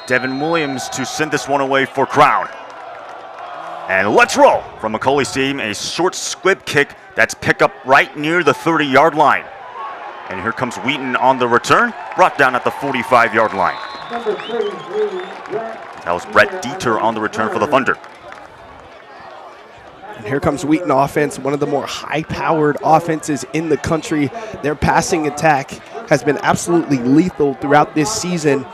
Devin Williams to send this one away for Crown. And let's roll from Macaulay Stadium, a short squib kick that's picked up right near the 30-yard line. And here comes Wheaton on the return, brought down at the 45-yard line. That was Brett Dieter on the return for the Thunder. And here comes Wheaton offense, one of the more high-powered offenses in the country. Their passing attack has been absolutely lethal throughout this season.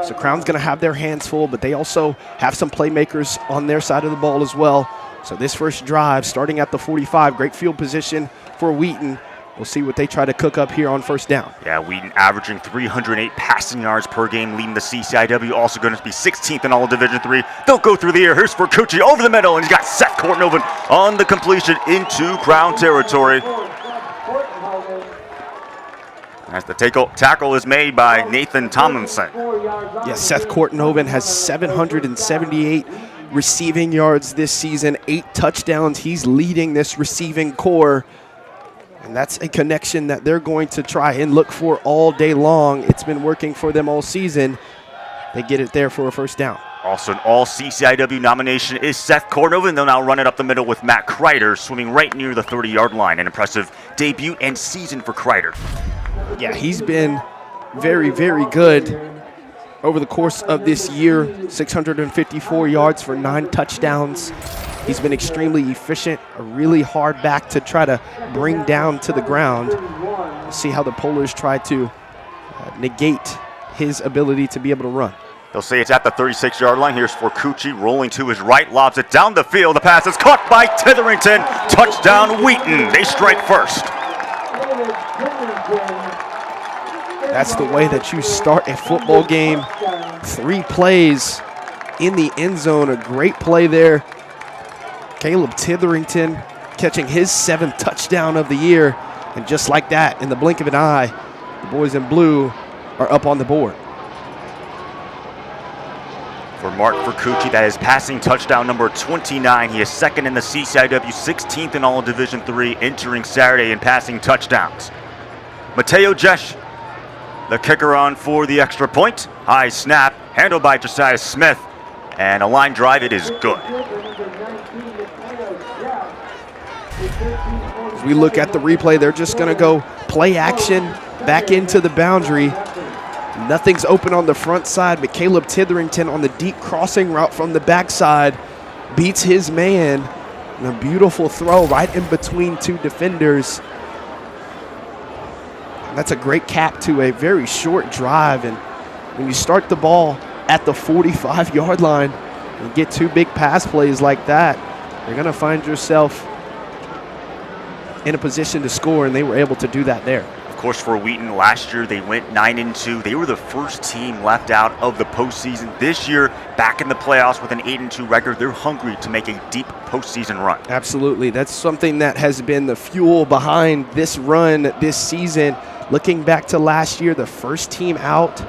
So Crown's going to have their hands full, but they also have some playmakers on their side of the ball as well. So this first drive, starting at the 45, great field position for Wheaton. We'll see what they try to cook up here on first down. Yeah, Wheaton averaging 308 passing yards per game, leading the CCIW. Also going to be 16th in all of Division III. They'll go through the air. Here's for Cucci over the middle, and he's got Seth Kortenoven on the completion into Crown territory. As the tackle is made by Nathan Tomlinson. Yes, Seth Kortenoven has 778 receiving yards this season, 8 touchdowns. He's leading this receiving core. And that's a connection that they're going to try and look for all day long. It's been working for them all season. They get it there for a first down. Also an all-CCIW nomination is Seth Kortenoven. They'll now run it up the middle with Matt Kreider, swimming right near the 30-yard line. An impressive debut and season for Kreider. Yeah, he's been very, very good over the course of this year. 654 yards for 9 touchdowns. He's been extremely efficient, a really hard back to try to bring down to the ground. We'll see how the Polars try to negate his ability to be able to run. They'll say it's at the 36-yard line. Here's for Cucci, rolling to his right, lobs it down the field. The pass is caught by Titherington. Touchdown, Wheaton. They strike first. That's the way that you start a football game. 3 plays in the end zone. A great play there. Caleb Titherington catching his 7th touchdown of the year. And just like that, in the blink of an eye, the boys in blue are up on the board. For Mark Vercucci, that is passing touchdown number 29. He is 2nd in the CCIW, 16th in all of Division III, entering Saturday in passing touchdowns. Mateo Jesh, the kicker on for the extra point. High snap, handled by Josiah Smith. And a line drive, it is good. As we look at the replay, they're just going to go play action back into the boundary. Nothing's open on the front side, but Caleb Titherington on the deep crossing route from the backside beats his man. And a beautiful throw right in between 2 defenders. And that's a great cap to a very short drive. And when you start the ball at the 45-yard line and get 2 big pass plays like that, you're going to find yourself in a position to score, and they were able to do that there. Of course, for Wheaton, last year they went 9-2. They were the first team left out of the postseason. This year, back in the playoffs with an 8-2 record, they're hungry to make a deep postseason run. Absolutely. That's something that has been the fuel behind this run this season. Looking back to last year, the first team out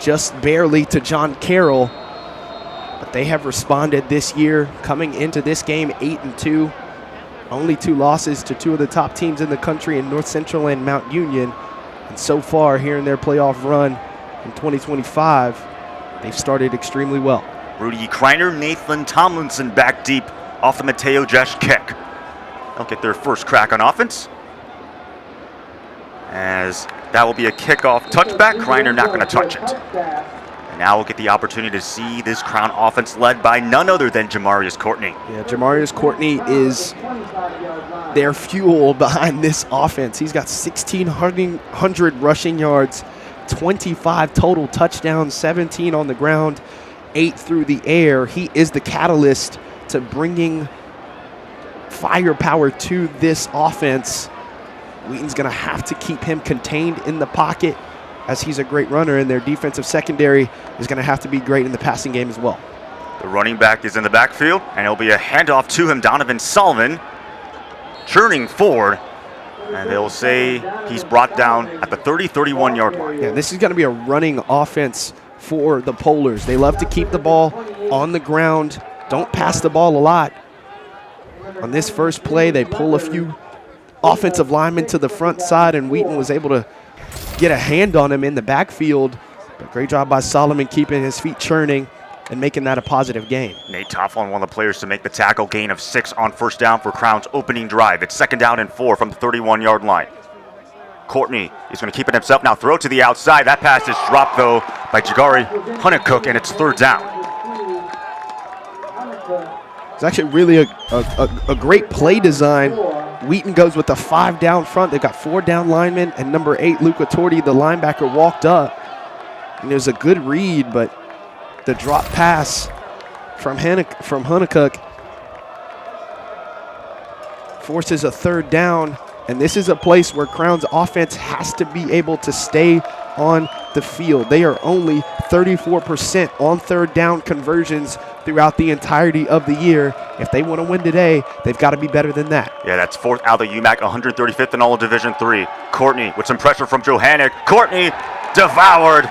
just barely to John Carroll. But they have responded this year, coming into this game 8-2. Only 2 losses to 2 of the top teams in the country in North Central and Mount Union. And so far here in their playoff run in 2025, they've started extremely well. Rudy Kreiner, Nathan Tomlinson back deep off the Mateo Jesh kick. They'll get their first crack on offense, as that will be a kickoff touchback. Kreiner not going to touch it. And now we'll get the opportunity to see this Crown offense led by none other than Jamarius Courtney. Yeah, Jamarius Courtney is their fuel behind this offense. He's got 1,600 rushing yards, 25 total touchdowns, 17 on the ground, 8 through the air. He is the catalyst to bringing firepower to this offense. Wheaton's going to have to keep him contained in the pocket, as he's a great runner, and their defensive secondary is going to have to be great in the passing game as well. The running back is in the backfield, and it'll be a handoff to him. Donovan Sullivan churning forward, and they'll say he's brought down at the 30-31-yard line. Yeah, this is going to be a running offense for the Polars. They love to keep the ball on the ground, don't pass the ball a lot. On this first play, they pull a few offensive linemen to the front side, and Wheaton was able to get a hand on him in the backfield. But great job by Solomon keeping his feet churning and making that a positive gain. Nate Tofflin, one of the players to make the tackle, gain of 6 on first down for Crown's opening drive. It's 2nd down and 4 from the 31-yard line. Courtney is going to keep it himself now, throw to the outside. That pass is dropped, though, by Jagari Hunnicook, and it's 3rd down. It's actually really a great play design. Wheaton goes with the 5 down front. They've got 4 down linemen, and number 8, Luca Torti, the linebacker, walked up. And it was a good read, but the drop pass from Hunnicook forces a 3rd down. And this is a place where Crown's offense has to be able to stay on the field. They are only 34% on 3rd down conversions throughout the entirety of the year. If they want to win today, they've got to be better than that. Yeah, that's 4th out of the UMAC, 135th in all of Division III. Courtney with some pressure from Johannick. Courtney devoured.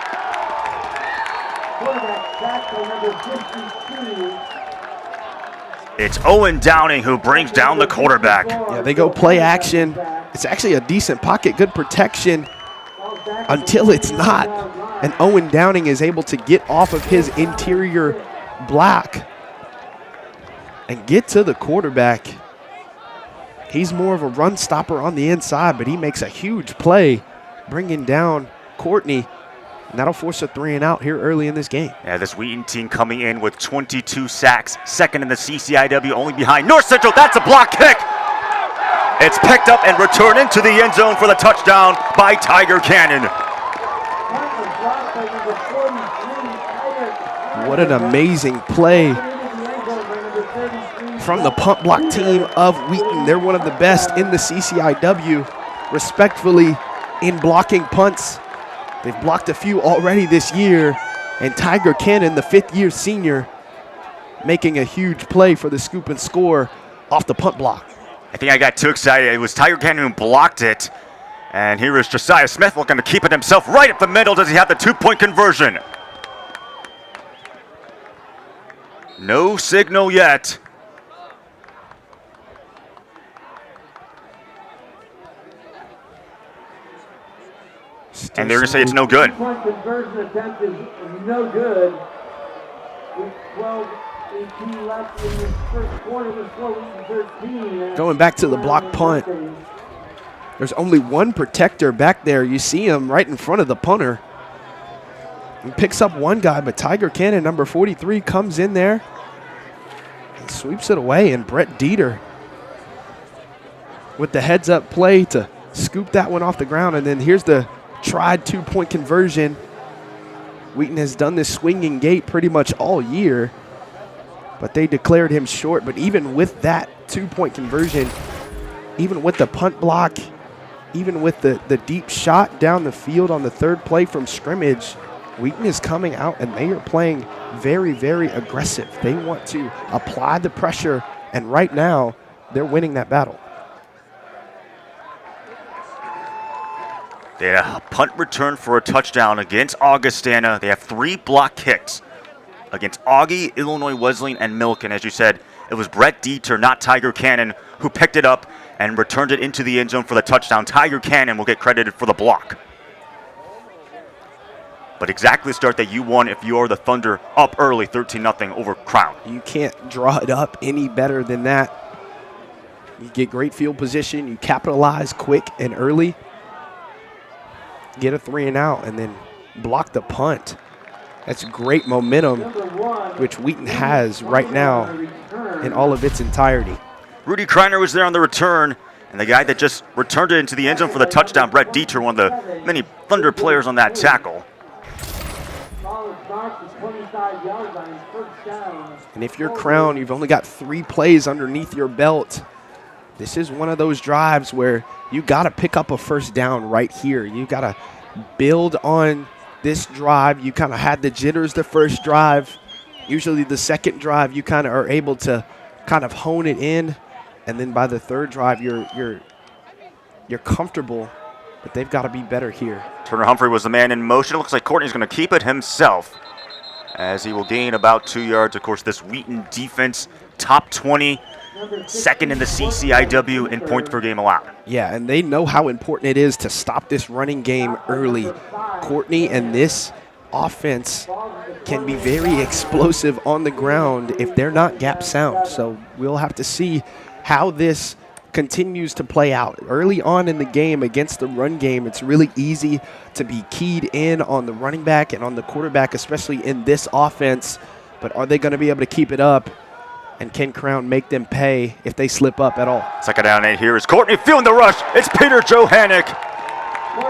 It's Owen Downing who brings down the quarterback. Yeah, they go play action. It's actually a decent pocket, good protection until it's not. And Owen Downing is able to get off of his interior block and get to the quarterback. He's more of a run stopper on the inside, but he makes a huge play bringing down Courtney. And that'll force a 3 and out here early in this game. Yeah, this Wheaton team coming in with 22 sacks, 2nd in the CCIW, only behind North Central. That's a block kick. It's picked up and returned into the end zone for the touchdown by Tiger Cannon. What an amazing play from the punt block team of Wheaton. They're one of the best in the CCIW, respectfully, in blocking punts. They've blocked a few already this year, and Tiger Cannon, the 5th-year senior, making a huge play for the scoop and score off the punt block. I think I got too excited. It was Tiger Cannon who blocked it, and here is Josiah Smith looking to keep it himself right up the middle. Does he have the 2-point conversion? No signal yet. And they're going to say it's no good. Point conversion attempt is no good. With 12-18 left in the first quarter, with 12-13. Going back to the block punt. There's only one protector back there. You see him right in front of the punter. He picks up one guy, but Tiger Cannon, number 43, comes in there and sweeps it away. And Brett Dieter with the heads-up play to scoop that one off the ground. And then here's the tried 2-point conversion. Wheaton has done this swinging gate pretty much all year, but they declared him short. But even with that 2-point conversion, even with the punt block, even with the deep shot down the field on the 3rd play from scrimmage, Wheaton is coming out and they are playing very, very aggressive. They want to apply the pressure, and right now they're winning that battle. They had a punt return for a touchdown against Augustana. They have 3 block kicks against Augie, Illinois Wesleyan, and Milken. As you said, it was Brett Dieter, not Tiger Cannon, who picked it up and returned it into the end zone for the touchdown. Tiger Cannon will get credited for the block. But exactly the start that you won if you are the Thunder, up early 13-0 over Crown. You can't draw it up any better than that. You get great field position, you capitalize quick and early, get a 3 and out, and then block the punt. That's great momentum, which Wheaton has right now in all of its entirety. Rudy Kreiner was there on the return, and the guy that just returned it into the end zone for the touchdown, Brett Dieter, one of the many Thunder players on that tackle. And if you're Crown, you've only got 3 plays underneath your belt. This is one of those drives where you got to pick up a first down right here. You got to build on this drive. You kind of had the jitters the first drive. Usually the second drive, you kind of are able to kind of hone it in, and then by the 3rd drive, you're comfortable. But they've got to be better here. Turner Humphrey was the man in motion. It looks like Courtney's going to keep it himself, as he will gain about 2 yards. Of course, this Wheaton defense, top 20, 2nd in the CCIW in points per game allowed. Yeah, and they know how important it is to stop this running game early. Courtney and this offense can be very explosive on the ground if they're not gap sound. So we'll have to see how this continues to play out. Early on in the game against the run game, it's really easy to be keyed in on the running back and on the quarterback, especially in this offense. But are they going to be able to keep it up? And can Crown make them pay if they slip up at all? Second down 8 here is Courtney feeling the rush. It's Peter Johannick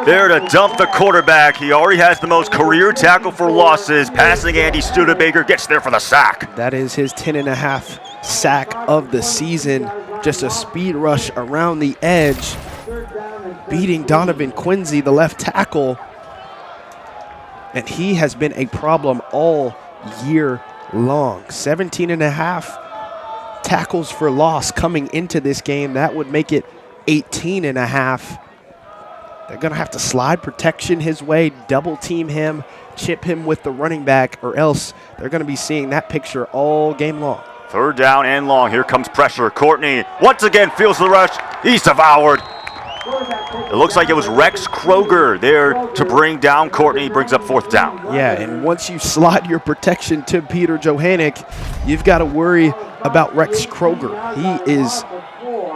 there to dump the quarterback. He already has the most career tackle for losses. Passing Andy Studebaker, gets there for the sack. That is his 10.5 sack of the season. Just a speed rush around the edge, beating Donovan Quincy, the left tackle. And he has been a problem all year long. 17.5 tackles for loss coming into this game. That would make it 18.5. They're going to have to slide protection his way, double team him, chip him with the running back, or else they're going to be seeing that picture all game long. Third down and long. Here comes pressure. Courtney once again feels the rush. He's devoured. It looks like it was Rex Kroger there to bring down Courtney. Brings up fourth down. Yeah, and once you slide your protection to Peter Johannick, you've got to worry about Rex Kroger. He is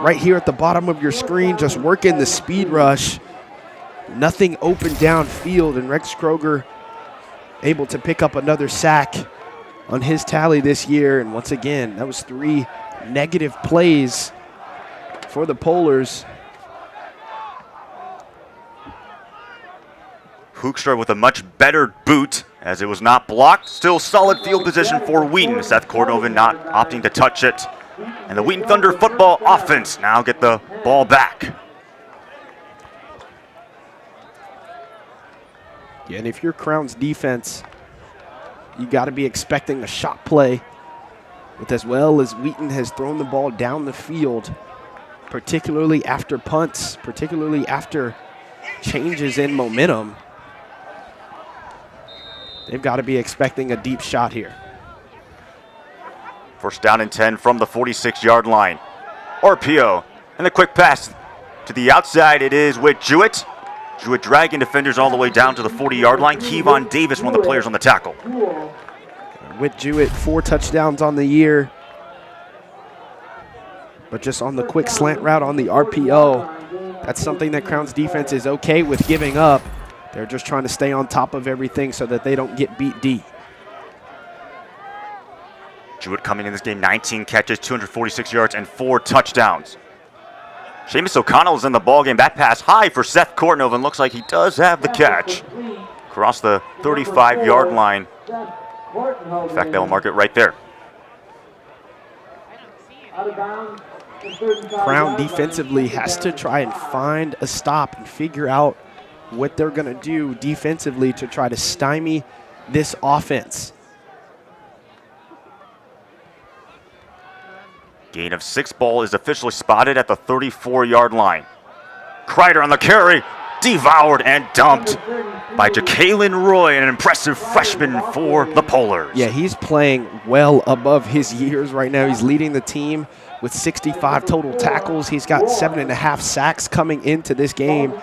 right here at the bottom of your screen, just working the speed rush. Nothing open downfield, and Rex Kroger able to pick up another sack on his tally this year. And once again, that was 3 negative plays for the Polars. Hoekstra with a much better boot as it was not blocked. Still solid field position for Wheaton. Seth Cordova not opting to touch it. And the Wheaton Thunder football offense now get the ball back. Yeah, and if you're Crown's defense, you got to be expecting a shot play. But as well as Wheaton has thrown the ball down the field, particularly after punts, particularly after changes in momentum, they've got to be expecting a deep shot here. First down and 10 from the 46-yard line. RPO, and the quick pass to the outside. It is with Jewett. Jewett dragging defenders all the way down to the 40-yard line. Kevon Davis, one of the players on the tackle. With Jewett, 4 touchdowns on the year. But just on the quick slant route on the RPO, that's something that Crown's defense is okay with giving up. They're just trying to stay on top of everything so that they don't get beat deep. Jewett coming in this game, 19 catches, 246 yards, and 4 touchdowns. Seamus O'Connell is in the ballgame. That pass high for Seth Courtnova, and looks like he does have the catch. Across the 35-yard line. In fact, they'll mark it right there. Crown defensively has to try and find a stop and figure out what they're going to do defensively to try to stymie this offense. Gain of 6. Ball is officially spotted at the 34-yard line. Kreider on the carry, devoured and dumped by Jacalen Roy, an impressive freshman for the Polars. Yeah, he's playing well above his years right now. He's leading the team with 65 total tackles. He's got 7.5 sacks coming into this game,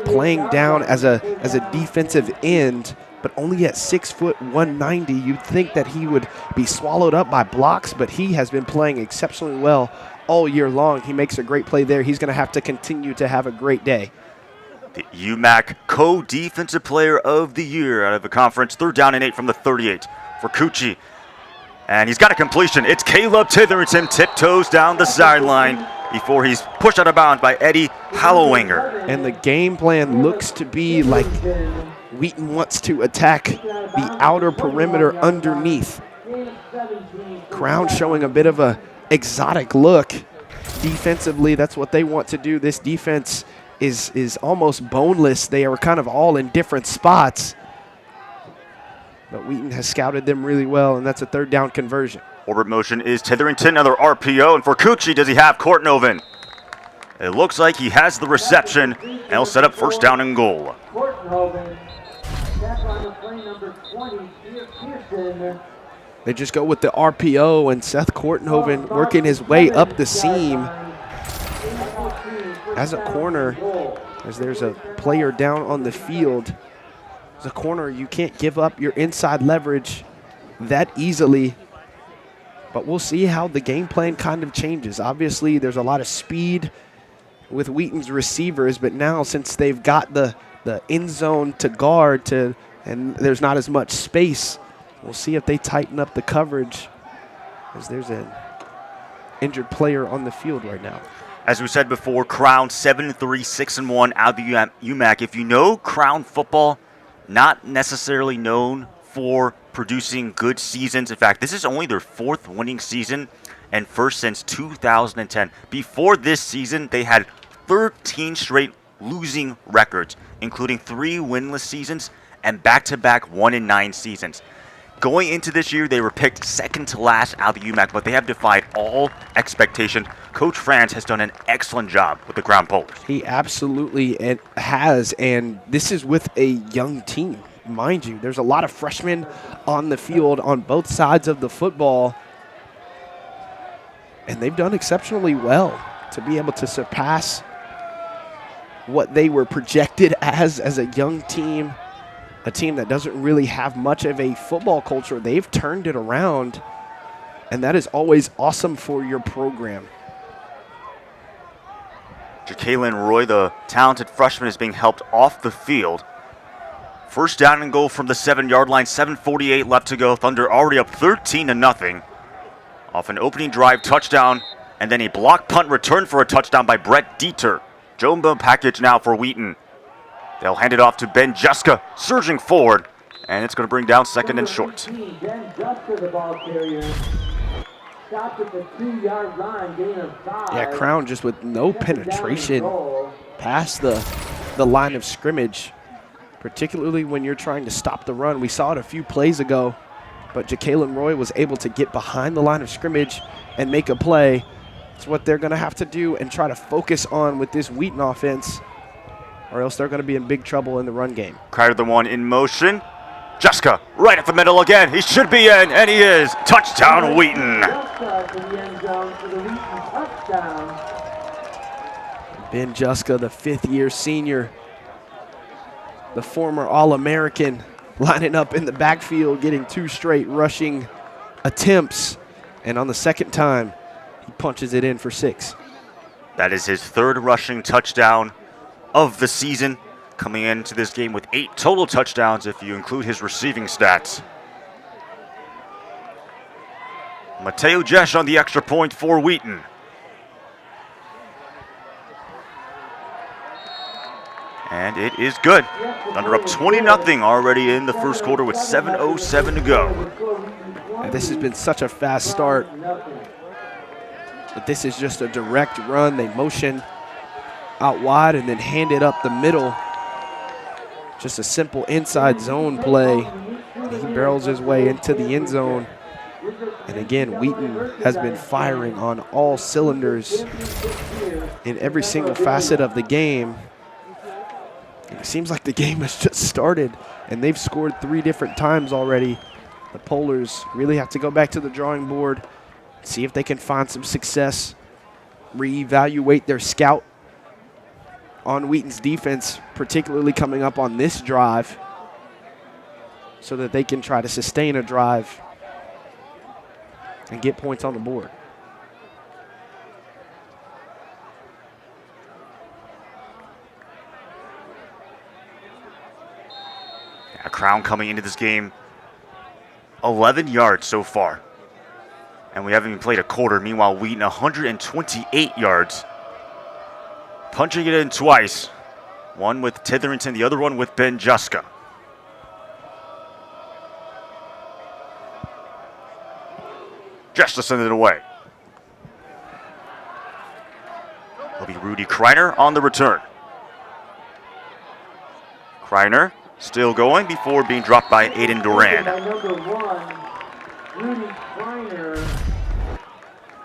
playing down as a defensive end, but only at 6 foot 190. You'd think that he would be swallowed up by blocks, but he has been playing exceptionally well all year long. He makes a great play there. He's going to have to continue to have a great day. The UMAC co-defensive player of the year out of the conference. 3rd down and 8 from the 38 for Cucci. And he's got a completion. It's Caleb Titherington, tiptoes down the sideline before he's pushed out of bounds by Eddie Hallowanger. And the game plan looks to be like Wheaton wants to attack the outer perimeter underneath. Crown showing a bit of a exotic look. Defensively, that's what they want to do. This defense is almost boneless. They are kind of all in different spots. But Wheaton has scouted them really well, and that's a 3rd down conversion. Orbit motion is Titherington, another RPO, and for Cucci, does he have Courtnoven? It looks like he has the reception, and he'll set up 1st down and goal. They just go with the RPO, and Seth Courtnoven working his way up the seam as a corner, as there's a player down on the field. As a corner, you can't give up your inside leverage that easily. But we'll see how the game plan kind of changes. Obviously, there's a lot of speed with Wheaton's receivers, but now since they've got the end zone to guard and there's not as much space, we'll see if they tighten up the coverage, as there's an injured player on the field right now. As we said before, Crown 7-3, 6-1 out of the UMAC. If you know Crown football, not necessarily known for producing good seasons. In fact, this is only their 4th winning season and first since 2010. Before this season, they had 13 straight losing records, including 3 winless seasons and back-to-back 1-9 seasons. Going into this year, they were picked second to last out of the UMAC, but they have defied all expectation. Coach Franz has done an excellent job with the Crown Polars. He absolutely has, and this is with a young team. Mind you, there's a lot of freshmen on the field on both sides of the football, and they've done exceptionally well to be able to surpass what they were projected as a young team, a team that doesn't really have much of a football culture. They've turned it around, and that is always awesome for your program. Jacqueline Roy, the talented freshman, is being helped off the field. First down and goal from the 7-yard line, 7:48 left to go. Thunder already up 13-0 off an opening drive touchdown, and then a block punt return for a touchdown by Brett Dieter. Jumbo package now for Wheaton. They'll hand it off to Ben Juska, surging forward, and it's going to bring down 2nd and short. Ben Juska, the ball carrier, stopped at the 2-yard line, gain of 5. Yeah, Crown just with no penetration past the line of scrimmage, particularly when you're trying to stop the run. We saw it a few plays ago, but Jacqueline Roy was able to get behind the line of scrimmage and make a play. It's what they're going to have to do and try to focus on with this Wheaton offense, or else they're going to be in big trouble in the run game. Crowder the one in motion. Juska right at the middle again. He should be in, and he is. Touchdown, Wheaton. Ben Juska, the 5th-year senior, the former All-American, lining up in the backfield, getting 2 straight rushing attempts, and on the 2nd time, he punches it in for 6. That is his 3rd rushing touchdown of the season, coming into this game with 8 total touchdowns if you include his receiving stats. Mateo Jesh on the extra point for Wheaton. And it is good. Thunder up 20-0 already in the first quarter with 7:07 to go. And this has been such a fast start. But this is just a direct run. They motion out wide and then hand it up the middle. Just a simple inside zone play. And he barrels his way into the end zone. And again, Wheaton has been firing on all cylinders in every single facet of the game. It seems like the game has just started, and they've scored 3 different times already. The Polars really have to go back to the drawing board, see if they can find some success, reevaluate their scout on Wheaton's defense, particularly coming up on this drive, so that they can try to sustain a drive and get points on the board. Crown coming into this game 11 yards so far, and we haven't even played a quarter. Meanwhile, Wheaton 128 yards, punching it in twice, one with Titherington, the other one with Ben Juska. Just to send it away. It'll be Rudy Kreiner on the return. Kreiner still going before being dropped by Aiden Duran. Number 1, Rudy Kreiner.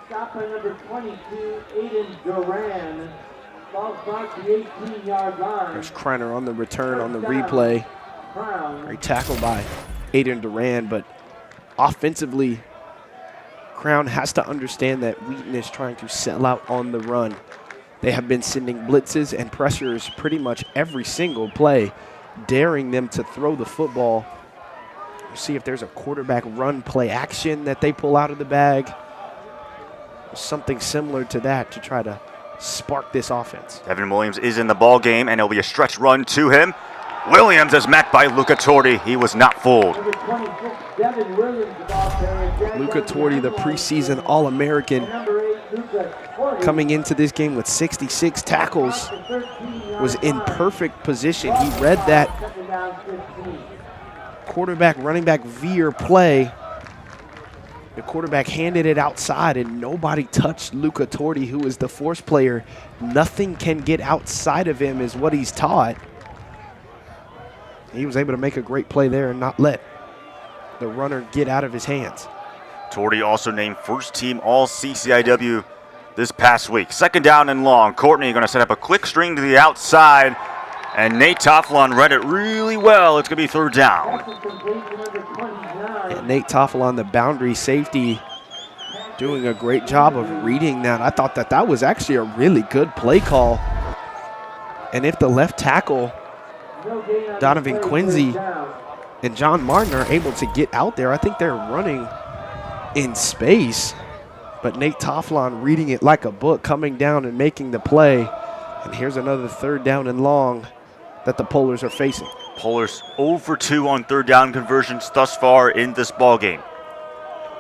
Stop by number 22, Aiden Duran. Ball starts the 18-yard line. There's Kreiner on the return on the replay. Great tackle by Aiden Duran, but offensively, Crown has to understand that Wheaton is trying to sell out on the run. They have been sending blitzes and pressures pretty much every single play. daring them to throw the football. We'll see if there's a quarterback run play action that they pull out of the bag. Something similar to that to try to spark this offense. Devin Williams is in the ball game, and it'll be a stretch run to him. Williams is met by Luca Torti. He was not fooled. Luca Torti, the preseason All-American, coming into this game with 66 tackles, was in perfect position. He read that quarterback, running back veer play. The quarterback handed it outside, and nobody touched Luca Torti, who is the force player. Nothing can get outside of him is what he's taught. He was able to make a great play there and not let the runner get out of his hands. Torti also named first team all CCIW this past week. Second down and long. Courtney going to set up a quick string to the outside, and Nate Tofflon read it really well. It's going to be third down. And Nate Tofflon, the boundary safety, doing a great job of reading that. I thought that was actually a really good play call. And if the left tackle, Donovan Quincy and John Martin, are able to get out there, I think they're running in space. But Nate Tofflon reading it like a book, coming down and making the play. And here's another third down and long that the Polars are facing. Polars 0 for 2 on third down conversions thus far in this ball game.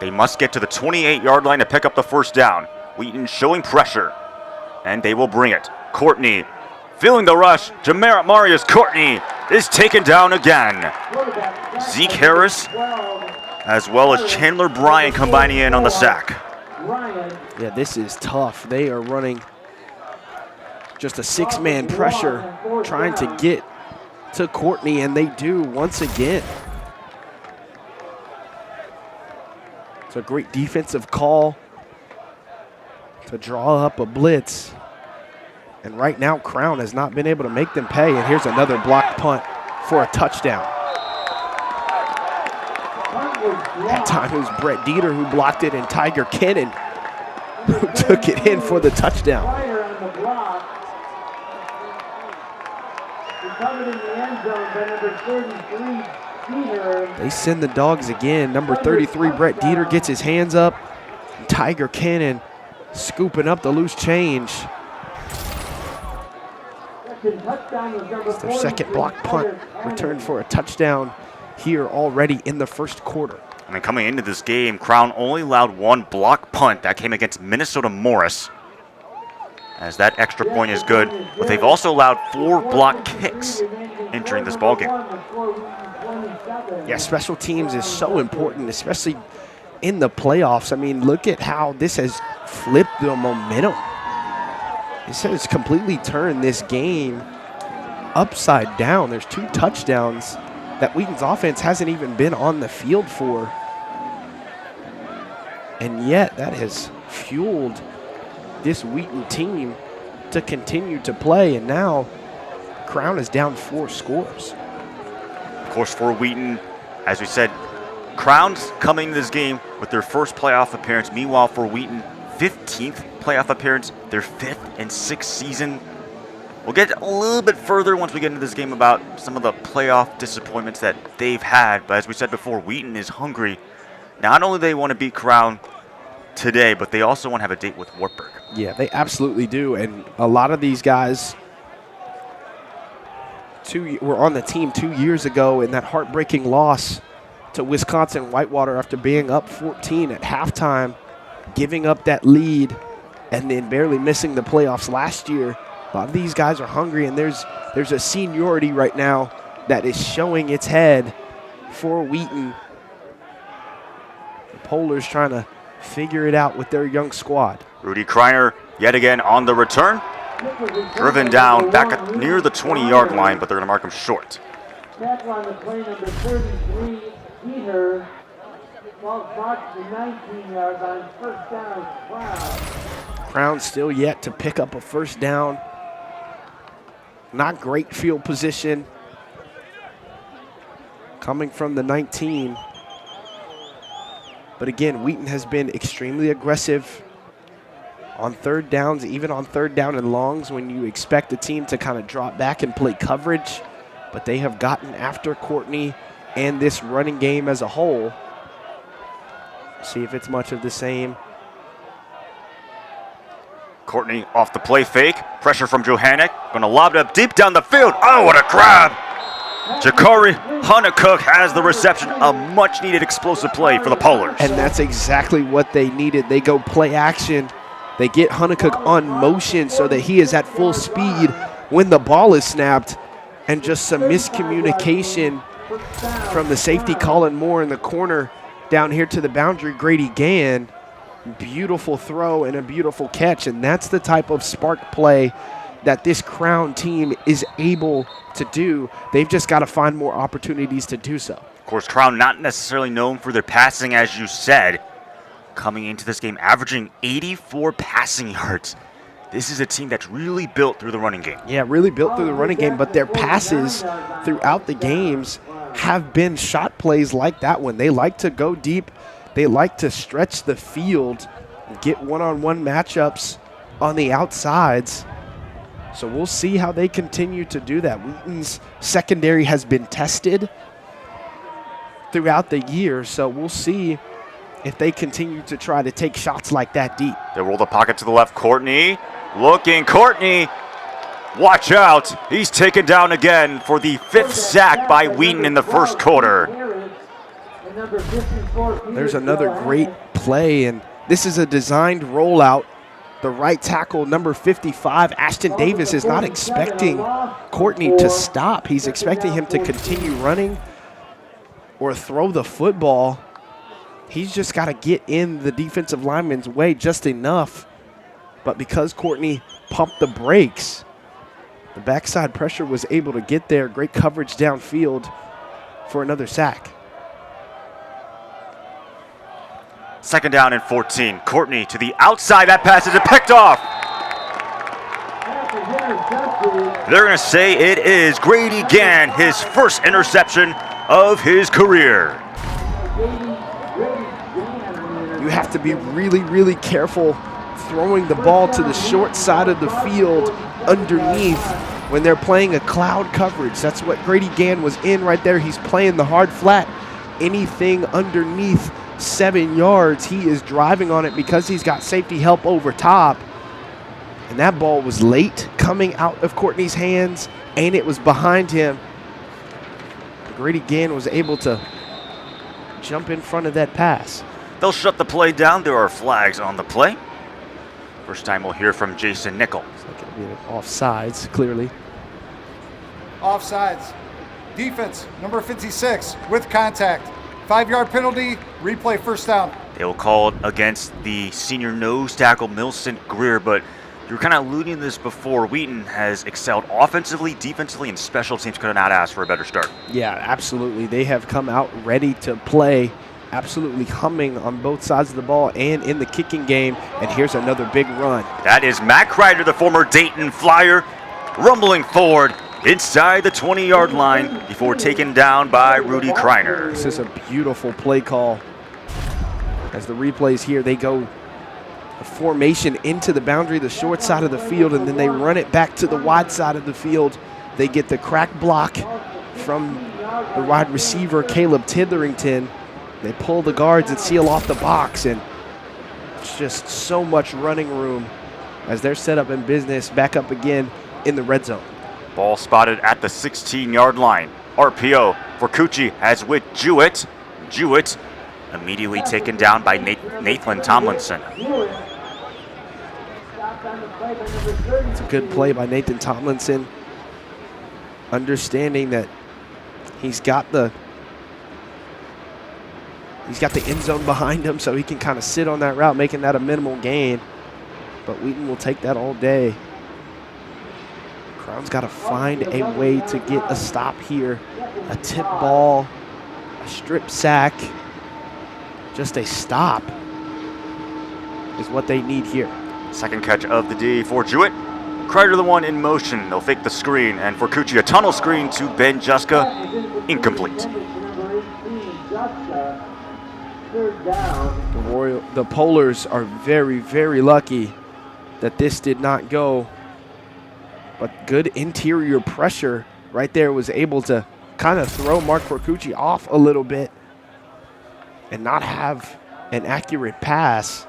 They must get to the 28-yard line to pick up the first down. Wheaton showing pressure, and they will bring it. Courtney feeling the rush. Marius Courtney is taken down again. Zeke Harris as well as Chandler Bryant combining in on the sack. Yeah, this is tough. They are running just a six-man pressure trying to get to Courtney, and they do once again. It's a great defensive call to draw up a blitz. And right now, Crown has not been able to make them pay. And here's another blocked punt for a touchdown. That time it was Brett Dieter who blocked it, and Tiger Kennan who took it in for the touchdown. They send the dogs again. Number 33, Brett Dieter, gets his hands up. Tiger Cannon scooping up the loose change. It's their second block punt, returned for a touchdown here already in the first quarter. I mean, coming into this game, Crown only allowed one block punt. That came against Minnesota Morris, as that extra point is good. But they've also allowed 4 block kicks entering this ballgame. Yeah, special teams is so important, especially in the playoffs. I mean, look at how this has flipped the momentum. This has completely turned this game upside down. There's 2 touchdowns that Wheaton's offense hasn't even been on the field for. And yet that has fueled this Wheaton team to continue to play. And now Crown is down 4 scores. Of course, for Wheaton, as we said, Crown's coming to this game with their first playoff appearance. Meanwhile, for Wheaton, 15th playoff appearance, their 5th and 6th season. We'll get a little bit further once we get into this game about some of the playoff disappointments that they've had. But as we said before, Wheaton is hungry. Not only do they want to beat Crown today, but they also want to have a date with Wartburg. Yeah, they absolutely do. And a lot of these guys were on the team 2 years ago in that heartbreaking loss to Wisconsin Whitewater after being up 14 at halftime, giving up that lead, and then barely missing the playoffs last year. A lot of these guys are hungry, and there's a seniority right now that is showing its head for Wheaton. The Polars trying to figure it out with their young squad. Rudy Kreiner yet again on the return. Driven down back near the 20-yard line, but they're going to mark him short. Tackle on the play, number 33, Peter. Ball box to 19 yards on first down, Crown. Crown still yet to pick up a first down. Not great field position. Coming from the 19. But again, Wheaton has been extremely aggressive on third downs, even on third down and longs when you expect the team to kind of drop back and play coverage. but they have gotten after Courtney and this running game as a whole. See if it's much of the same. Courtney off the play fake. Pressure from Johannek. Gonna lob it up deep down the field. Oh, what a grab! Jakari Hunnicook has the reception. A much-needed explosive play for the Polars. And that's exactly what they needed. They go play action. They get Hunnicook on motion so that he is at full speed when the ball is snapped. And just some miscommunication from the safety Colin Moore in the corner down here to the boundary. Grady Gann. Beautiful throw and a beautiful catch, and that's the type of spark play that this Crown team is able to do. They've just got to find more opportunities to do so. Of course, Crown not necessarily known for their passing, as you said. Coming into this game, averaging 84 passing yards. This is a team that's really built through the running game. Yeah, really built through the running game, but their passes throughout the games have been shot plays like that one. They like to go deep. They like to stretch the field, get one-on-one matchups on the outsides. So we'll see how they continue to do that. Wheaton's secondary has been tested throughout the year, so we'll see if they continue to try to take shots like that deep. They roll the pocket to the left. Courtney looking. Courtney, watch out. He's taken down again for the 5th sack by Wheaton in the first quarter. There's another great play, and this is a designed rollout. The right tackle, number 55, Ashton Davis, is not expecting Courtney to stop. He's expecting him to continue running or throw the football. He's just got to get in the defensive lineman's way just enough. But because Courtney pumped the brakes, the backside pressure was able to get there. Great coverage downfield for another sack. 2nd down and 14. Courtney to the outside. That pass is picked off. They're going to say it is Grady Gann, his first interception of his career. You have to be really, really careful throwing the ball to the short side of the field underneath when they're playing a cloud coverage. That's what Grady Gann was in right there. He's playing the hard flat. Anything underneath 7 yards, he is driving on it because he's got safety help over top. And that ball was late coming out of Courtney's hands, and it was behind him. Grady Gann was able to jump in front of that pass. They'll shut the play down. There are flags on the play. First time we'll hear from Jason Nickel. It's like it'll be an offsides, clearly. Offsides. Defense, number 56, with contact. 5-yard penalty, replay, first down. They will call it against the senior nose tackle, Millicent Greer, but you were kind of alluding to this before. Wheaton has excelled offensively, defensively, and special teams could not ask for a better start. Yeah, absolutely. They have come out ready to play, absolutely humming on both sides of the ball and in the kicking game. And here's another big run. That is Matt Kreider, the former Dayton Flyer, rumbling forward inside the 20-yard line before taken down by Rudy Kreiner. This is a beautiful play call. As the replays here, they go a formation into the boundary, the short side of the field, and then they run it back to the wide side of the field. They get the crack block from the wide receiver, Caleb Titherington. They pull the guards and seal off the box, and it's just so much running room as they're set up in business, back up again in the red zone. Ball spotted at the 16-yard line. RPO for Cucci as with Jewett. Jewett immediately taken down by Nathan Tomlinson. It's a good play by Nathan Tomlinson, understanding that he's got the end zone behind him, so he can kind of sit on that route, making that a minimal gain. But Wheaton will take that all day. Crown's got to find a way to get a stop here. A tip ball, a strip sack, just a stop is what they need here. Second catch of the day for Jewett. Kreider the one in motion. They'll fake the screen. And for Cucci, a tunnel screen to Ben Juska. Incomplete. The Polars are very, very lucky that this did not go. But good interior pressure right there was able to kind of throw Mark Forcucci off a little bit and not have an accurate pass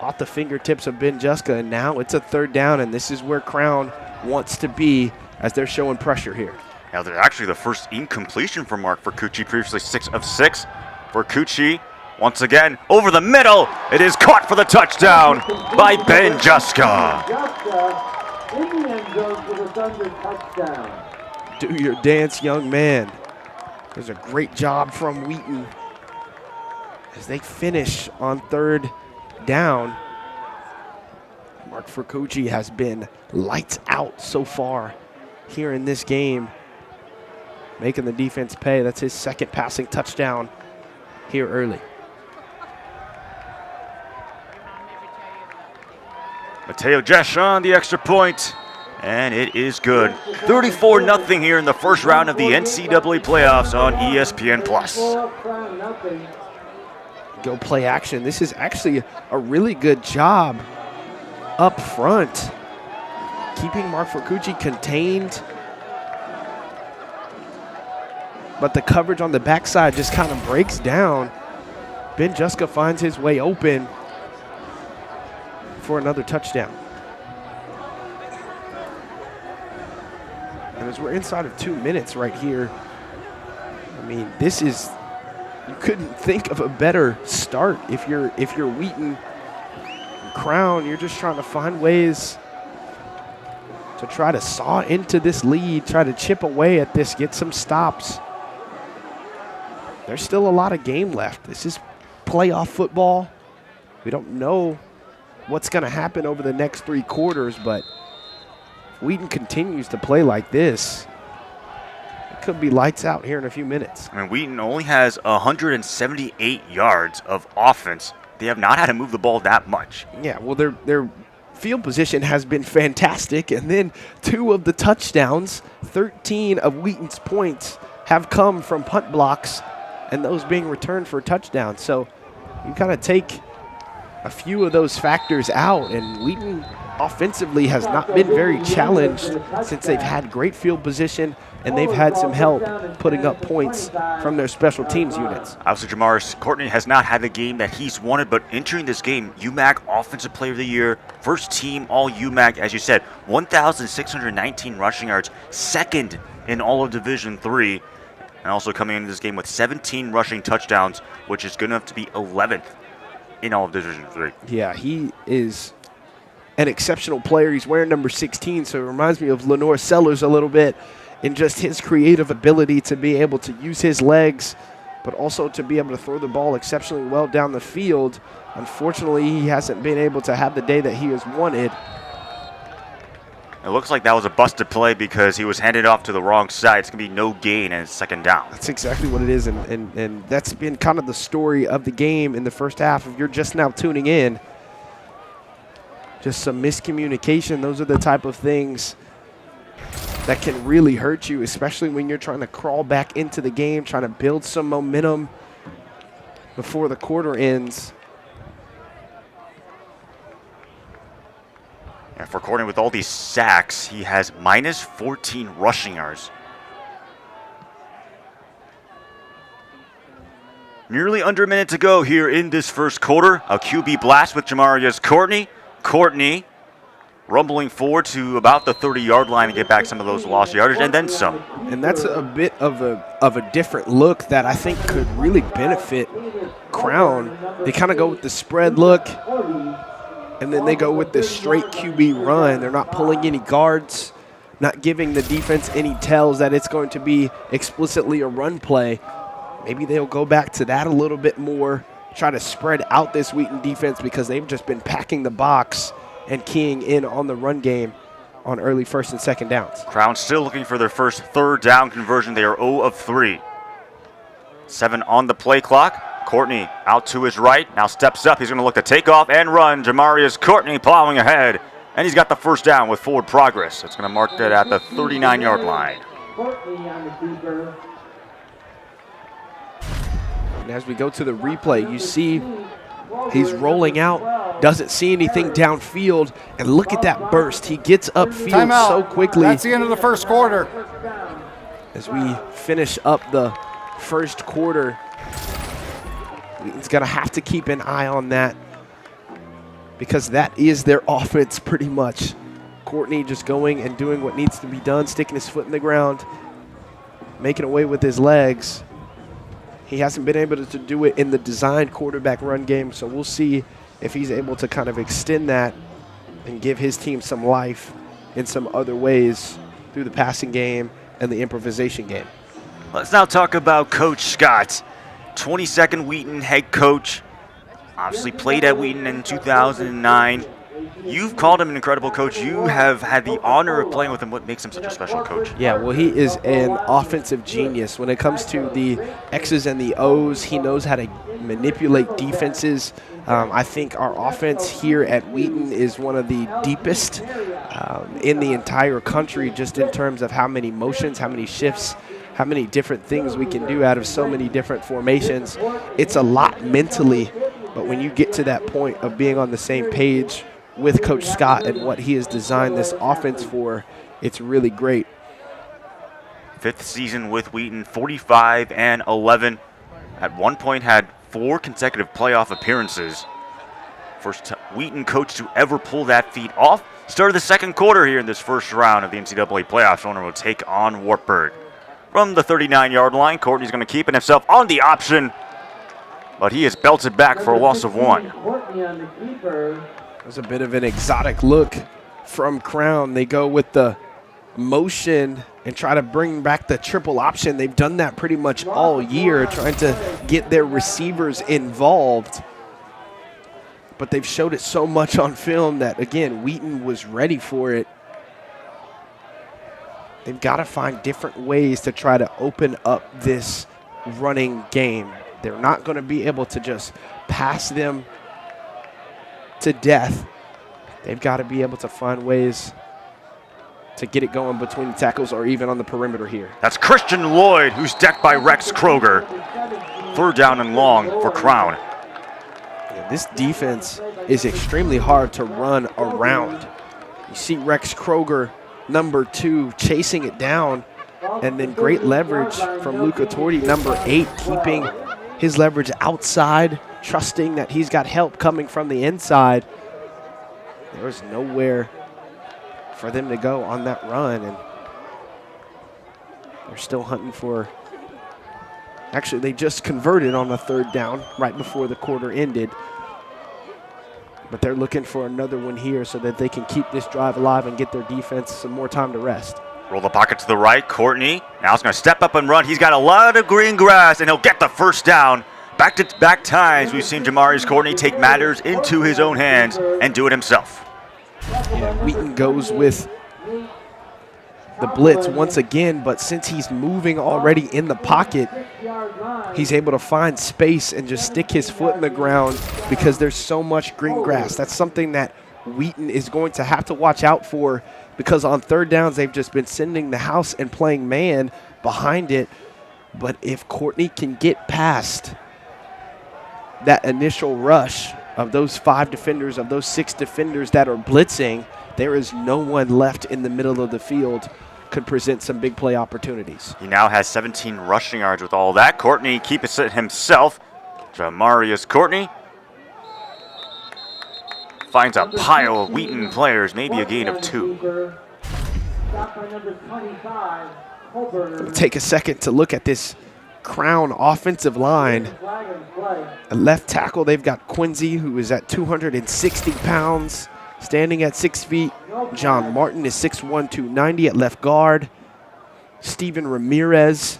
off the fingertips of Ben Juska. And now it's a 3rd down, and this is where Crown wants to be as they're showing pressure here. Now, they're actually the first incompletion for Mark Forcucci, previously 6 of 6. Forcucci, once again, over the middle. It is caught for the touchdown by Ben Juska. Juska in the end zone for the Thunder touchdown. Do your dance, young man. There's a great job from Wheaton as they finish on 3rd down. Mark Forcucci has been lights out so far here in this game, making the defense pay. That's his 2nd passing touchdown here early. Mateo Jesh on the extra point, and it is good. 34-0 here in the first round of the NCAA playoffs on ESPN+. Go play action. This is actually a really good job up front, keeping Mark Forcucci contained. But the coverage on the backside just kind of breaks down. Ben Juska finds his way open for another touchdown. And as we're inside of 2 minutes right here, I mean, this is, you couldn't think of a better start if you're Wheaton and Crown. You're just trying to find ways to try to saw into this lead, try to chip away at this, get some stops. There's still a lot of game left. This is playoff football. We don't know what's going to happen over the next 3 quarters, but if Wheaton continues to play like this, it could be lights out here in a few minutes. I mean, Wheaton only has 178 yards of offense. They have not had to move the ball that much. Yeah, well, their field position has been fantastic, and then 2 of the touchdowns, 13 of Wheaton's points have come from punt blocks, and those being returned for touchdowns. So you kind of take a few of those factors out, and Wheaton offensively has not been very challenged since they've had great field position and they've had some help putting up points from their special teams units. Obviously, Jamarius Courtney has not had the game that he's wanted, but entering this game, UMAC Offensive Player of the Year, first team all UMAC, as you said, 1,619 rushing yards, 2nd in all of Division III, and also coming into this game with 17 rushing touchdowns, which is good enough to be 11th in all of Division III. Yeah, he is an exceptional player. He's wearing number 16, so it reminds me of Lenore Sellers a little bit in just his creative ability to be able to use his legs, but also to be able to throw the ball exceptionally well down the field. Unfortunately, he hasn't been able to have the day that he has wanted. It looks like that was a busted play because he was handed off to the wrong side. It's going to be no gain and it's 2nd down. That's exactly what it is, and that's been kind of the story of the game in the first half. If you're just now tuning in, just some miscommunication. Those are the type of things that can really hurt you, especially when you're trying to crawl back into the game, trying to build some momentum before the quarter ends. And for Courtney, with all these sacks, he has minus 14 rushing yards. Nearly under a minute to go here in this first quarter. A QB blast with Jamarius Courtney. Courtney rumbling forward to about the 30-yard line to get back some of those lost yardage and then some. And that's a bit of a different look that I think could really benefit Crown. They kind of go with the spread look, and then they go with the straight QB run. They're not pulling any guards, not giving the defense any tells that it's going to be explicitly a run play. Maybe they'll go back to that a little bit more, try to spread out this Wheaton defense because they've just been packing the box and keying in on the run game on early 1st and 2nd downs. Crown still looking for their first 3rd down conversion. They are 0 of 3. 7 on the play clock. Courtney out to his right, now steps up. He's going to look to take off and run. Jamarius Courtney plowing ahead, and he's got the 1st down with forward progress. It's going to mark that at the 39-yard line. And as we go to the replay, you see he's rolling out doesn't see anything downfield, and look at that burst. He gets upfield Timeout. so quickly. That's the end of the first quarter. As we finish up the first quarter, Wheaton's going to have to keep an eye on that because that is their offense pretty much. Courtney just going and doing what needs to be done, sticking his foot in the ground, making away with his legs. He hasn't been able to do it in the designed quarterback run game, so we'll see if he's able to kind of extend that and give his team some life in some other ways through the passing game and the improvisation game. Let's now talk about Coach Scott, 22nd Wheaton head coach. Obviously played at Wheaton in 2009. You've called him an incredible coach. You have had the honor of playing with him. What makes him such a special coach? Yeah, well, he is an offensive genius. When it comes to the X's and the O's, he knows how to manipulate defenses. I think our offense here at Wheaton is one of the deepest in the entire country, just in terms of how many motions, how many shifts, how many different things we can do out of so many different formations. It's a lot mentally, but when you get to that point of being on the same page with Coach Scott and what he has designed this offense for, it's really great. 5th season with Wheaton, 45-11. At one point had 4 consecutive playoff appearances. First Wheaton coach to ever pull that feat off. Started the second quarter here in this first round of the NCAA playoffs. Owner will take on Wartburg. From the 39-yard line, Courtney's going to keep it himself on the option, but he is belted back for a loss of 1. There's a bit of an exotic look from Crown. They go with the motion and try to bring back the triple option. They've done that pretty much all year, trying to get their receivers involved. But they've showed it so much on film that, again, Wheaton was ready for it. They've got to find different ways to try to open up this running game. They're not going to be able to just pass them to death. They've got to be able to find ways to get it going between the tackles or even on the perimeter here. That's Christian Lloyd, who's decked by Rex Kroger. 3rd down and long for Crown. Yeah, this defense is extremely hard to run around. You see Rex Kroger, number 2, chasing it down, and then great leverage from Luca Torti, number 8, keeping his leverage outside, trusting that he's got help coming from the inside. There's nowhere for them to go on that run, and they're still hunting for. Actually, they just converted on the 3rd down right before the quarter ended, but they're looking for another one here so that they can keep this drive alive and get their defense some more time to rest. Roll the pocket to the right. Courtney now is going to step up and run. He's got a lot of green grass, and he'll get the 1st down. Back-to-back times we've seen Jamarius Courtney take matters into his own hands and do it himself. Yeah, Wheaton goes with the blitz once again, but since he's moving already in the pocket, he's able to find space and just stick his foot in the ground because there's so much green grass. That's something that Wheaton is going to have to watch out for, because on 3rd downs they've just been sending the house and playing man behind it. But if Courtney can get past that initial rush of those 5 defenders, of those 6 defenders that are blitzing, there is no one left in the middle of the field. Could present some big play opportunities. He now has 17 rushing yards with all that. Courtney keeps it himself. Jamarius Courtney finds a pile of Wheaton players, maybe a gain of 2. We'll take a second to look at this Crown offensive line. At left tackle, they've got Quincy, who is at 260 pounds, standing at 6 feet. John Martin is 6'1", 290 at left guard. Steven Ramirez,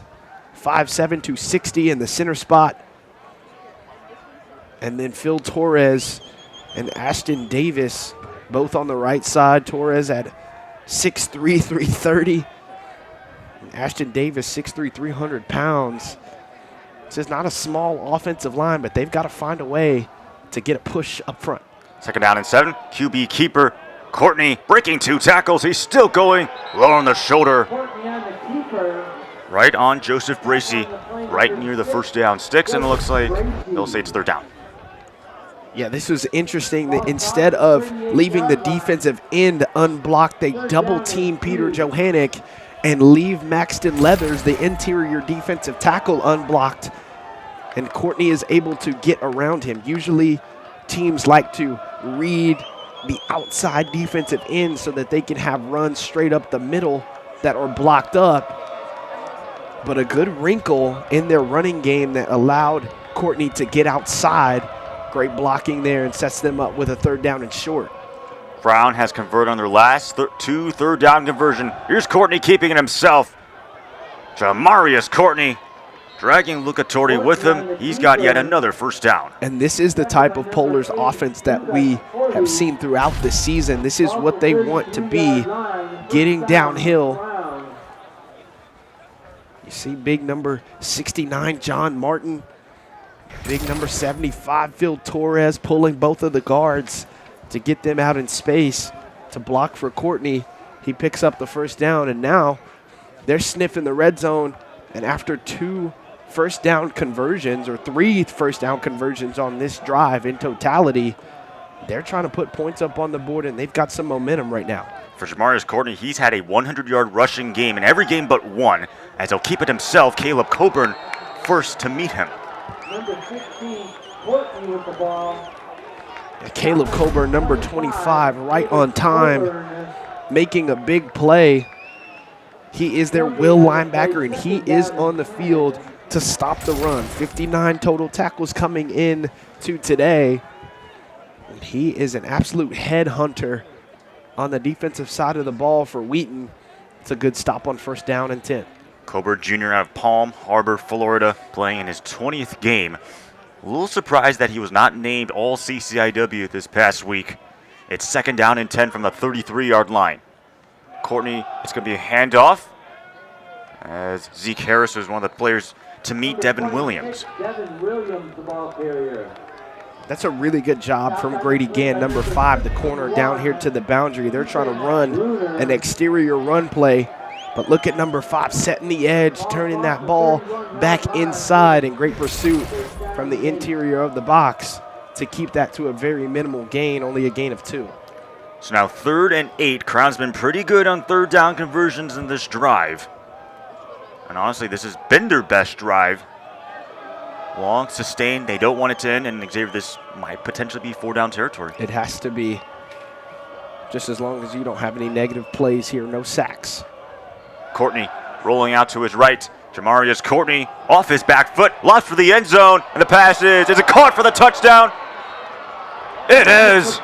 5'7", 260 in the center spot. And then Phil Torres and Ashton Davis, both on the right side. Torres at 6'3", 330. And Ashton Davis, 6'3", 300 pounds. This is not a small offensive line, but they've got to find a way to get a push up front. 2nd down and 7. QB keeper Courtney breaking 2 tackles. He's still going. Low on the shoulder. Right on Joseph Bracey, right near the 1st down sticks, and it looks like they'll say it's 3rd down. Yeah, this was interesting that instead of leaving the defensive end unblocked, they double team Peter Johannick and leave Maxton Leathers, the interior defensive tackle, unblocked. And Courtney is able to get around him. Usually teams like to read the outside defensive end so that they can have runs straight up the middle that are blocked up. But a good wrinkle in their running game that allowed Courtney to get outside. Great blocking there and sets them up with a 3rd down and short. Brown has converted on their last 2 third down conversion. Here's Courtney keeping it himself. Jamarius Courtney dragging Luca Torti with him. He's got yet another 1st down. And this is the type of Polar's offense that we have seen throughout the season. This is what they want to be, getting downhill. You see big number 69, John Martin. Big number 75, Phil Torres, pulling both of the guards to get them out in space to block for Courtney. He picks up the 1st down, and now they're sniffing the red zone. And after 2 1st down conversions, or 3 1st down conversions on this drive in totality, they're trying to put points up on the board, and they've got some momentum right now. For Jamarius Courtney, he's had a 100-yard rushing game in every game but one, as he'll keep it himself. Caleb Coburn first to meet him. Number 16, Courtney with the ball. Caleb Coburn, number 25, right on time, making a big play. He is their will linebacker, and he is on the field to stop the run. 59 total tackles coming in to today. And he is an absolute headhunter on the defensive side of the ball for Wheaton. It's a good stop on 1st down and 10. Coburn Jr. out of Palm Harbor, Florida, playing in his 20th game. A little surprised that he was not named all CCIW this past week. It's 2nd down and 10 from the 33-yard line. Courtney, it's going to be a handoff, as Zeke Harris was one of the players to meet Devin Williams. Devin Williams, the ball carrier. That's a really good job from Grady Gann, number 5, the corner down here to the boundary. They're trying to run an exterior run play. But look at number 5 setting the edge, turning that ball back inside, and great pursuit from the interior of the box to keep that to a very minimal gain, only a gain of 2. So now 3rd and 8. Crown's been pretty good on 3rd down conversions in this drive. And honestly, this has been their best drive. Long, sustained, they don't want it to end, and Xavier, this might potentially be 4-down territory. It has to be, just as long as you don't have any negative plays here, no sacks. Courtney rolling out to his right. Jamarius Courtney off his back foot, lost for the end zone, and the pass is it caught for the touchdown? It is.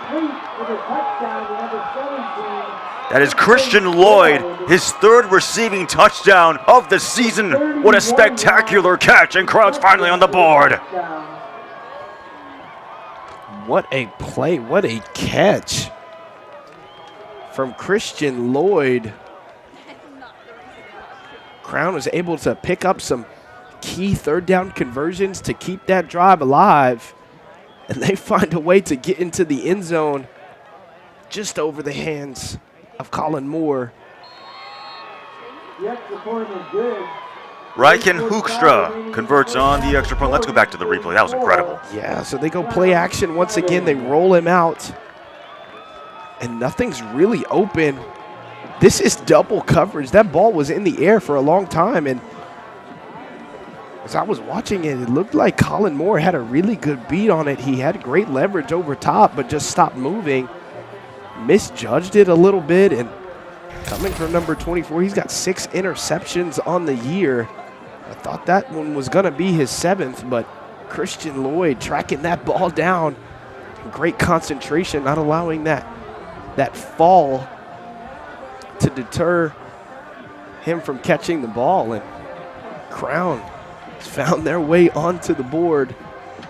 That is Christian Lloyd, his 3rd receiving touchdown of the season. What a spectacular catch, and Crown's finally on the board. What a play, what a catch from Christian Lloyd. Crown was able to pick up some key 3rd down conversions to keep that drive alive. And they find a way to get into the end zone just over the hands of Colin Moore. The extra point is good. Ryken Hoekstra converts on the extra point. Let's go back to the replay. That was incredible. Yeah, so they go play action once again. They roll him out. And nothing's really open. This is double coverage. That ball was in the air for a long time. And as I was watching it, it looked like Colin Moore had a really good beat on it. He had great leverage over top, but just stopped moving. Misjudged it a little bit. And coming from number 24, he's got 6 interceptions on the year. I thought that one was going to be his 7th, but Christian Lloyd tracking that ball down. Great concentration, not allowing that fall to deter him from catching the ball. And Crown has found their way onto the board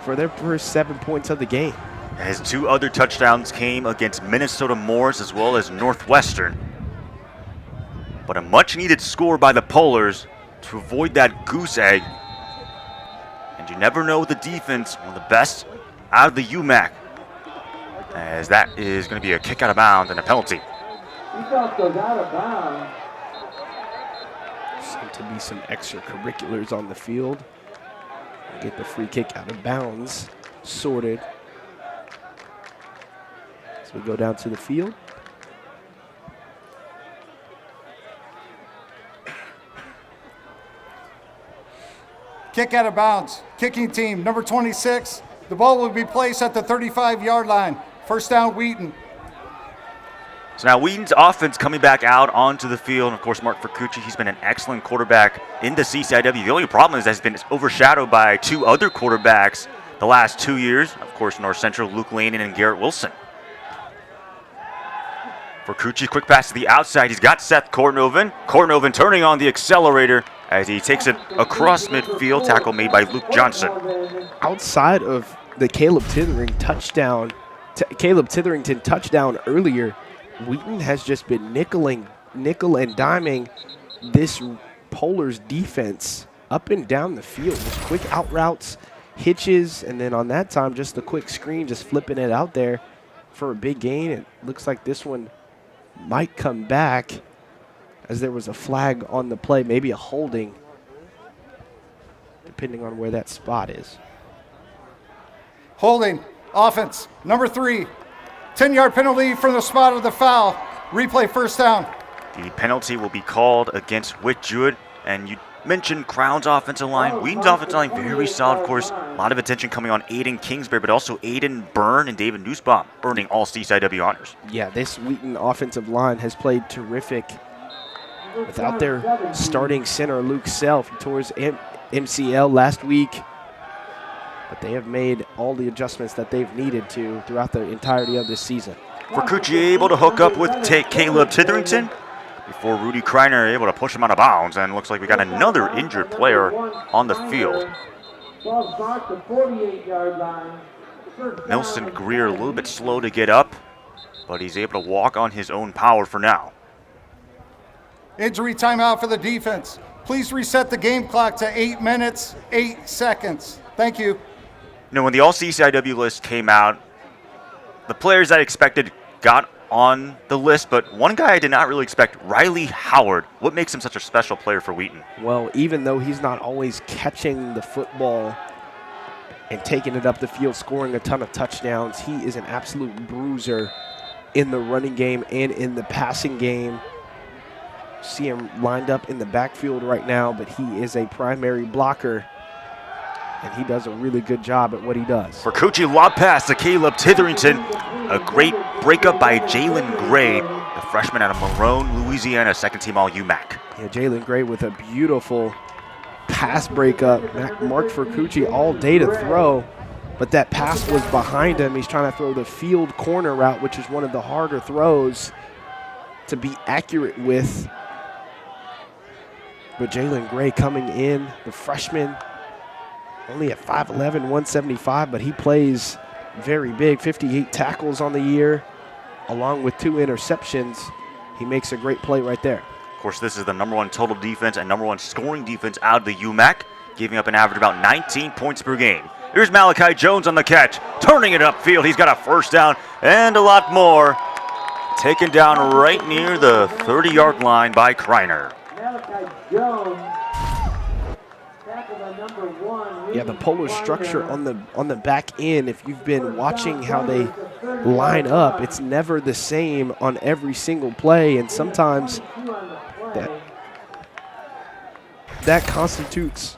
for their first 7 points of the game. His 2 other touchdowns came against Minnesota Morris as well as Northwestern. But a much-needed score by the Polars to avoid that goose egg. And you never know the defense, one of the best out of the UMAC, as that is going to be a kick out of bounds and a penalty. He thought those out of bounds. Seem to be some extracurriculars on the field. Get the free kick out of bounds sorted. So we go down to the field. Kick out of bounds. Kicking team, number 26. The ball will be placed at the 35-yard line. First down, Wheaton. So now Wheaton's offense coming back out onto the field. And of course, Mark Vercucci, he's been an excellent quarterback in the CCIW. The only problem is that he's been overshadowed by two other quarterbacks the last 2 years. Of course, North Central, Luke Lanen and Garrett Wilson. Vercucci, quick pass to the outside. He's got Seth Kornoven. Kornoven turning on the accelerator as he takes it across midfield. Tackle made by Luke Johnson. Outside of the Caleb Titherington touchdown earlier, Wheaton has just been nickel and diming this Polar's defense up and down the field. Just quick out routes, hitches, and then on that time, just the quick screen, just flipping it out there for a big gain. It looks like this one might come back as there was a flag on the play, maybe a holding, depending on where that spot is. Holding, offense, number 3. 10-yard penalty from the spot of the foul. Replay, first down. The penalty will be called against Whit Jewett. And you mentioned Crown's offensive line. Wheaton's offensive line, very solid, of course. A lot of attention coming on Aiden Kingsbury, but also Aiden Byrne and David Nussbaum earning all CCIW honors. Yeah, this Wheaton offensive line has played terrific without their starting center, Luke Self. He tore his MCL last week, but they have made all the adjustments that they've needed to throughout the entirety of this season. Vercucci able to hook up with Caleb Titherington before Rudy Kreiner able to push him out of bounds, and looks like we got another injured player on the field. Nelson Greer a little bit slow to get up, but he's able to walk on his own power for now. Injury timeout for the defense. Please reset the game clock to 8 minutes, 8 seconds. Thank you. You know, when the all-CCIW list came out, the players I expected got on the list, but one guy I did not really expect, Riley Howard. What makes him such a special player for Wheaton? Well, even though he's not always catching the football and taking it up the field, scoring a ton of touchdowns, he is an absolute bruiser in the running game and in the passing game. See him lined up in the backfield right now, but he is a primary blocker, and he does a really good job at what he does. Vercucci lob pass to Caleb Titherington. A great breakup by Jalen Gray, the freshman out of Monroe, Louisiana, second-team All-UMAC. Yeah, Jalen Gray with a beautiful pass breakup. Mark Vercucci all day to throw, but that pass was behind him. He's trying to throw the field corner route, which is one of the harder throws to be accurate with. But Jalen Gray coming in, the freshman, only at 5'11", 175, but he plays very big, 58 tackles on the year, along with 2 interceptions. He makes a great play right there. Of course, this is the #1 total defense and #1 scoring defense out of the UMAC, giving up an average of about 19 points per game. Here's Malachi Jones on the catch, turning it upfield. He's got a first down and a lot more. Taken down right near the 30-yard line by Kreiner. Yeah, the Polar structure on the back end, if you've been watching how they line up, it's never the same on every single play, and sometimes that constitutes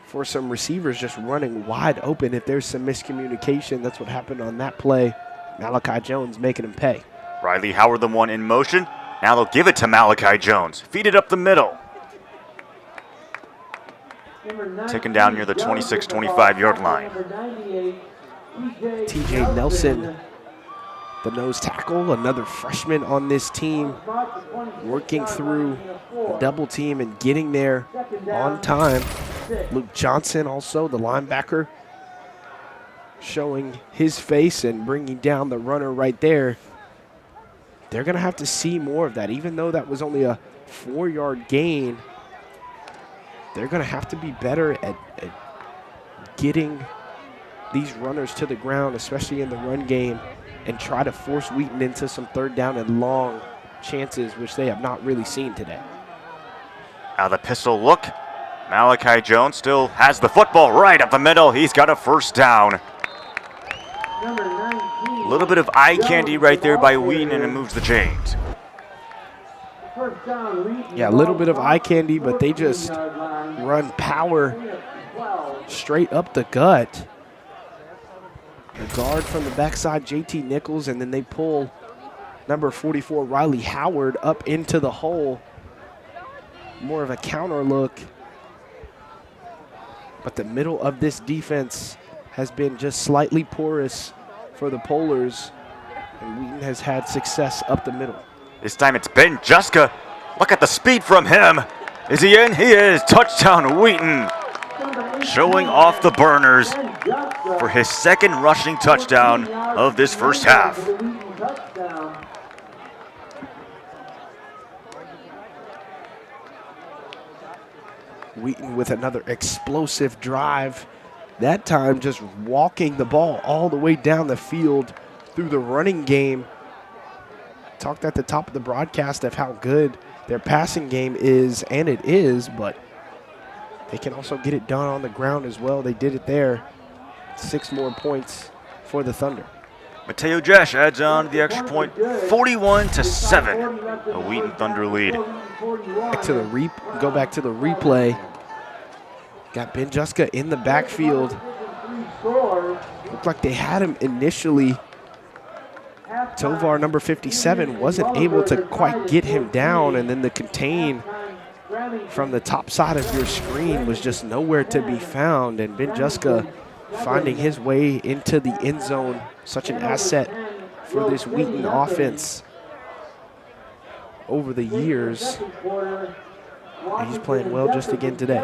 for some receivers just running wide open. If there's some miscommunication, that's what happened on that play. Malachi Jones making him pay. Riley Howard, the one in motion. Now they'll give it to Malachi Jones. Feed it up the middle. Taken down near the 26, 25-yard line. TJ Nelson, the nose tackle, another freshman on this team, working through a double team and getting there on time. Luke Johnson also, the linebacker, showing his face and bringing down the runner right there. They're going to have to see more of that. Even though that was only a 4-yard gain, they're going to have to be better at getting these runners to the ground, especially in the run game, and try to force Wheaton into some third down and long chances, which they have not really seen today. Now the pistol look. Malachi Jones still has the football right up the middle. He's got a first down. Number 19. A little bit of eye candy right there by Wheaton, and it moves the chains. Yeah, a little bit of eye candy, but they just run power straight up the gut. The guard from the backside, JT Nichols, and then they pull number 44, Riley Howard, up into the hole. More of a counter look. But the middle of this defense has been just slightly porous for the Polars, and Wheaton has had success up the middle. This time it's Ben Juska. Look at the speed from him. Is he in? He is. Touchdown, Wheaton. Showing off the burners for his second rushing touchdown of this first half. Wheaton with another explosive drive. That time just walking the ball all the way down the field through the running game. Talked at the top of the broadcast of how good their passing game is, and it is, but they can also get it done on the ground as well. They did it there. 6 more points for the Thunder. Mateo Jesh adds on the extra point, 41-7. A Wheaton Thunder lead. Back to the go back to the replay. Got Ben Juska in the backfield. Looked like they had him initially. Tovar, number 57, wasn't able to quite get him down, and then the contain from the top side of your screen was just nowhere to be found, and Ben Juska finding his way into the end zone. Such an asset for this Wheaton offense over the years. And he's playing well just again today.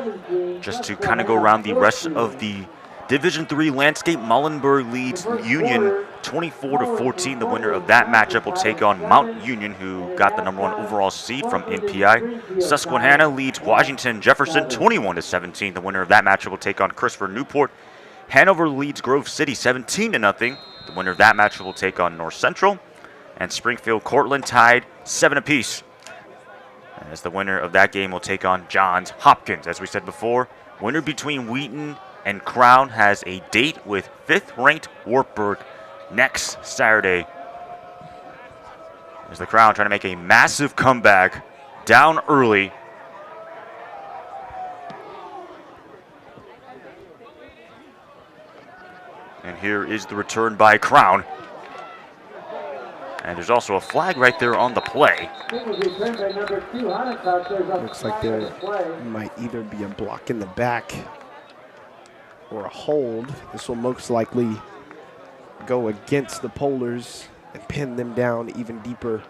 Just to kind of go around the rest of the Division III landscape, Muhlenberg leads Union 24-14. The winner of that matchup will take on Mount Union, who got the #1 overall seed from NPI. Susquehanna leads Washington Jefferson 21-17. The winner of that matchup will take on Christopher Newport. Hanover leads Grove City 17-0. The winner of that matchup will take on North Central. And Springfield Cortland tied 7 apiece. As the winner of that game will take on Johns Hopkins. As we said before, winner between Wheaton and Crown has a date with 5th-ranked Wartburg next Saturday. As the Crown trying to make a massive comeback down early. And here is the return by Crown. And there's also a flag right there on the play. Looks like there might either be a block in the back or a hold. This will most likely go against the Polars and pin them down even deeper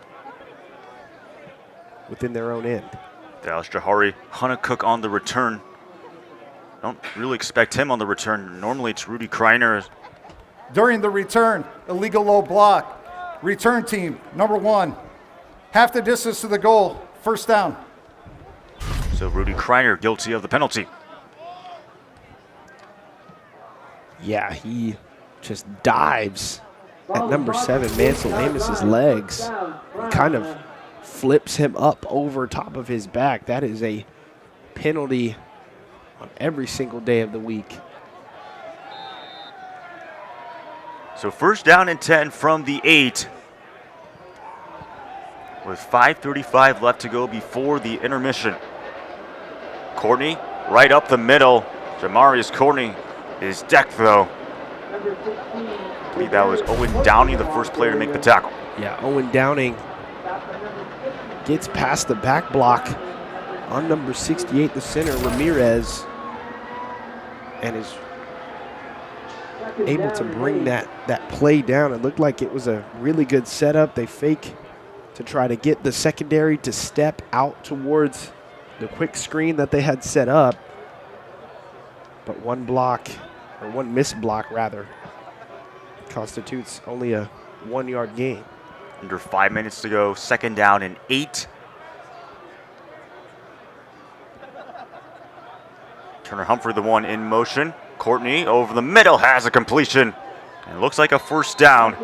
within their own end. Dallas Jahari Hunnicook on the return. Don't really expect him on the return. Normally it's Rudy Kreiner. During the return, illegal low block. Return team, #1. Half the distance to the goal, first down. So Rudy Kreiner guilty of the penalty. Yeah, he just dives at number 7, Mansell Amis's legs. He kind of flips him up over top of his back. That is a penalty on every single day of the week. So first down and 10 from the 8. With 5:35 left to go before the intermission. Courtney right up the middle. Jamarius Courtney is decked though. I believe that was Owen Downey, the first player to make the tackle. Yeah, Owen Downing gets past the back block on number 68, the center, Ramirez, and is able to bring that play down. It looked like it was a really good setup. They fake to try to get the secondary to step out towards the quick screen that they had set up. But one block, or one missed block rather, constitutes only a 1-yard gain. Under 5 minutes to go, second down and 8. Turner Humphrey, the one in motion. Courtney over the middle has a completion. And it looks like a first down.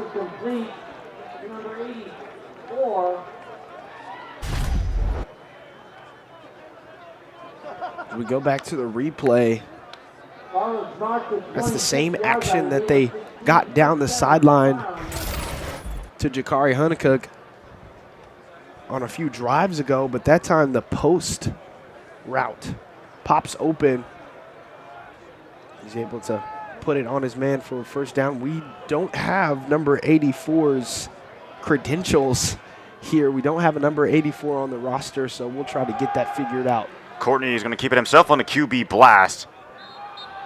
We go back to the replay. That's the same action that they got down the sideline to Jakari Honeycook on a few drives ago, but that time the post route pops open. He's able to put it on his man for a first down. We don't have number 84's credentials here. We don't have a number 84 on the roster, so we'll try to get that figured out. Courtney is going to keep it himself on the QB blast.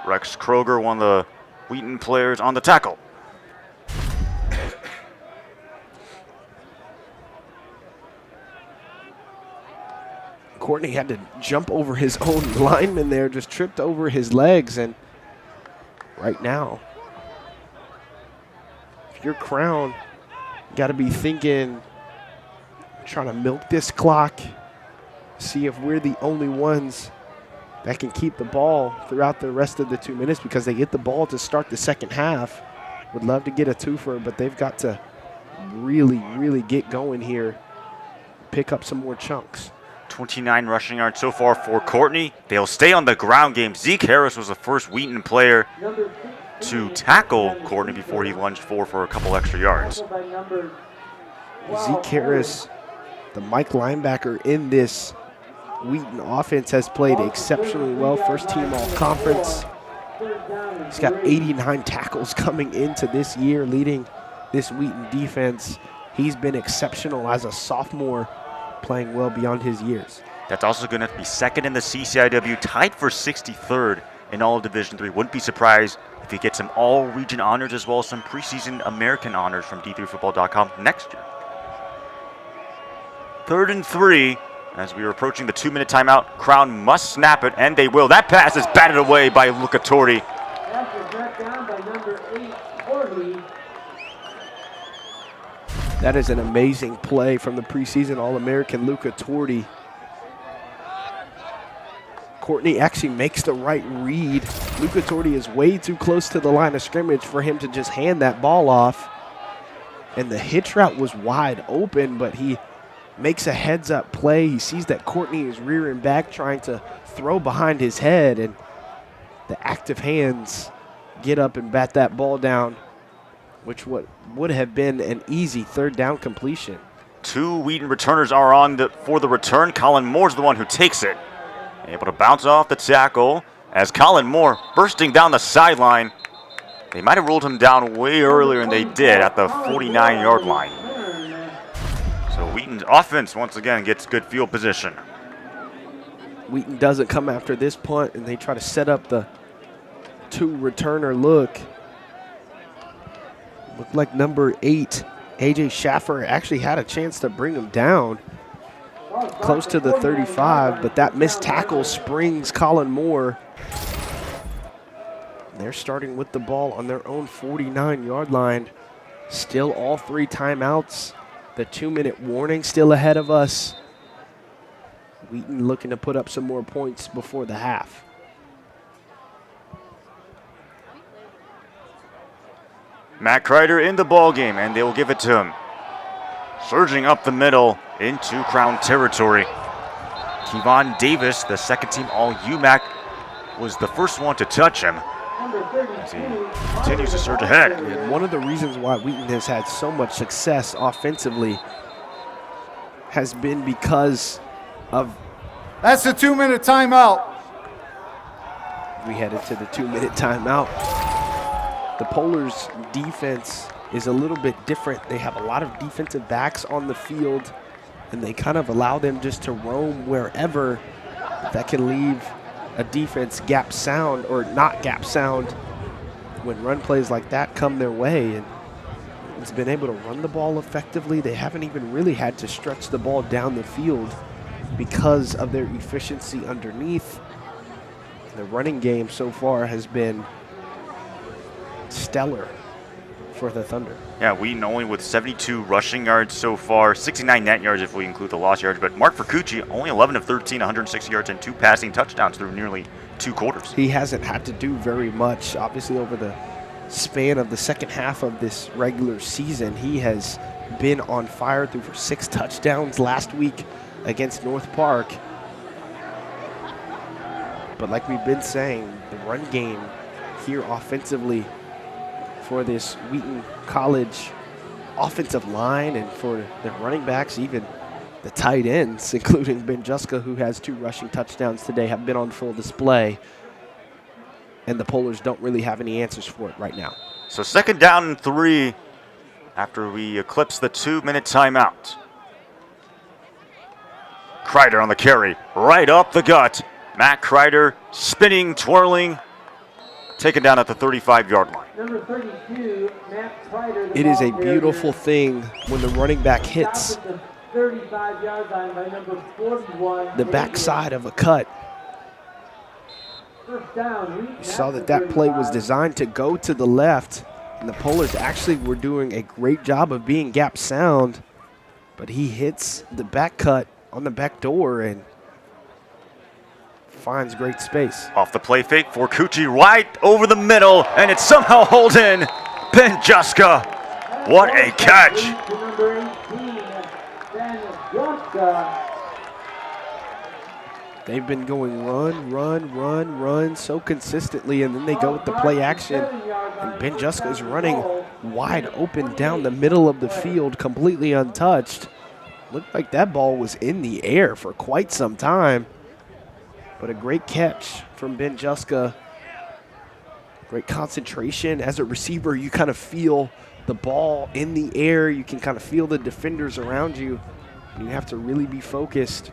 Rex Kroger, one of the Wheaton players, on the tackle. Courtney had to jump over his own lineman there, just tripped over his legs. And right now, if you're Crown, you got to be thinking, trying to milk this clock, see if we're the only ones that can keep the ball throughout the rest of the 2 minutes, because they get the ball to start the second half. Would love to get a twofer, but they've got to really, really get going here, pick up some more chunks. 29 rushing yards so far for Courtney. They'll stay on the ground game. Zeke Harris was the first Wheaton player to tackle Courtney before he lunged forward for a couple extra yards. Zeke Harris, the Mike linebacker in this Wheaton offense, has played exceptionally well. First team all-conference. He's got 89 tackles coming into this year, leading this Wheaton defense. He's been exceptional as a sophomore, playing well beyond his years. That's also going to be second in the CCIW, tied for 63rd in all of Division III. Wouldn't be surprised if he gets some all-region honors as well as some preseason American honors from D3Football.com next year. 3rd and 3, as we are approaching the 2-minute timeout. Crown must snap it, and they will. That pass is batted away by Luca Torti. Pass is brought down by number 8, Torti. That is an amazing play from the preseason All-American Luca Torti. Courtney actually makes the right read. Luca Torti is way too close to the line of scrimmage for him to just hand that ball off. And the hitch route was wide open, but he makes a heads-up play. He sees that Courtney is rearing back, trying to throw behind his head, and the active hands get up and bat that ball down, which would have been an easy 3rd down completion. 2 Wheaton returners are on for the return. Colin Moore's the one who takes it. Able to bounce off the tackle as Colin Moore bursting down the sideline. They might have ruled him down way earlier than they did at the 49-yard line. So Wheaton's offense once again gets good field position. Wheaton doesn't come after this punt, and they try to set up the 2 returner look. Looked like number 8, A.J. Schaffer, actually had a chance to bring him down close to the 35, but that missed tackle springs Colin Moore. They're starting with the ball on their own 49-yard line. Still all 3 timeouts. The 2-minute warning still ahead of us. Wheaton looking to put up some more points before the half. Matt Kreider in the ball game, and they will give it to him. Surging up the middle into Crown territory. Kevon Davis, the second-team All-UMAC, was the first one to touch him as he continues to surge ahead. And one of the reasons why Wheaton has had so much success offensively has been because of... That's the 2-minute timeout. We headed to the 2-minute timeout. The Polars' defense is a little bit different. They have a lot of defensive backs on the field, and they kind of allow them just to roam wherever. That can leave a defense gap sound or not gap sound when run plays like that come their way. And it's been able to run the ball effectively. They haven't even really had to stretch the ball down the field because of their efficiency underneath. The running game so far has been stellar for the Thunder. Yeah, Wheaton only with 72 rushing yards so far, 69 net yards if we include the lost yards. But Mark Vercucci, only 11 of 13, 160 yards and 2 passing touchdowns through nearly 2 quarters. He hasn't had to do very much. Obviously, over the span of the second half of this regular season, he has been on fire, through for 6 touchdowns last week against North Park. But like we've been saying, the run game here offensively for this Wheaton College offensive line and for their running backs, even the tight ends, including Ben Juska, who has 2 rushing touchdowns today, have been on full display. And the Polars don't really have any answers for it right now. So 2nd down and 3 after we eclipse the 2-minute timeout. Kreider on the carry, right up the gut. Matt Kreider spinning, twirling, taken down at the 35-yard line. Number 32, Matt Kreider. It is a beautiful thing when the running back hits 35-yard line by number 41. the backside of a cut. First down. You saw that play was designed to go to the left, and the Polars actually were doing a great job of being gap sound, but he hits the back cut on the back door and finds great space. Off the play fake for Cucci, right over the middle, and it somehow holds in Ben Juska. What a catch. Number 18, Ben Juska. They've been going run so consistently, and then they go with the play action, and Ben Juska is running wide open down the middle of the field, completely untouched. Looked like that ball was in the air for quite some time, but a great catch from Ben Juska. Great concentration. As a receiver, you kind of feel the ball in the air. You can kind of feel the defenders around you. You have to really be focused.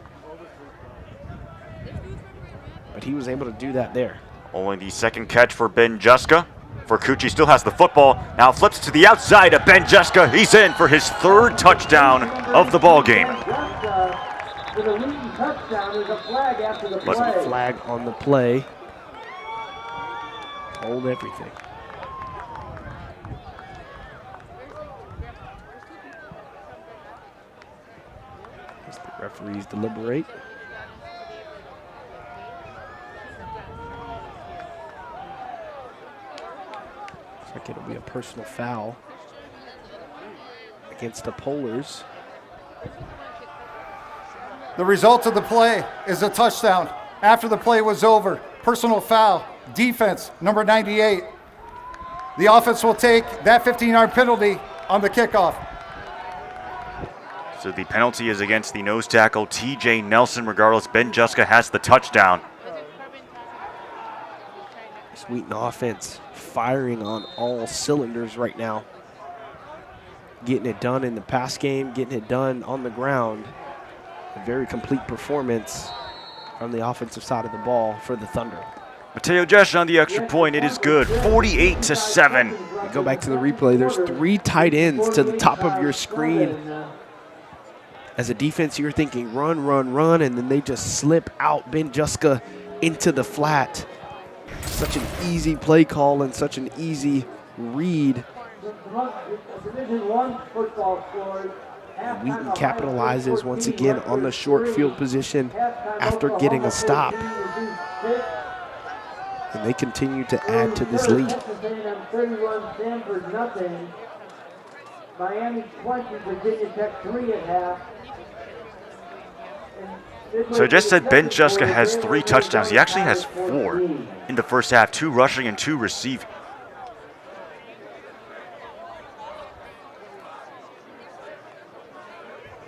But he was able to do that there. Only the 2nd catch for Ben Juska. Vercucci still has the football. Now flips to the outside of Ben Juska. He's in for his 3rd touchdown of the ball game. For the Wheaton touchdown, there's a flag after the There's play. a flag on the play. Hold everything. As the referees deliberate. Looks like it'll be a personal foul against the Polars. The result of the play is a touchdown. After the play was over, personal foul, defense, number 98. The offense will take that 15-yard penalty on the kickoff. So the penalty is against the nose tackle, TJ Nelson. Regardless, Ben Juska has the touchdown. This Wheaton offense firing on all cylinders right now. Getting it done in the pass game, getting it done on the ground. A very complete performance from the offensive side of the ball for the Thunder. Mateo Jesh on the extra point. It is good. 48-7. You go back to the replay. There's 3 tight ends to the top of your screen. As a defense, you're thinking run, and then they just slip out Ben Juska into the flat. Such an easy play call and such an easy read. Division I football scores. Wheaton capitalizes once again on the short field position after getting a stop. And they continue to add to this lead. 31, Stanford nothing. Miami 20, Virginia Tech 3 at half. So I just said Ben Juska has 3 touchdowns. He actually has 4 in the first half, 2 rushing and 2 receiving.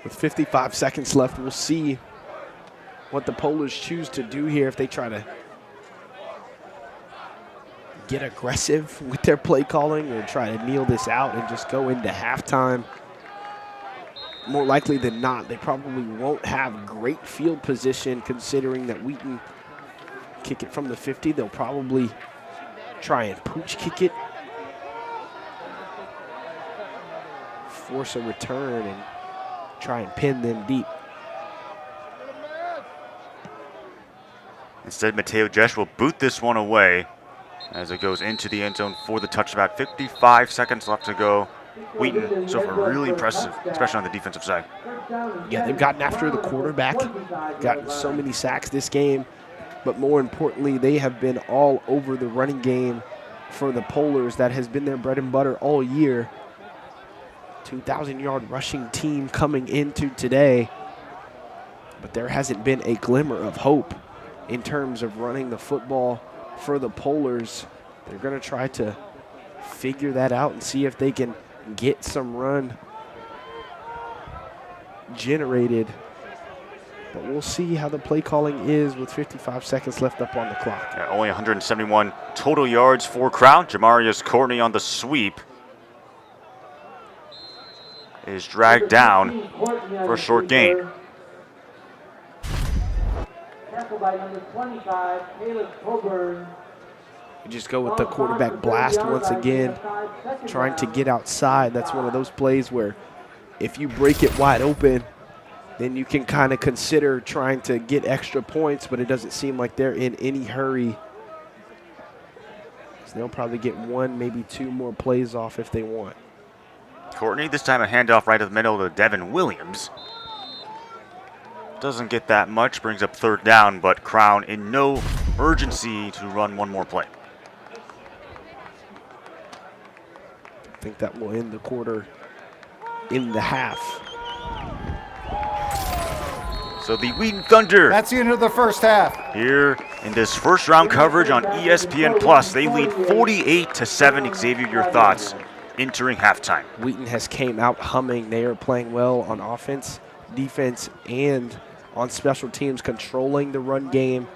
With 55 seconds left, we'll see what the Polars choose to do here, if they try to get aggressive with their play calling or try to kneel this out and just go into halftime. More likely than not, they probably won't have great field position, considering that Wheaton kick it from the 50. They'll probably try and pooch kick it, force a return, and try and pin them deep. Instead, Mateo Jesh will boot this one away as it goes into the end zone for the touchdown. 55 seconds left to go. Wheaton, so far, really impressive, especially on the defensive side. Yeah, they've gotten after the quarterback, gotten so many sacks this game, but more importantly, they have been all over the running game for the Polars. That has been their bread and butter all year. 2,000-yard rushing team coming into today, but there hasn't been a glimmer of hope in terms of running the football for the Polars. They're going to try to figure that out and see if they can get some run generated. But we'll see how the play calling is with 55 seconds left up on the clock. Yeah, only 171 total yards for Crown. Jamarius Courtney on the sweep is dragged down for a short gain. Tackled by number 25, Caleb Coburn. You just go with the quarterback blast once again, trying to get outside. That's one of those plays where if you break it wide open, then you can kind of consider trying to get extra points, but it doesn't seem like they're in any hurry. So they'll probably get one, maybe two more plays off if they want. Courtney, this time a handoff right of the middle to Devin Williams. Doesn't get that much, brings up third down, but Crown in no urgency to run one more play. I think that will end the quarter in the half. So the Wheaton Thunder, That's the end of the first half. here in this first round coverage on ESPN Plus, they lead 48-7. Xavier, your thoughts entering halftime? Wheaton has came out humming. They are playing well on offense, defense, and on special teams, controlling the run game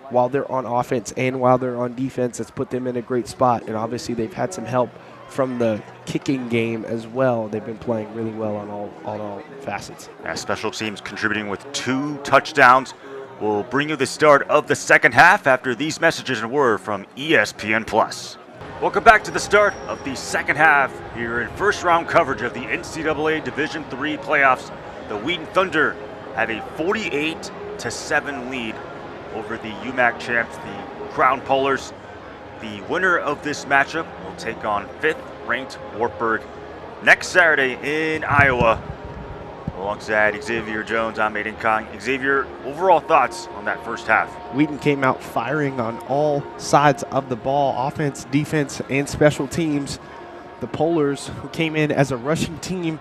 while they're on offense and while they're on defense. That's put them in a great spot. And obviously they've had some help from the kicking game as well. They've been playing really well on all facets. Yeah, special teams contributing with 2 touchdowns. We'll bring you the start of the second half after these messages and word from ESPN Plus. Welcome back to the start of the second half here in first round coverage of the NCAA Division III playoffs. The Wheaton Thunder have a 48-7 lead over the UMAC champs, the Crown Polars. The winner of this matchup will take on 5th-ranked Wartburg next Saturday in Iowa. Alongside Xavier Jones, I'm Aiden Kong. Xavier, overall thoughts on that first half? Wheaton came out firing on all sides of the ball, offense, defense, and special teams. The Polars, who came in as a rushing team,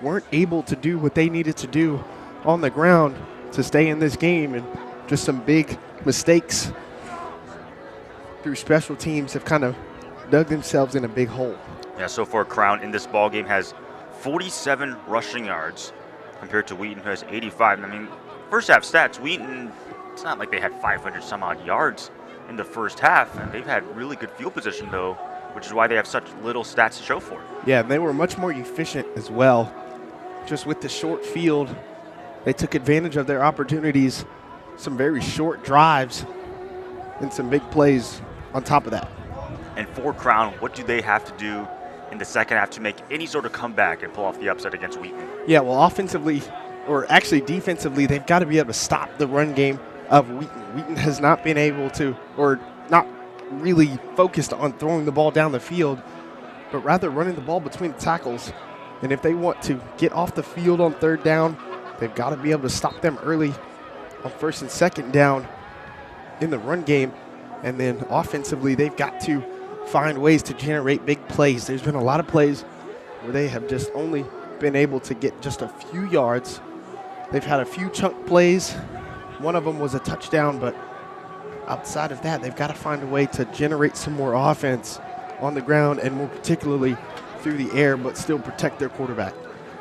weren't able to do what they needed to do on the ground to stay in this game, and just some big mistakes through special teams have kind of dug themselves in a big hole. Yeah, so far Crown in this ball game has 47 rushing yards compared to Wheaton, who has 85. I mean, first half stats, Wheaton, it's not like they had 500 some odd yards in the first half, and they've had really good field position though, which is why they have such little stats to show for it. Yeah, they were much more efficient as well. Just with the short field, they took advantage of their opportunities, some very short drives, and some big plays on top of that. And for Crown, what do they have to do in the second half to make any sort of comeback and pull off the upset against Wheaton? Yeah, well, offensively, or actually defensively, they've got to be able to stop the run game of Wheaton. Wheaton has not been able to, or not really focused on throwing the ball down the field, but rather running the ball between the tackles. And if they want to get off the field on third down, they've got to be able to stop them early on first and second down in the run game. And then offensively, they've got to find ways to generate big plays. There's been a lot of plays where they have just only been able to get just a few yards. They've had a few chunk plays. One of them was a touchdown, but outside of that, they've got to find a way to generate some more offense on the ground and more particularly through the air, but still protect their quarterback.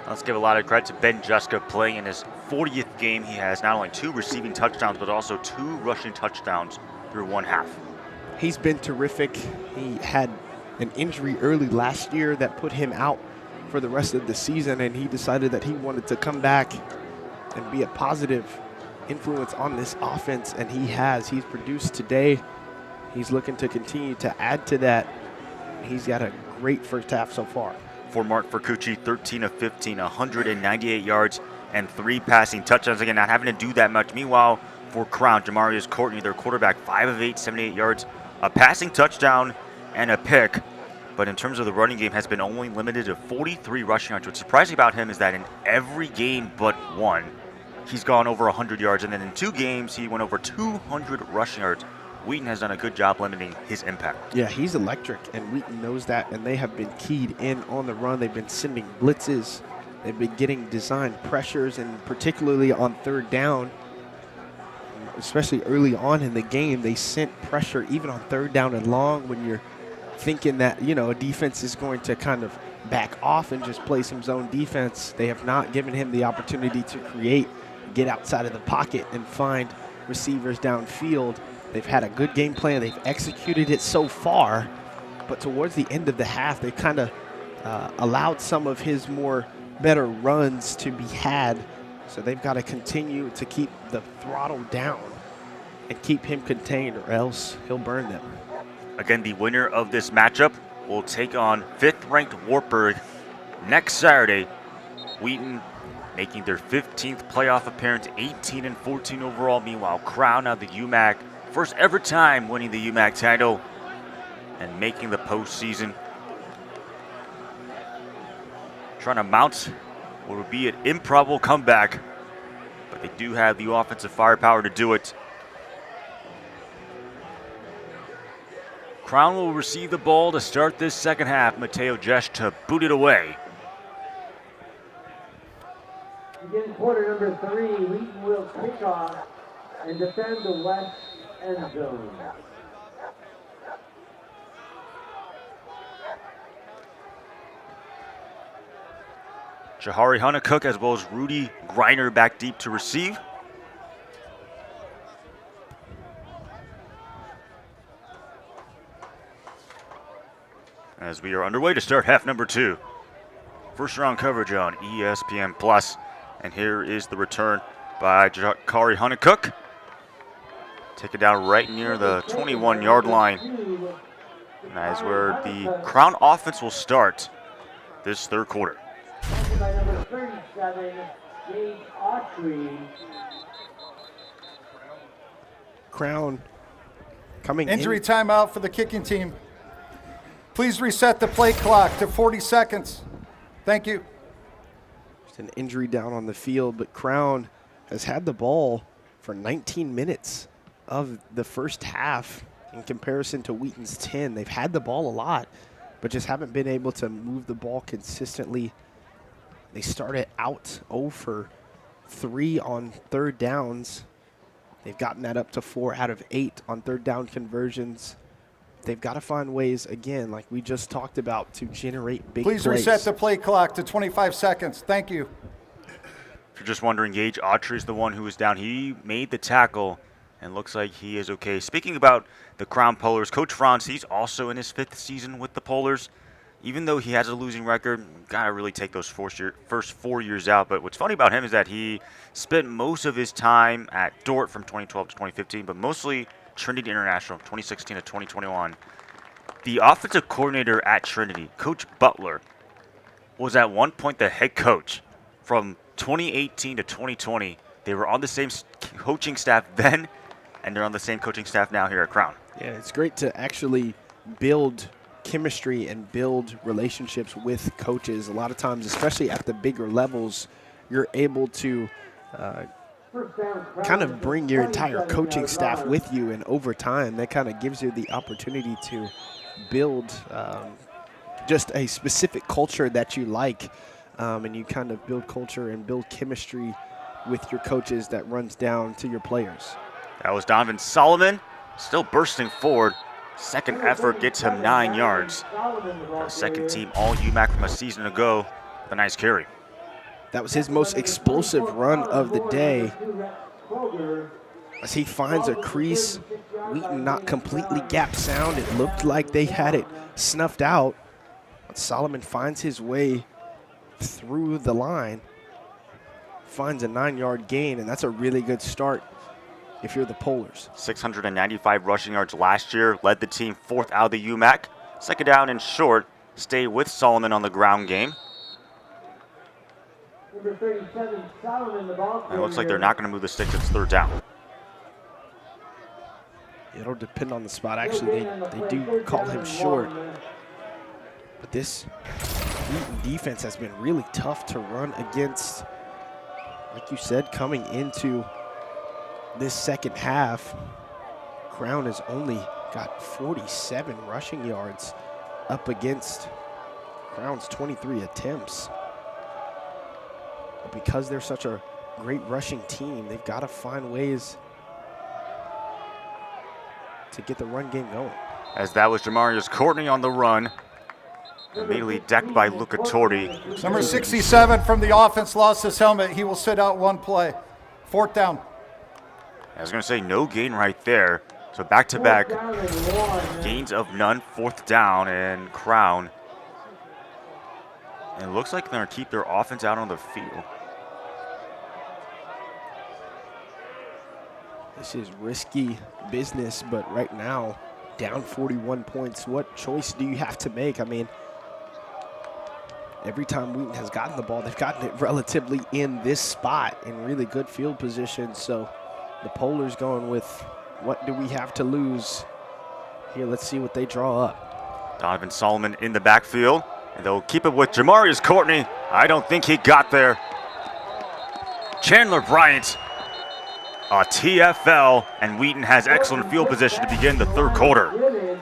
Let's give a lot of credit to Ben Juska playing in his 40th game. He has not only 2 receiving touchdowns, but also 2 rushing touchdowns through one half. He's been terrific. He had an injury early last year that put him out for the rest of the season, and he decided that he wanted to come back and be a positive influence on this offense, and he has. He's produced today. He's looking to continue to add to that. He's got a great first half so far. For Mark Vercucci, 13 of 15, 198 yards and 3 passing touchdowns. Again, not having to do that much. Meanwhile, for Crown, Jamarius Courtney, their quarterback, 5 of 8, 78 yards, a passing touchdown and a pick. But in terms of the running game, has been only limited to 43 rushing yards. What's surprising about him is that in every game but one, he's gone over 100 yards. And then in 2 games, he went over 200 rushing yards. Wheaton has done a good job limiting his impact. Yeah, he's electric, and Wheaton knows that, and they have been keyed in on the run. They've been sending blitzes. They've been getting designed pressures, and particularly on third down, especially early on in the game, they sent pressure even on third down and long when you're thinking that, you know, a defense is going to kind of back off and just play some zone defense. They have not given him the opportunity to create, get outside of the pocket, and find receivers downfield. They've had a good game plan. They've executed it so far, but towards the end of the half, they kind of allowed some of his more better runs to be had. So they've got to continue to keep the throttle down and keep him contained, or else he'll burn them. Again, the winner of this matchup will take on 5th-ranked Wartburg next Saturday. Wheaton making their 15th playoff appearance, 18-14 overall. Meanwhile, Crown out the UMAC, first ever time winning the UMAC title and making the postseason. Trying to mount what would be an improbable comeback, but they do have the offensive firepower to do it. Crown will receive the ball to start this second half. Mateo Jesh to boot it away. Begin quarter number 3, Wheaton will kick off and defend the west end zone. Jahari Hunnacook as well as Rudy Greiner back deep to receive. As we are underway to start half number 2. First round coverage on ESPN Plus. And here is the return by Jahari Hunnacook. Take it down right near the 21-yard line. And that is where the Crown offense will start this third quarter. By number 37, Gage Autry. Crown coming Injury in. timeout for the kicking team. Please reset the play clock to 40 seconds. Thank you. Just an injury down on the field, but Crown has had the ball for 19 minutes of the first half in comparison to Wheaton's 10. They've had the ball a lot, but just haven't been able to move the ball consistently. They started out 0 for 3 on third downs. They've gotten that up to 4 out of 8 on third down conversions. They've got to find ways, again, like we just talked about, to generate big plays. Please reset the play clock to 25 seconds. Thank you. If you're just wondering, Gage Autry is the one who was down. He made the tackle and looks like he is okay. Speaking about the Crown Polars, Coach Franz, he's also in his 5th season with the Polars. Even though he has a losing record, gotta really take those first 4 years out. But what's funny about him is that he spent most of his time at Dordt from 2012 to 2015, but mostly Trinity International, 2016 to 2021. The offensive coordinator at Trinity, Coach Butler, was at one point the head coach from 2018 to 2020. They were on the same coaching staff then, and they're on the same coaching staff now here at Crown. Yeah, it's great to actually build chemistry and build relationships with coaches. A lot of times, especially at the bigger levels, you're able to kind of bring your entire coaching staff with you, and over time that kind of gives you the opportunity to build just a specific culture that you like, and you kind of build culture and build chemistry with your coaches that runs down to your players. That was Donovan Solomon, still bursting forward. Second effort gets him 9 yards. Second team all UMAC from a season ago. A nice carry. That was his most explosive run of the day. As he finds a crease, Wheaton not completely gap sound. It looked like they had it snuffed out. But Solomon finds his way through the line, finds a 9-yard gain, and that's a really good start if you're the Polars. 695 rushing yards last year, led the team 4th out of the UMAC. Second down and short, stay with Solomon on the ground game. Number 37, Solomon, the ball. And it looks like they're not going to move the sticks. It's third down. It'll depend on the spot. Actually, they do call him short. But this Wheaton defense has been really tough to run against. Like you said, coming into this second half, Crown has only got 47 rushing yards up against Crown's 23 attempts. But because they're such a great rushing team, they've got to find ways to get the run game going. As that was Jamarius Courtney on the run. Immediately decked by Luca Torti. Number 67 from the offense lost his helmet. He will sit out one play. 4th down. I was going to say no gain right there. So back-to-back gains of none, 4th down, and Crown. And it looks like they're going to keep their offense out on the field. This is risky business, but right now, down 41 points. What choice do you have to make? I mean, every time Wheaton has gotten the ball, they've gotten it relatively in this spot in really good field position. So the Polars going with what do we have to lose? Here, let's see what they draw up. Donovan Solomon in the backfield, and they'll keep it with Jamarius Courtney. I don't think he got there. Chandler Bryant, a TFL, and Wheaton has excellent field position to begin the 3rd quarter.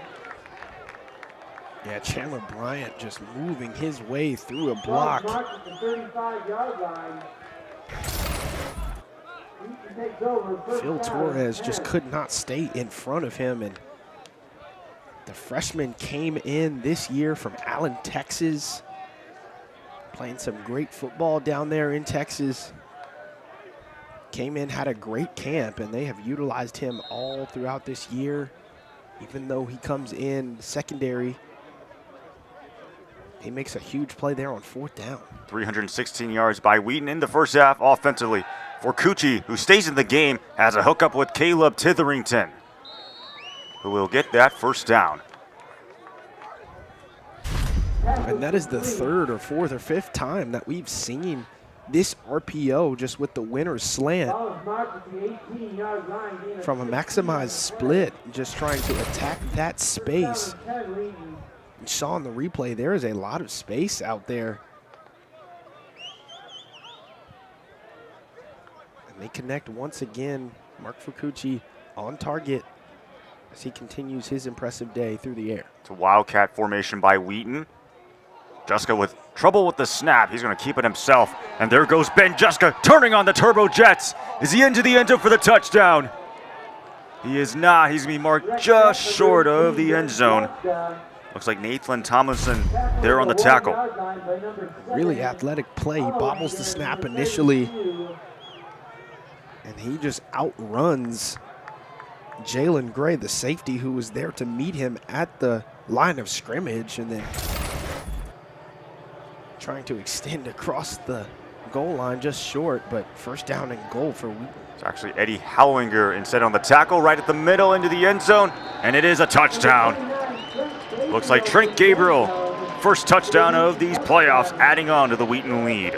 Yeah, Chandler Bryant just moving his way through a block. Phil Torres just could not stay in front of him, and the freshman came in this year from Allen, Texas, playing some great football down there in Texas. Came in, had a great camp, and they have utilized him all throughout this year. Even though he comes in secondary, he makes a huge play there on 4th down. 316 yards by Wheaton in the first half offensively. For Cucci, who stays in the game, has a hookup with Caleb Titherington, who will get that 1st down. And that is the 3rd or 4th or 5th time that we've seen this RPO just with the winner's slant from a maximized split, just trying to attack that space. You saw on the replay, there is a lot of space out there. And they connect once again. Mark Fukuchi on target as he continues his impressive day through the air. It's a wildcat formation by Wheaton. Juska with trouble with the snap. He's going to keep it himself. And there goes Ben Juska turning on the Turbo Jets. Is he into the end zone for the touchdown? He is not. He's going to be marked just short of the end zone. Looks like Nathan Tomlinson there on the tackle. Really athletic play. He bobbles the snap initially, and he just outruns Jalen Gray, the safety who was there to meet him at the line of scrimmage, and then trying to extend across the goal line just short, but 1st down and goal for Wheaton. It's actually Eddie Hallinger instead on the tackle right at the middle into the end zone, and it is a touchdown. Looks like Trent Gabriel, 1st touchdown of these playoffs, adding on to the Wheaton lead.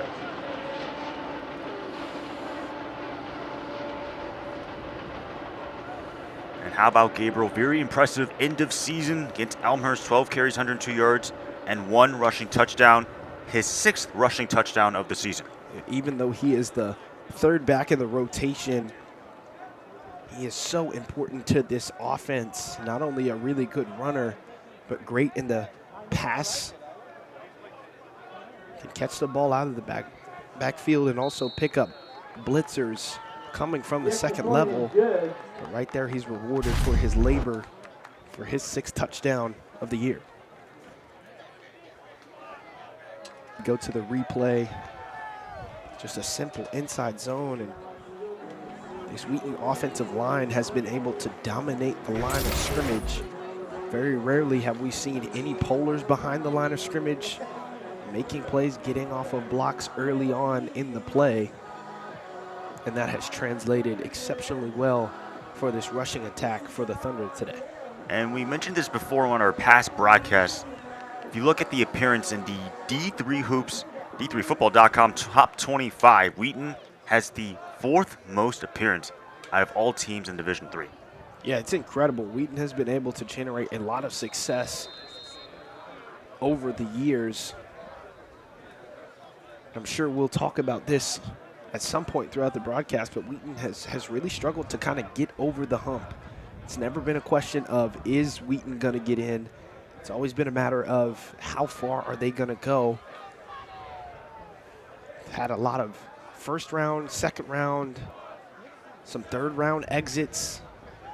And how about Gabriel? Very impressive end of season against Elmhurst, 12 carries, 102 yards, and 1 rushing touchdown. His 6th rushing touchdown of the season. Even though he is the 3rd back in the rotation, he is so important to this offense. Not only a really good runner, but great in the pass. Can catch the ball out of the backfield and also pick up blitzers coming from the 2nd level. But right there, he's rewarded for his labor for his 6th touchdown of the year. Go to the replay. Just a simple inside zone, and this Wheaton offensive line has been able to dominate the line of scrimmage. Very rarely have we seen any Polars behind the line of scrimmage, making plays, getting off of blocks early on in the play. And that has translated exceptionally well for this rushing attack for the Thunder today. And we mentioned this before on our past broadcasts. If you look at the appearance in the D3 Hoops, D3Football.com top 25, Wheaton has the 4th most appearance out of all teams in Division III. Yeah, it's incredible. Wheaton has been able to generate a lot of success over the years. I'm sure we'll talk about this at some point throughout the broadcast, but Wheaton has really struggled to kind of get over the hump. It's never been a question of, is Wheaton going to get in? It's always been a matter of how far are they going to go. Had a lot of 1st round, 2nd round, some 3rd round exits.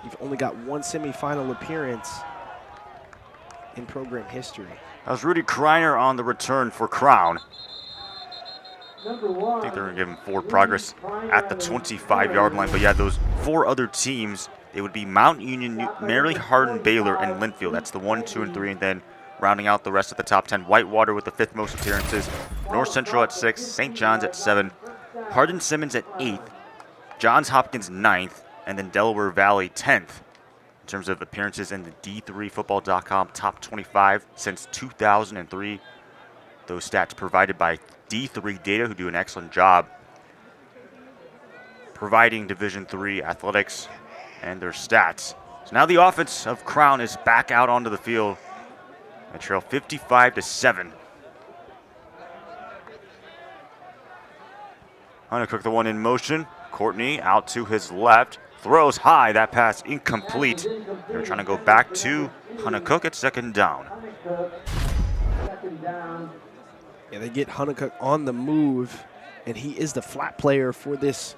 You've only got 1 semifinal appearance in program history. That was Rudy Kreiner on the return for Crown. Number 1. I think they're going to give him forward progress at the 25-yard line. But yeah, those 4 other teams, it would be Mount Union, Mary Hardin, Baylor, and Linfield. That's the 1, 2, and 3, and then rounding out the rest of the top 10. Whitewater with the 5th most appearances, North Central at 6, St. John's at 7, Hardin Simmons at 8th, Johns Hopkins 9th, and then Delaware Valley 10th. In terms of appearances in the D3Football.com top 25 since 2003. Those stats provided by D3 Data, who do an excellent job providing Division III athletics and their stats. So now the offense of Crown is back out onto the field. They trail 55-7. Honeycook the one in motion. Courtney out to his left. Throws high. That pass incomplete. They're trying to go back to Honeycook at second down. Yeah, they get Honeycook on the move, and he is the flat player for this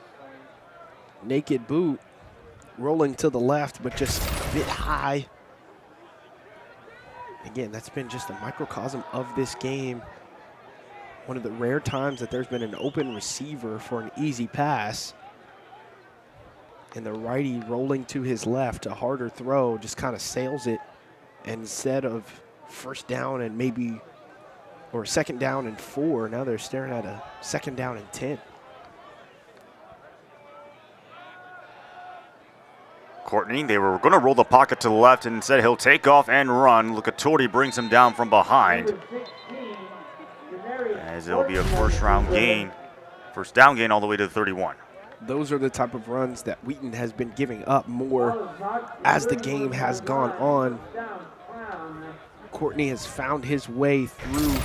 naked boot. Rolling to the left, but just a bit high. Again, that's been just a microcosm of this game. One of the rare times that there's been an open receiver for an easy pass. And the righty rolling to his left, a harder throw, just kind of sails it. And instead of first down and maybe, or second down and 4, now they're staring at a second down and 10. Courtney, they were going to roll the pocket to the left, and instead he'll take off and run. Lucatori brings him down from behind. As it'll be a first down gain all the way to the 31. Those are the type of runs that Wheaton has been giving up more as the game has gone on. Courtney has found his way through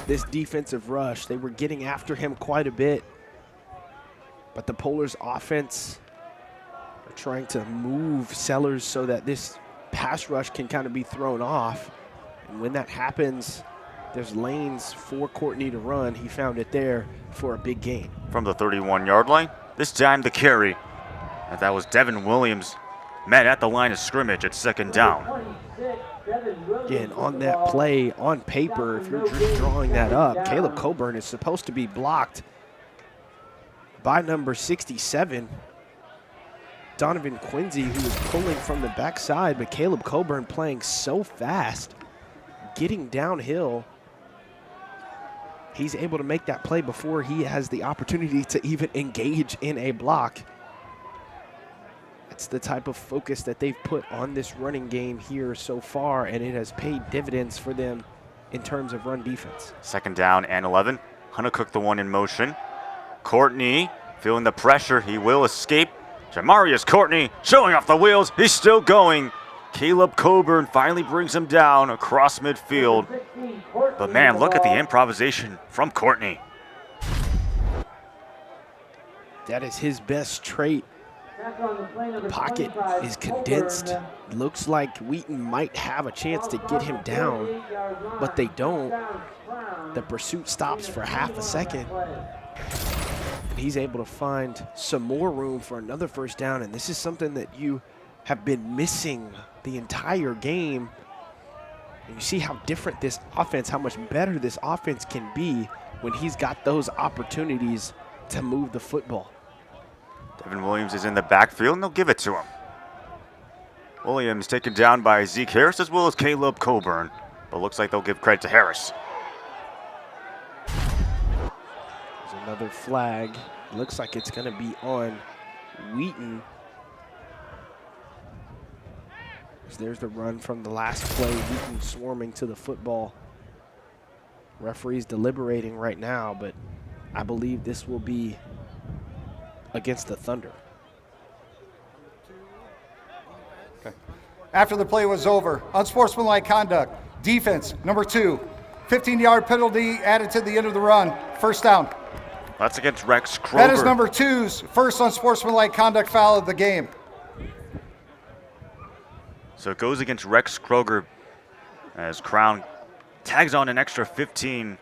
this defensive rush. They were getting after him quite a bit, but the Polars offense are trying to move Sellers so that this pass rush can kind of be thrown off. And when that happens, there's lanes for Courtney to run. He found it there for a big gain. From the 31-yard line, this time the carry. And that was Devin Williams, met at the line of scrimmage at second down. Again, on that play, on paper, if you're drawing that up, Caleb Coburn is supposed to be blocked by number 67, Donovan Quincy, who was pulling from the backside, but Caleb Coburn playing so fast, getting downhill. He's able to make that play before he has the opportunity to even engage in a block. It's the type of focus that they've put on this running game here so far, and it has paid dividends for them in terms of run defense. Second down and 11. Honeycook the one in motion. Courtney feeling the pressure. He will escape. Jamarius Courtney showing off the wheels. He's still going. Caleb Coburn finally brings him down across midfield. But man, look at the improvisation from Courtney. That is his best trait. The pocket is condensed. Looks like Wheaton might have a chance to get him down, but they don't. The pursuit stops for half a second. And he's able to find some more room for another first down, and this is something that you have been missing the entire game. And you see how different this offense, how much better this offense can be when he's got those opportunities to move the football. Devin Williams is in the backfield, and they'll give it to him. Williams taken down by Zeke Harris as well as Caleb Coburn, but looks like they'll give credit to Harris. There's another flag. Looks like it's going to be on Wheaton. There's the run from the last play. Wheaton swarming to the football. Referee's deliberating right now, but I believe this will be against the Thunder. Okay. After the play was over, unsportsmanlike conduct, defense, number 2, 15-yard penalty added to the end of the run, first down. That's against Rex Kroger. That is number 2's first unsportsmanlike conduct foul of the game. So it goes against Rex Kroger as Crown tags on an extra 15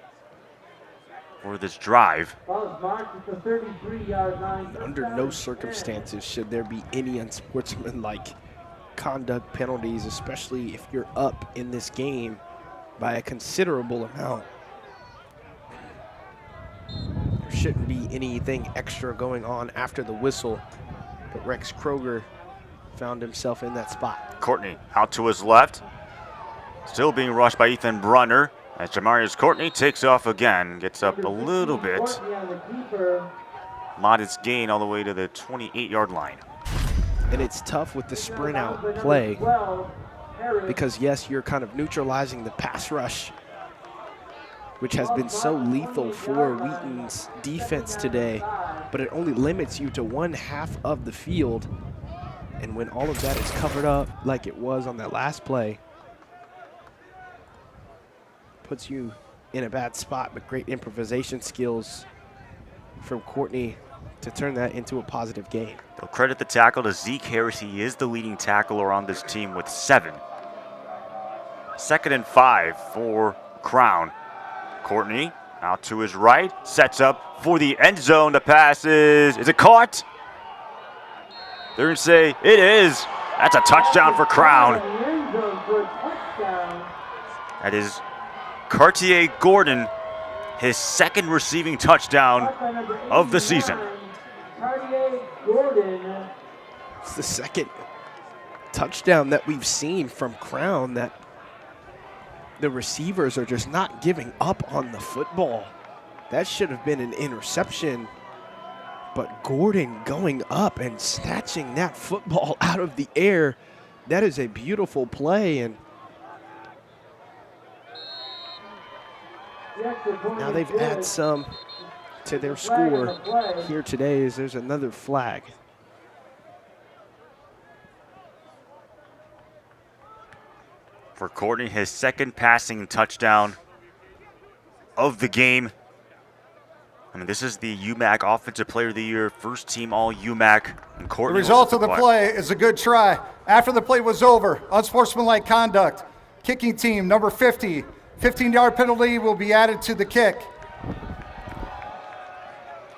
for this drive. Under no circumstances should there be any unsportsmanlike conduct penalties, especially if you're up in this game by a considerable amount. There shouldn't be anything extra going on after the whistle, but Rex Kroger found himself in that spot. Courtney out to his left. Still being rushed by Ethan Brunner as Jamarius Courtney takes off again. Gets up a little bit. Modest gain all the way to the 28-yard line. And it's tough with the sprint out play because, yes, you're kind of neutralizing the pass rush, which has been so lethal for Wheaton's defense today, but it only limits you to one half of the field. And when all of that is covered up like it was on that last play, puts you in a bad spot, but great improvisation skills from Courtney to turn that into a positive gain. They'll credit the tackle to Zeke Harris. He is the leading tackler on this team with 7. 2nd and 5 for Crown. Courtney out to his right, sets up for the end zone. The pass is it caught? They're going to say it is. That's a touchdown for Crown. That is Cartier Gordon, his 2nd receiving touchdown of the season. It's the 2nd touchdown that we've seen from Crown, that the receivers are just not giving up on the football. That should have been an interception, but Gordon going up and snatching that football out of the air, that is a beautiful play. And now they've added some to their score here today as there's another flag. For Courtney, his 2nd passing touchdown of the game. I mean, this is the UMAC Offensive Player of the Year, 1st team all UMAC. And Courtney, the result of the play is a good try. After the play was over, unsportsmanlike conduct. Kicking team, number 50. 15-yard penalty will be added to the kick.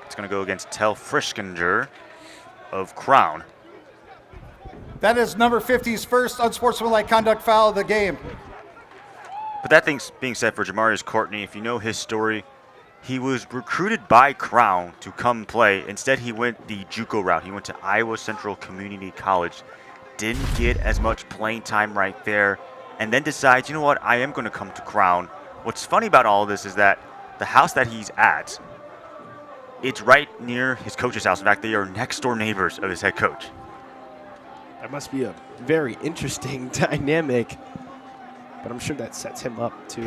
It's going to go against Tel Frischkinger of Crown. That is number 50's first unsportsmanlike conduct foul of the game. But that thing's being said for Jamarius Courtney, if you know his story, he was recruited by Crown to come play. Instead, he went the JUCO route. He went to Iowa Central Community College. Didn't get as much playing time right there, and then decides, you know what, I am going to come to Crown. What's funny about all of this is that the house that he's at, it's right near his coach's house. In fact, they are next door neighbors of his head coach. That must be a very interesting dynamic, but I'm sure that sets him up to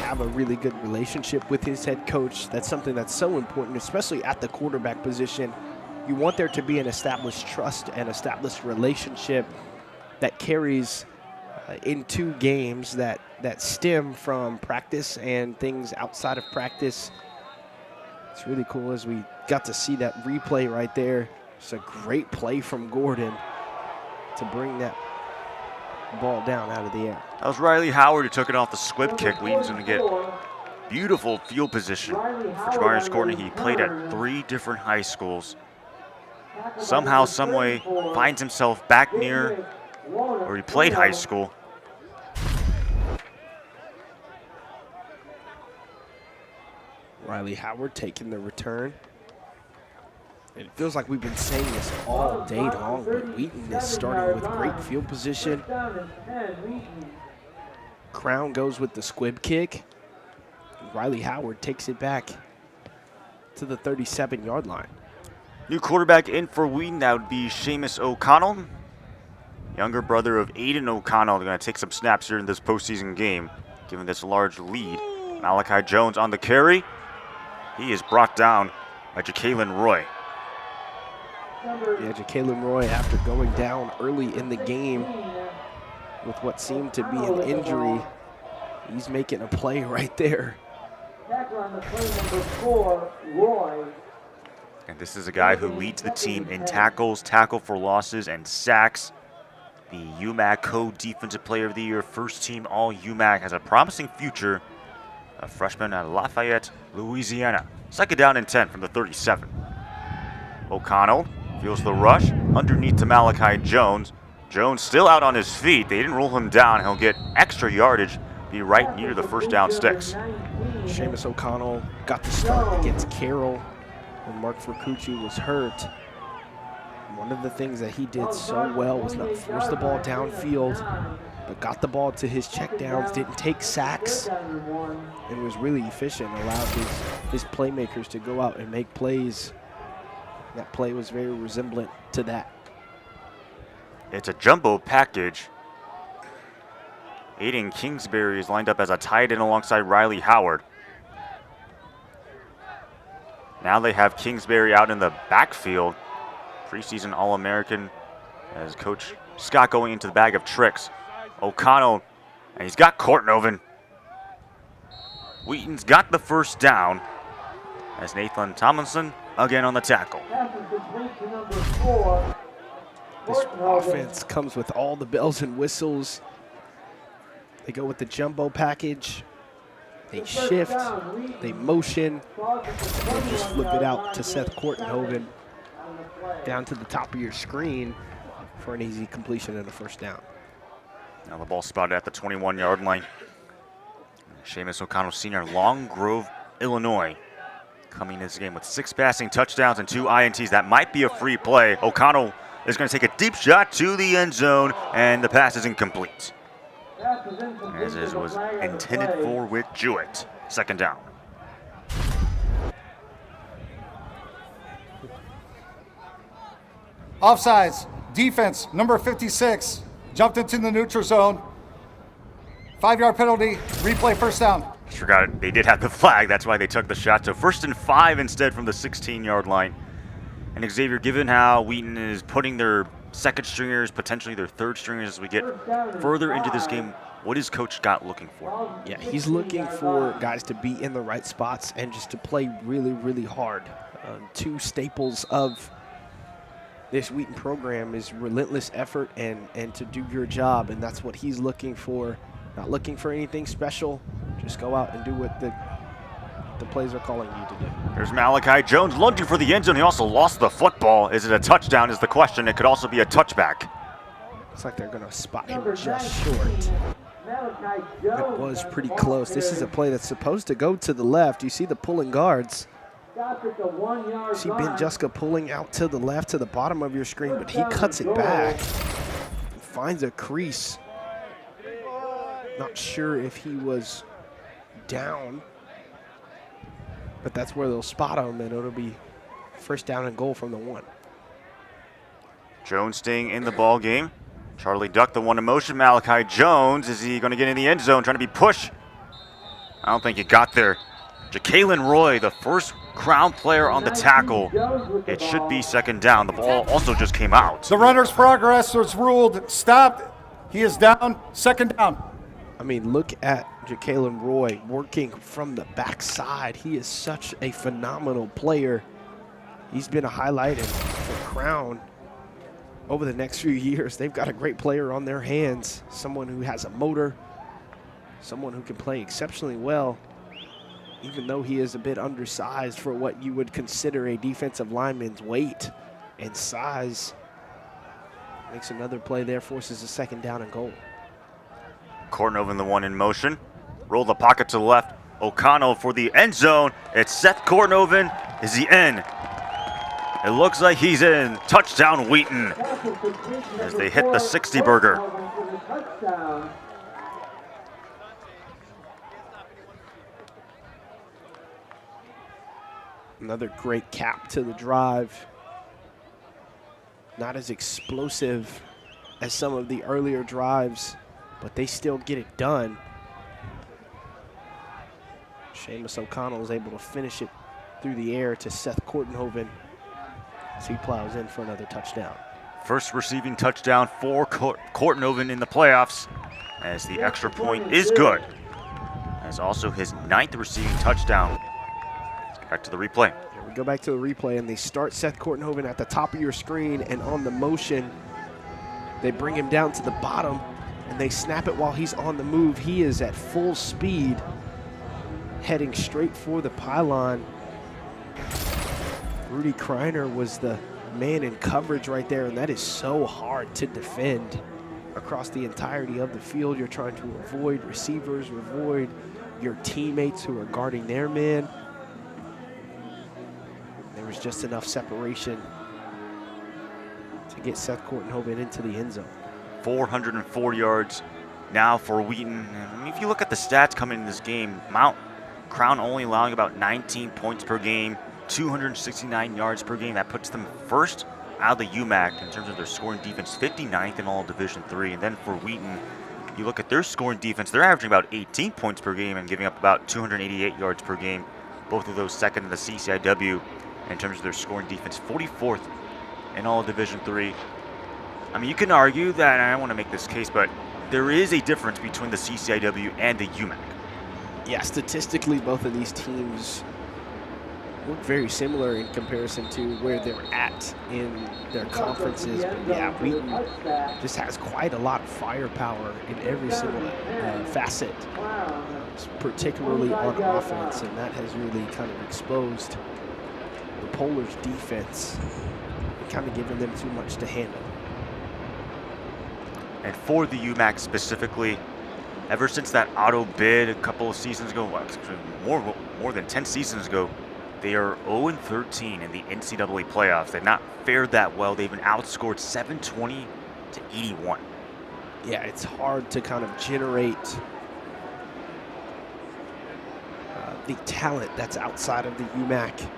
have a really good relationship with his head coach. That's something that's so important, especially at the quarterback position. You want there to be an established trust and established relationship that carries into games that stem from practice and things outside of practice. It's really cool as we got to see that replay right there. It's a great play from Gordon to bring that ball down out of the air. That was Riley Howard who took it off the squib kick. Wheaton's going to get beautiful field position for Jamarius Courtney. He played at 3 different high schools. Somehow, someway, finds himself back near where he played high school. Riley Howard taking the return. It feels like we've been saying this all day long, but Wheaton is starting with great field position. Crown goes with the squib kick. Riley Howard takes it back to the 37-yard line. New quarterback in for Wheaton, that would be Seamus O'Connell. Younger brother of Aiden O'Connell. They're going to take some snaps here in this postseason game, given this large lead. Malachi Jones on the carry. He is brought down by Jacalen Roy. Yeah, Jacalen Roy, after going down early in the game with what seemed to be an injury, he's making a play right there. On the play, number 4, Roy. And this is a guy who leads the team in tackles, tackle for losses, and sacks. The UMAC Co-Defensive Player of the Year, 1st team all UMAC, has a promising future. A freshman at Lafayette, Louisiana. 2nd down and 10 from the 37. O'Connell feels the rush underneath to Malachi Jones. Jones still out on his feet. They didn't roll him down. He'll get extra yardage be right near the first down sticks. Seamus O'Connell got the start against Carroll when Mark Fercucci was hurt. One of the things that he did so well was not force the ball downfield, but got the ball to his checkdowns, didn't take sacks, and was really efficient, allowed his playmakers to go out and make plays. That play was very resemblant to that. It's a jumbo package. Aiden Kingsbury is lined up as a tight end alongside Riley Howard. Now they have Kingsbury out in the backfield. Preseason All-American as Coach Scott going into the bag of tricks. O'Connell, and he's got Courtnoven. Wheaton's got the first down as Nathan Tomlinson again on the tackle. This offense comes with all the bells and whistles. They go with the jumbo package. They shift, they motion, and just flip it out to Seth Courtnoven down to the top of your screen for an easy completion and a first down. Now the ball spotted at the 21-yard line. Seamus O'Connell Sr., Long Grove, Illinois, coming in this game with 6 passing touchdowns and 2 INTs. That might be a free play. O'Connell is going to take a deep shot to the end zone, and the pass is incomplete, as it was intended for with Jewett. Second down. Offsides, defense, number 56, jumped into the neutral zone. 5-yard penalty, replay, first down. Forgot it. They did have the flag. That's why they took the shot. So 1st and 5 instead from the 16-yard line. And Xavier, given how Wheaton is putting their second stringers, potentially their third stringers as we get further into this game, what is Coach Scott looking for? Yeah, he's looking for guys to be in the right spots and just to play really, really hard. 2 staples of this Wheaton program is relentless effort and to do your job, and that's what he's looking for. Not looking for anything special. Just go out and do what the plays are calling you to do. There's Malachi Jones lunging for the end zone. He also lost the football. Is it a touchdown is the question. It could also be a touchback. Looks like they're going to spot him just short. It was pretty close. This is a play that's supposed to go to the left. You see the pulling guards. You see Ben Juska pulling out to the left to the bottom of your screen, but he cuts it back. Finds a crease. Not sure if he was down, but that's where they'll spot him, and it'll be first down and goal from the 1. Jones staying in the ball game. Charlie Duck, the one in motion. Malachi Jones, is he going to get in the end zone, trying to be pushed? I don't think he got there. Ja'Kalen Roy, the first Crown player on the tackle. It should be second down. The ball also just came out. The runner's progress was ruled stopped. He is down, second down. I mean, look at Ja'Kalen Roy working from the backside. He is such a phenomenal player. He's been a highlight for Crown over the next few years. They've got a great player on their hands, someone who has a motor, someone who can play exceptionally well, even though he is a bit undersized for what you would consider a defensive lineman's weight and size. Makes another play there, forces a second down and goal. Courtnoven, the one in motion. Roll the pocket to the left. O'Connell for the end zone. It's Seth Courtnoven. Is he in? It looks like he's in. Touchdown, Wheaton, as they hit the 60-burger. Another great cap to the drive. Not as explosive as some of the earlier drives, but they still get it done. Seamus O'Connell is able to finish it through the air to Seth Courtnoven as he plows in for another touchdown. First receiving touchdown for Courtnoven in the playoffs, as the extra point is good. As also his 9th receiving touchdown. Let's get back to the replay. Here we go back to the replay, and they start Seth Courtnoven at the top of your screen, and on the motion, they bring him down to the bottom, and they snap it while he's on the move. He is at full speed, heading straight for the pylon. Rudy Kreiner was the man in coverage right there, and that is so hard to defend. across the entirety of the field. You're trying to avoid receivers, avoid your teammates who are guarding their men. There was just enough separation to get Seth Kortenhoven into the end zone. 404 yards now for Wheaton. And if you look at the stats coming in this game, Crown only allowing about 19 points per game, 269 yards per game. That puts them first out of the UMAC in terms of their scoring defense, 59th in all Division III. And then for Wheaton, you look at their scoring defense, they're averaging about 18 points per game and giving up about 288 yards per game. Both of those second in the CCIW. In terms of their scoring defense, 44th in all Division III. I mean, you can argue that, and I don't want to make this case, but there is a difference between the CCIW and the UMAC. Yeah, statistically, both of these teams look very similar in comparison to where they're at in their conferences. But yeah, Wheaton just has quite a lot of firepower in every single facet, particularly on offense, and that has really kind of exposed the Polars' defense and kind of given them too much to handle. And for the UMAC specifically, ever since that auto bid a couple of seasons ago, more than 10 seasons ago, they are 0-13 in the NCAA playoffs. They've not fared that well. They've been outscored 720 to 81. Yeah, it's hard to kind of generate the talent that's outside of the UMAC.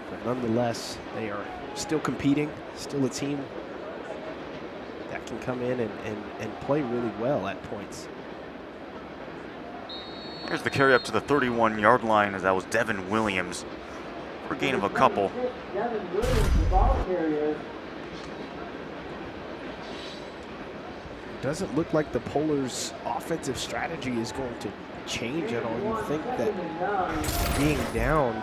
But nonetheless, they are still competing, still a team that can come in and play really well at points. Here's the carry up to the 31-yard line, as that was Devin Williams for a gain of a couple. Devin Williams, the ball carrier. Doesn't look like the Polars' offensive strategy is going to change at all. You think that being down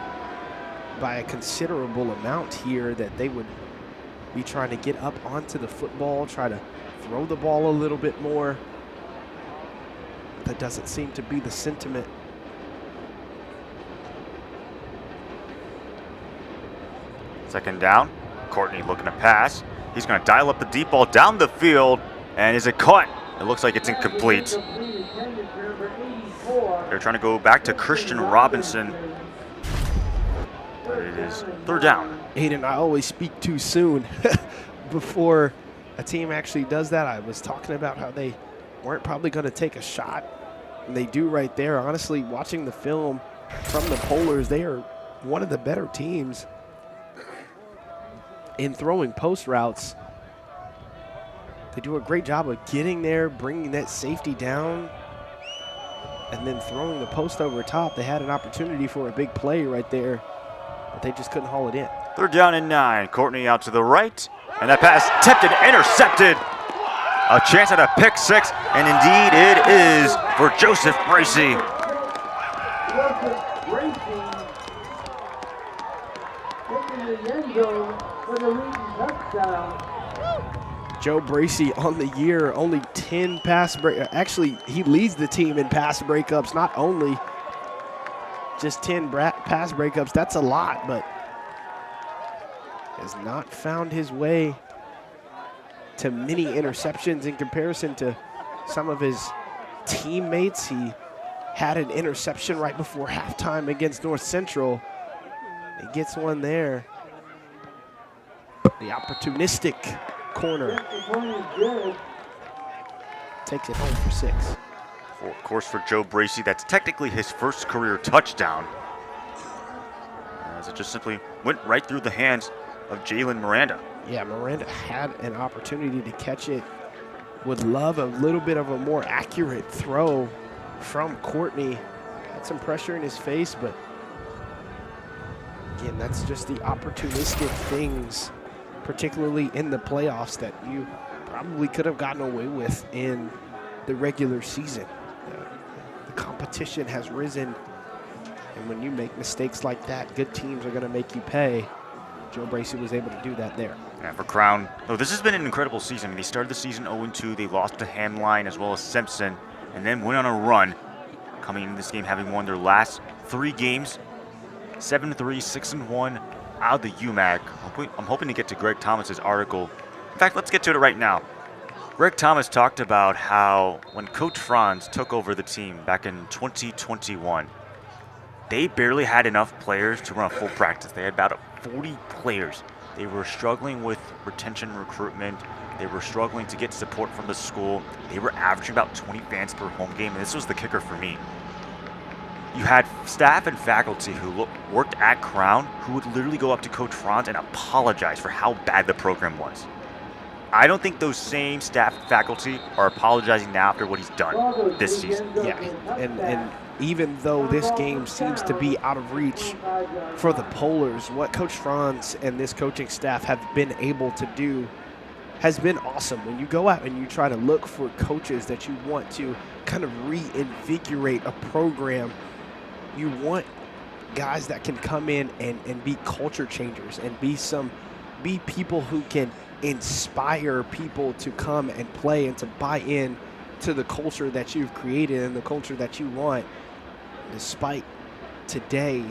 by a considerable amount here, that they would be trying to get up onto the football, try to throw the ball a little bit more. That doesn't seem to be the sentiment. Second down, Courtney looking to pass. He's going to dial up the deep ball down the field, and is it caught? It looks like it's incomplete. They're trying to go back to Christian Robinson, but it is third down. Aiden, I always speak too soon before a team actually does that. I was talking about how they weren't probably going to take a shot, and they do right there. Honestly, watching the film from the Polars, they are one of the better teams in throwing post routes. They do a great job of getting there, bringing that safety down, and then throwing the post over top. They had an opportunity for a big play right there, but they just couldn't haul it in. Third down and 9. Courtney out to the right, and that pass tipped and intercepted. A chance at a pick six, and indeed it is for Joseph Bracey. Joseph Bracey taking the end zone for the Wheaton touchdown. Joe Bracey on the year, only 10 pass break. Actually, he leads the team in pass breakups. Not only just 10 pass breakups, that's a lot, but has not found his way to many interceptions in comparison to some of his teammates. He had an interception right before halftime against North Central. He gets one there. The opportunistic corner takes it home for 6. Of course, for Joe Bracey, that's technically his first career touchdown, as it just simply went right through the hands of Jalen Miranda. Yeah, Miranda had an opportunity to catch it. Would love a little bit of a more accurate throw from Courtney. Had some pressure in his face, but again, that's just the opportunistic things, particularly in the playoffs, that you probably could have gotten away with in the regular season. The competition has risen, and when you make mistakes like that, good teams are going to make you pay. Joe Bracey was able to do that there. Yeah, for Crown, this has been an incredible season. I mean, they started the season 0-2. They lost to Hamline as well as Simpson, and then went on a run, coming into this game having won their last 3 games, 7-3, 6-1 out of the UMAC. I'm hoping to get to Greg Thomas's article In fact, let's get to it right now. Greg Thomas talked about how when Coach Franz took over the team back in 2021, they barely had enough players to run a full practice. They had about 40 players. They were struggling with retention recruitment. They were struggling to get support from the school. They were averaging about 20 fans per home game, and this was the kicker for me. You had staff and faculty who worked at Crown who would literally go up to Coach Franz and apologize for how bad the program was. I don't think those same staff and faculty are apologizing now after what he's done this season. Yeah, and even though this game seems to be out of reach for the Polars, what Coach Franz and this coaching staff have been able to do has been awesome. When you go out and you try to look for coaches that you want to kind of reinvigorate a program, you want guys that can come in and be culture changers and be people who can inspire people to come and play and to buy in to the culture that you've created and the culture that you want. Despite today,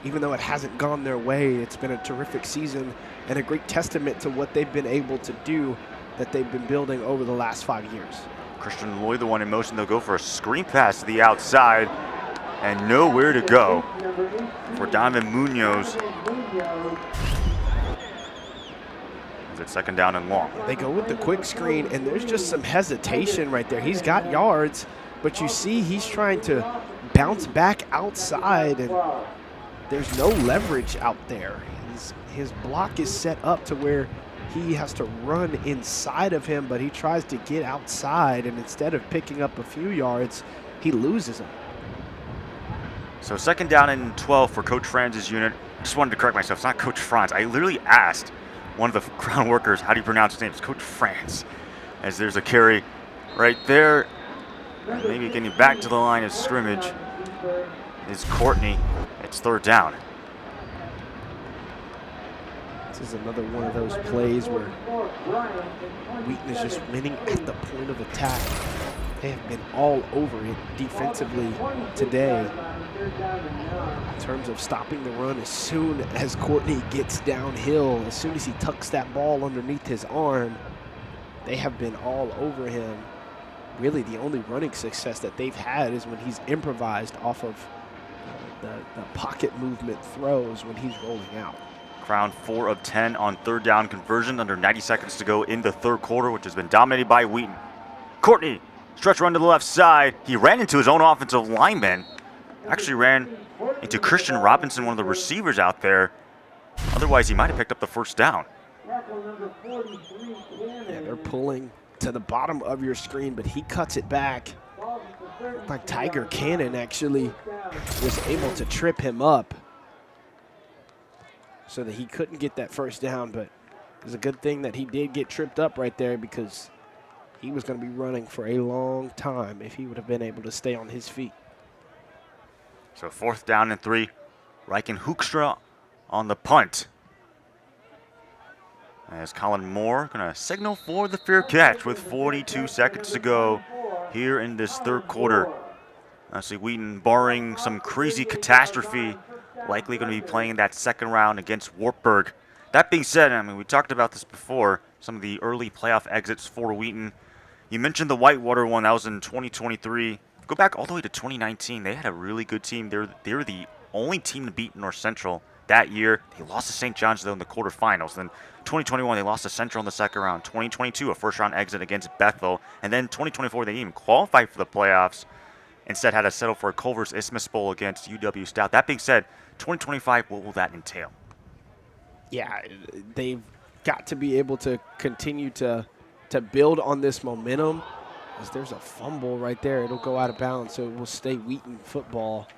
even though it hasn't gone their way, it's been a terrific season and a great testament to what they've been able to do that they've been building over the last 5 years. Christian Lloyd, the one in motion, they'll go for a screen pass to the outside and nowhere to go for Donovan Munoz. It's second down and long. They go with the quick screen, and there's just some hesitation right there. He's got yards, but you see he's trying to bounce back outside, and there's no leverage out there. His block is set up to where he has to run inside of him, but he tries to get outside, and instead of picking up a few yards, he loses them. So second down and 12 for Coach Franz's unit. Just wanted to correct myself. It's not Coach Franz. I literally asked one of the ground workers, how do you pronounce his name? It's Coach Franz. As there's a carry right there. And maybe getting back to the line of scrimmage is Courtney. It's third down. This is another one of those plays where Wheaton is just winning at the point of attack. They have been all over it defensively today in terms of stopping the run. As soon as Courtney gets downhill, as soon as he tucks that ball underneath his arm, they have been all over him. Really, the only running success that they've had is when he's improvised off of the pocket movement throws when he's rolling out. Crown 4 of 10 on third down conversion under 90 seconds to go in the third quarter, which has been dominated by Wheaton. Courtney, stretch run to the left side. He ran into his own offensive lineman. Actually ran into Christian Robinson, one of the receivers out there. Otherwise, he might have picked up the first down. Yeah, they're pulling to the bottom of your screen, but he cuts it back. Looked like Tiger Cannon actually was able to trip him up so that he couldn't get that first down, but it was a good thing that he did get tripped up right there because he was going to be running for a long time if he would have been able to stay on his feet. So fourth down and 3. Ryken Hoekstra on the punt. As Colin Moore going to signal for the fair catch with 42 seconds to go here in this third quarter. See Wheaton, barring some crazy catastrophe, likely going to be playing that second round against Wartburg. That being said, I mean, we talked about this before, some of the early playoff exits for Wheaton. You mentioned the Whitewater one, that was in 2023. Go back all the way to 2019. They had a really good team. They were the only team to beat North Central that year. They lost to St. John's, though, in the quarterfinals. Then 2021, they lost to Central in the second round. 2022, a first-round exit against Bethel. And then 2024, they didn't even qualify for the playoffs. Instead, had to settle for a Culver's Isthmus Bowl against UW Stout. That being said, 2025, what will that entail? Yeah, they've got to be able to continue to build on this momentum. As there's a fumble right there, it'll go out of bounds, so it will stay Wheaton football.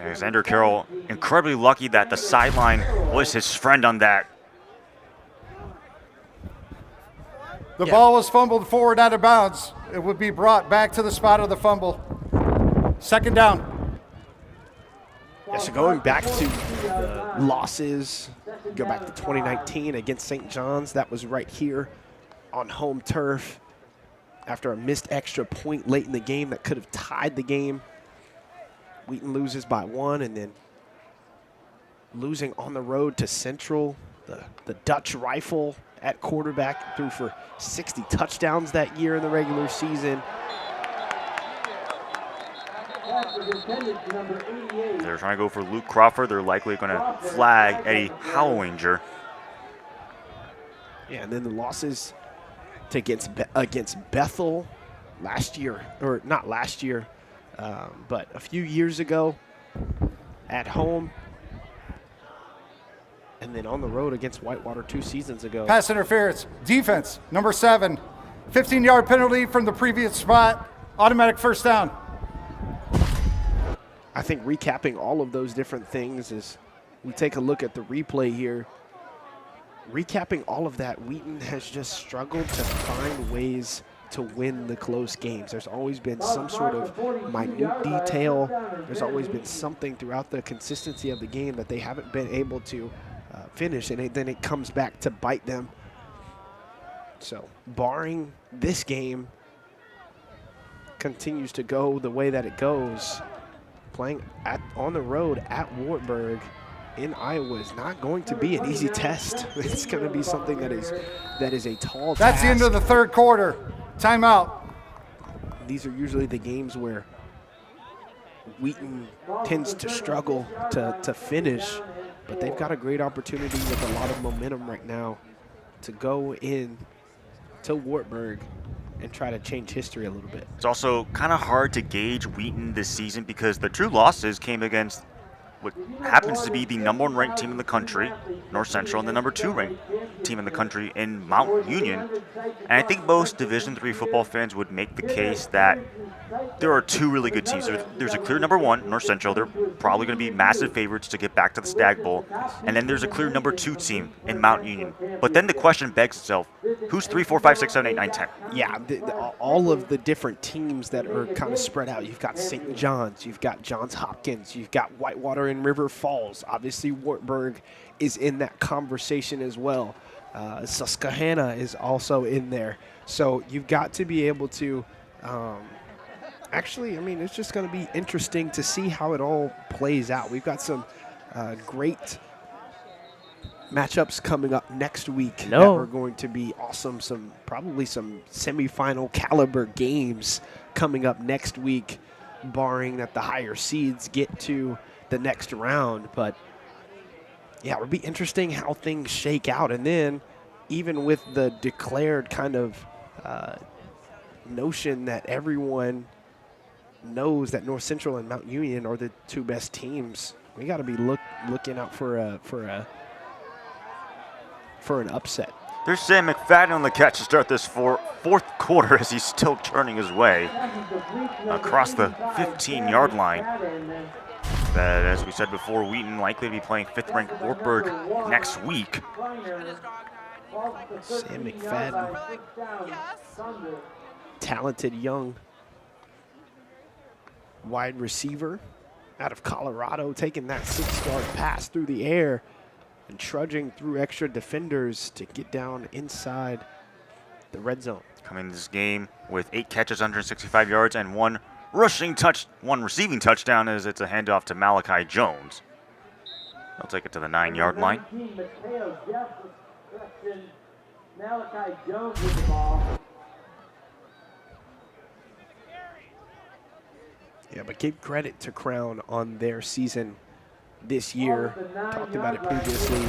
Alexander Carroll, incredibly lucky that the sideline was his friend on that. The ball was fumbled forward out of bounds. It would be brought back to the spot of the fumble. Second down. Yeah, so going back to the losses, go back to 2019 against St. John's. That was right here on home turf after a missed extra point late in the game that could have tied the game. Wheaton loses by 1, and then losing on the road to Central, the Dutch Rifle at quarterback, threw for 60 touchdowns that year in the regular season. They're trying to go for Luke Crawford. They're likely going to flag Eddie Howinger. Yeah, and then the losses to against Bethel last year, or not last year, but a few years ago at home, and then on the road against Whitewater 2 seasons ago. Pass interference. Defense, number 7. 15-yard penalty from the previous spot. Automatic first down. I think recapping all of those different things as we take a look at the replay here. Recapping all of that, Wheaton has just struggled to find ways to win the close games. There's always been some sort of minute detail. There's always been something throughout the consistency of the game that they haven't been able to finish, and then it comes back to bite them. So barring this game continues to go the way that it goes, playing on the road at Wartburg in Iowa is not going to be an easy test. It's going to be something that is a tall That's task. the end of the third quarter. Timeout. These are usually the games where Wheaton tends to struggle to finish, but they've got a great opportunity with a lot of momentum right now to go in to Wartburg and try to change history a little bit. It's also kind of hard to gauge Wheaton this season because the true losses came against what happens to be the number 1 ranked team in the country, North Central, and the number 2 ranked team in the country in Mount Union. And I think most Division III football fans would make the case that there are 2 really good teams. There's a clear number 1, North Central. They're probably going to be massive favorites to get back to the Stag Bowl. And then there's a clear number 2 team in Mount Union. But then the question begs itself, who's 3, 4, 5, 6, 7, 8, 9, 10? Yeah, all of the different teams that are kind of spread out. You've got St. John's, you've got Johns Hopkins, you've got Whitewater and River Falls. Obviously, Wartburg is in that conversation as well. Susquehanna is also in there. So you've got to be able to actually, I mean, it's just going to be interesting to see how it all plays out. We've got some great matchups coming up next week that are going to be awesome. Probably some semifinal caliber games coming up next week, barring that the higher seeds get to the next round. But yeah, it'll be interesting how things shake out. And then even with the declared kind of notion that everyone knows that North Central and Mount Union are the 2 best teams, we got to be looking out for an upset. There's Sam McFadden on the catch to start this fourth quarter as he's still turning his way across the 15-yard line. But as we said before, Wheaton likely to be playing 5th-ranked Wartburg next week. Sam McFadden, talented young wide receiver out of Colorado, taking that 6-yard pass through the air and trudging through extra defenders to get down inside the red zone. Coming to this game with 8 catches, 165 yards, and one receiving touchdown as it's a handoff to Malachi Jones. They'll take it to the 9-yard line. Malachi Jones with the ball. Yeah, but give credit to Crown on their season this year. Talked about it previously.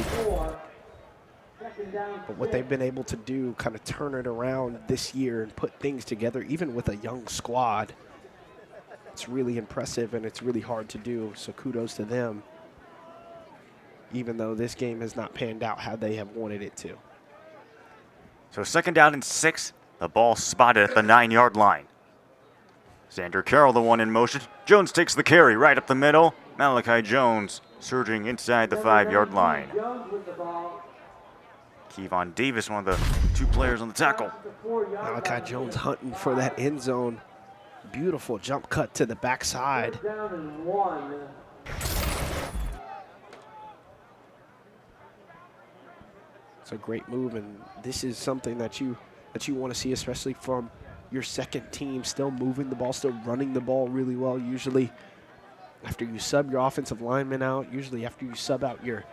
But what they've been able to do, kind of turn it around this year and put things together, even with a young squad, it's really impressive and it's really hard to do. So kudos to them, even though this game has not panned out how they have wanted it to. So 2nd down and 6, the ball spotted at the 9-yard line. Xander Carroll, the one in motion. Jones takes the carry right up the middle. Malachi Jones surging inside the 5-yard line. Kevon Davis, one of the 2 players on the tackle. Malachi Jones hunting for that end zone. Beautiful jump cut to the backside. It's a great move, and this is something that you want to see, especially from your second team, still moving the ball, still running the ball really well. Usually after you sub your offensive lineman out, usually after you sub out your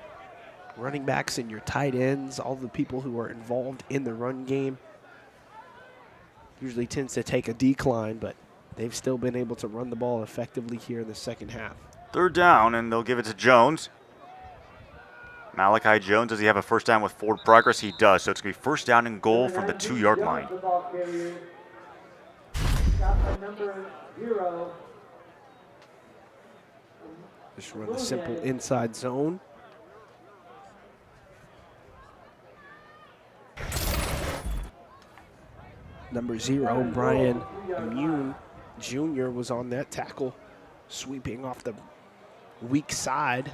running backs and your tight ends, all the people who are involved in the run game, usually tends to take a decline, but they've still been able to run the ball effectively here in the second half. 3rd down, and they'll give it to Jones. Malachi Jones, does he have a first down with forward progress? He does, so it's going to be 1st down and goal from the 2-yard line. Just run the simple inside zone. Number 0, Brian Immune Jr. was on that tackle, sweeping off the weak side.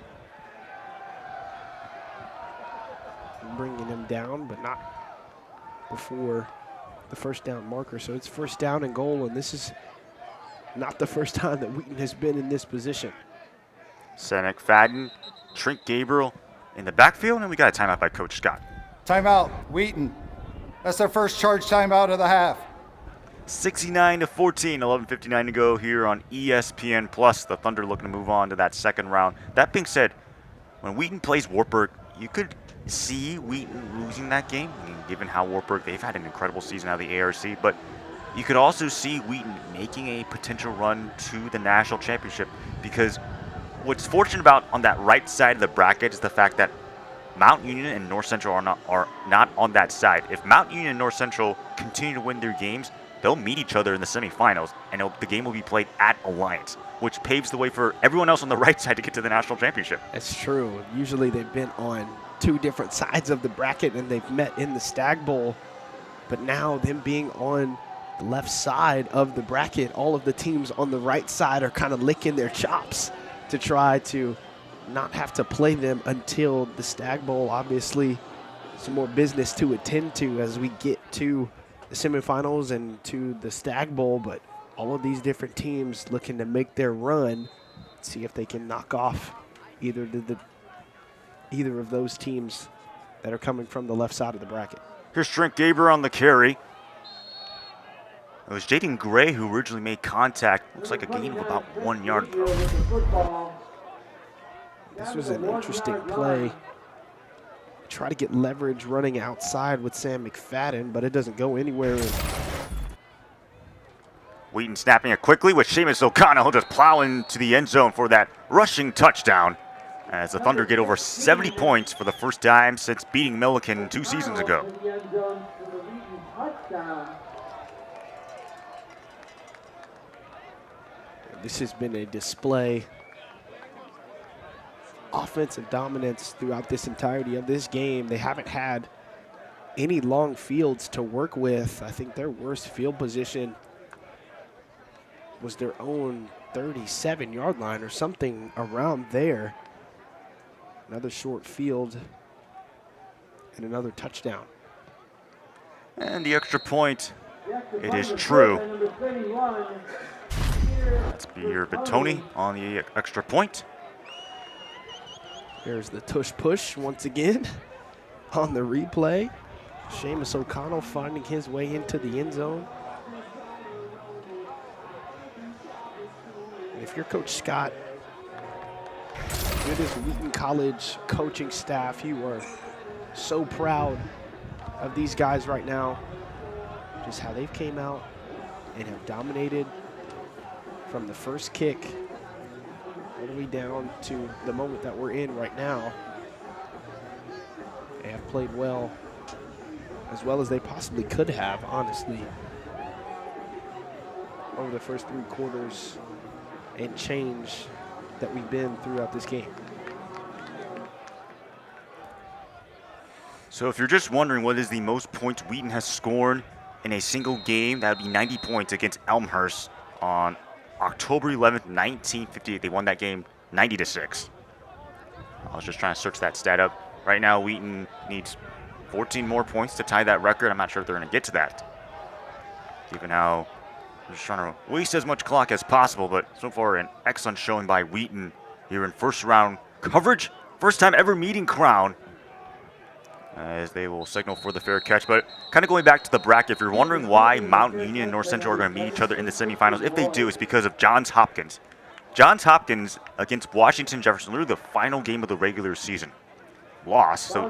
Bringing him down, but not before the 1st down marker. So it's 1st down and goal, and this is not the first time that Wheaton has been in this position. Sen McFadden, Trent Gabriel in the backfield, and we got a timeout by Coach Scott. Timeout, Wheaton. That's their first charge timeout of the half. 69-14, 11:59 to go here on ESPN Plus. The Thunder looking to move on to that 2nd round. That being said, when Wheaton plays Wartburg, you could see Wheaton losing that game, I mean, given how Wartburg, they've had an incredible season out of the ARC, but you could also see Wheaton making a potential run to the national championship, because what's fortunate about on that right side of the bracket is the fact that Mount Union and North Central are not on that side. If Mount Union and North Central continue to win their games, they'll meet each other in the semifinals, and the game will be played at Alliance, which paves the way for everyone else on the right side to get to the national championship. That's true. Usually they've been on 2 different sides of the bracket and they've met in the Stag Bowl, but now them being on the left side of the bracket, all of the teams on the right side are kind of licking their chops to try to not have to play them until the Stag Bowl. Obviously, some more business to attend to as we get to the semifinals and to the Stag Bowl, but all of these different teams looking to make their run, see if they can knock off either of those teams that are coming from the left side of the bracket. Here's Trent Gabriel on the carry. It was Jaden Gray who originally made contact. Looks like a gain of about 1 yard. This was an interesting play. Try to get leverage running outside with Sam McFadden, but it doesn't go anywhere. Wheaton snapping it quickly with Seamus O'Connell. He'll just plow into the end zone for that rushing touchdown, as the Thunder get over 70 points for the first time since beating Milliken 2 seasons ago. This has been a display offensive dominance throughout this entirety of this game. They haven't had any long fields to work with. I think their worst field position was their own 37-yard line or something around there. Another short field and another touchdown. And the extra point, it is true. That's Beer Batoni on the extra point. There's the tush push once again on the replay. Seamus O'Connell finding his way into the end zone. And if you're Coach Scott, you're this Wheaton College coaching staff, you are so proud of these guys right now. Just how they've came out and have dominated from the first kick all the way down to the moment that we're in right now. They have played well as they possibly could have, honestly, over the first 3 quarters and change that we've been throughout this game. So if you're just wondering what is the most points Wheaton has scored in a single game, that would be 90 points against Elmhurst on October 11th, 1958. They won that game 90-6. I was just trying to search that stat up. Right now, Wheaton needs 14 more points to tie that record. I'm not sure if they're going to get to that, given how they're just trying to waste as much clock as possible. But so far, an excellent showing by Wheaton here in first round coverage. First time ever meeting Crown, as they will signal for the fair catch. But kind of going back to the bracket, if you're wondering why Mount Union and North Central are going to meet each other in the semifinals, if they do, it's because of Johns Hopkins. Johns Hopkins against Washington Jefferson, literally the final game of the regular season. loss. So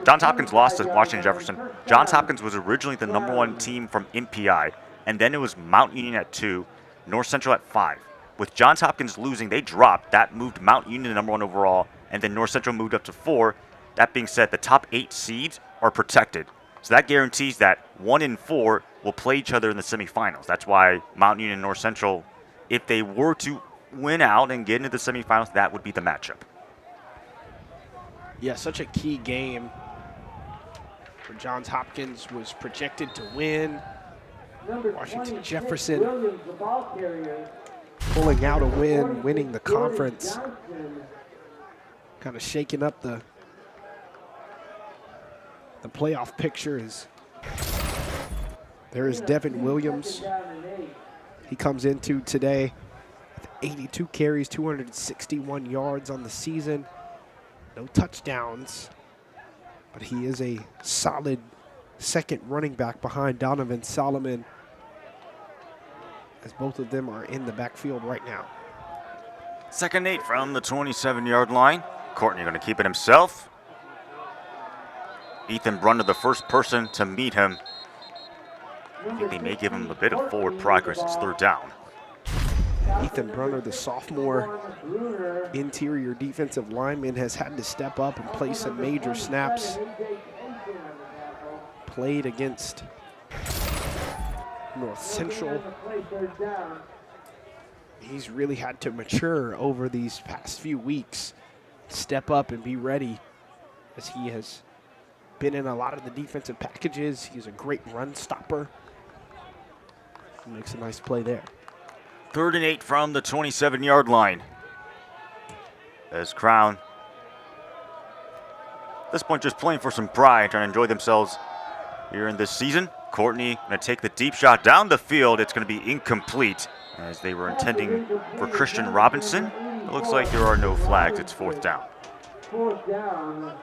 Johns Hopkins lost to Washington Jefferson. Johns Hopkins was originally the #1 team from MPI, and then it was Mount Union at 2, North Central at 5. With Johns Hopkins losing, they dropped. That moved Mount Union to #1 overall, and then North Central moved up to 4. That being said, the top 8 seeds are protected. So that guarantees that 1 and 4 will play each other in the semifinals. That's why Mount Union and North Central, if they were to win out and get into the semifinals, that would be the matchup. Yeah, such a key game for Johns Hopkins was projected to win. Washington Jefferson pulling out a win, winning the conference. Kind of shaking up the playoff picture. There is Devin Williams. He comes into today with 82 carries, 261 yards on the season. No touchdowns, but he is a solid second running back behind Donovan Solomon, as both of them are in the backfield right now. 2nd and 8 from the 27-yard line. Courtney going to keep it himself. Ethan Brunner, the first person to meet him. I think they may give him a bit of forward progress. It's 3rd down. Ethan Brunner, the sophomore interior defensive lineman, has had to step up and play some major snaps. Played against North Central. He's really had to mature over these past few weeks, step up and be ready, as he has been in a lot of the defensive packages. He's a great run stopper. He makes a nice play there. 3rd and 8 from the 27-yard line. As Crown, at this point, just playing for some pride, trying to enjoy themselves here in this season. Courtney going to take the deep shot down the field. It's going to be incomplete, as they were intending for Christian Robinson. It looks like there are no flags. It's 4th down. 4th down.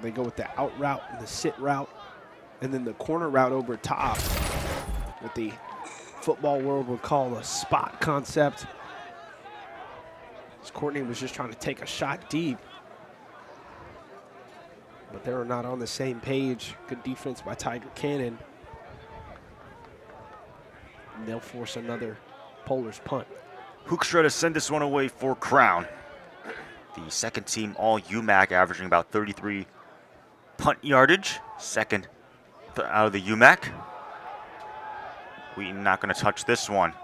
They go with the out route and the sit route, and then the corner route over top, what the football world would call a spot concept. As Courtney was just trying to take a shot deep, but they were not on the same page. Good defense by Tiger Cannon. And they'll force another Polar's punt. Hoekstra to send this one away for Crown. The second team all UMAC, averaging about 33 punt yardage. Second out of the UMAC. Wheaton not going to touch this one.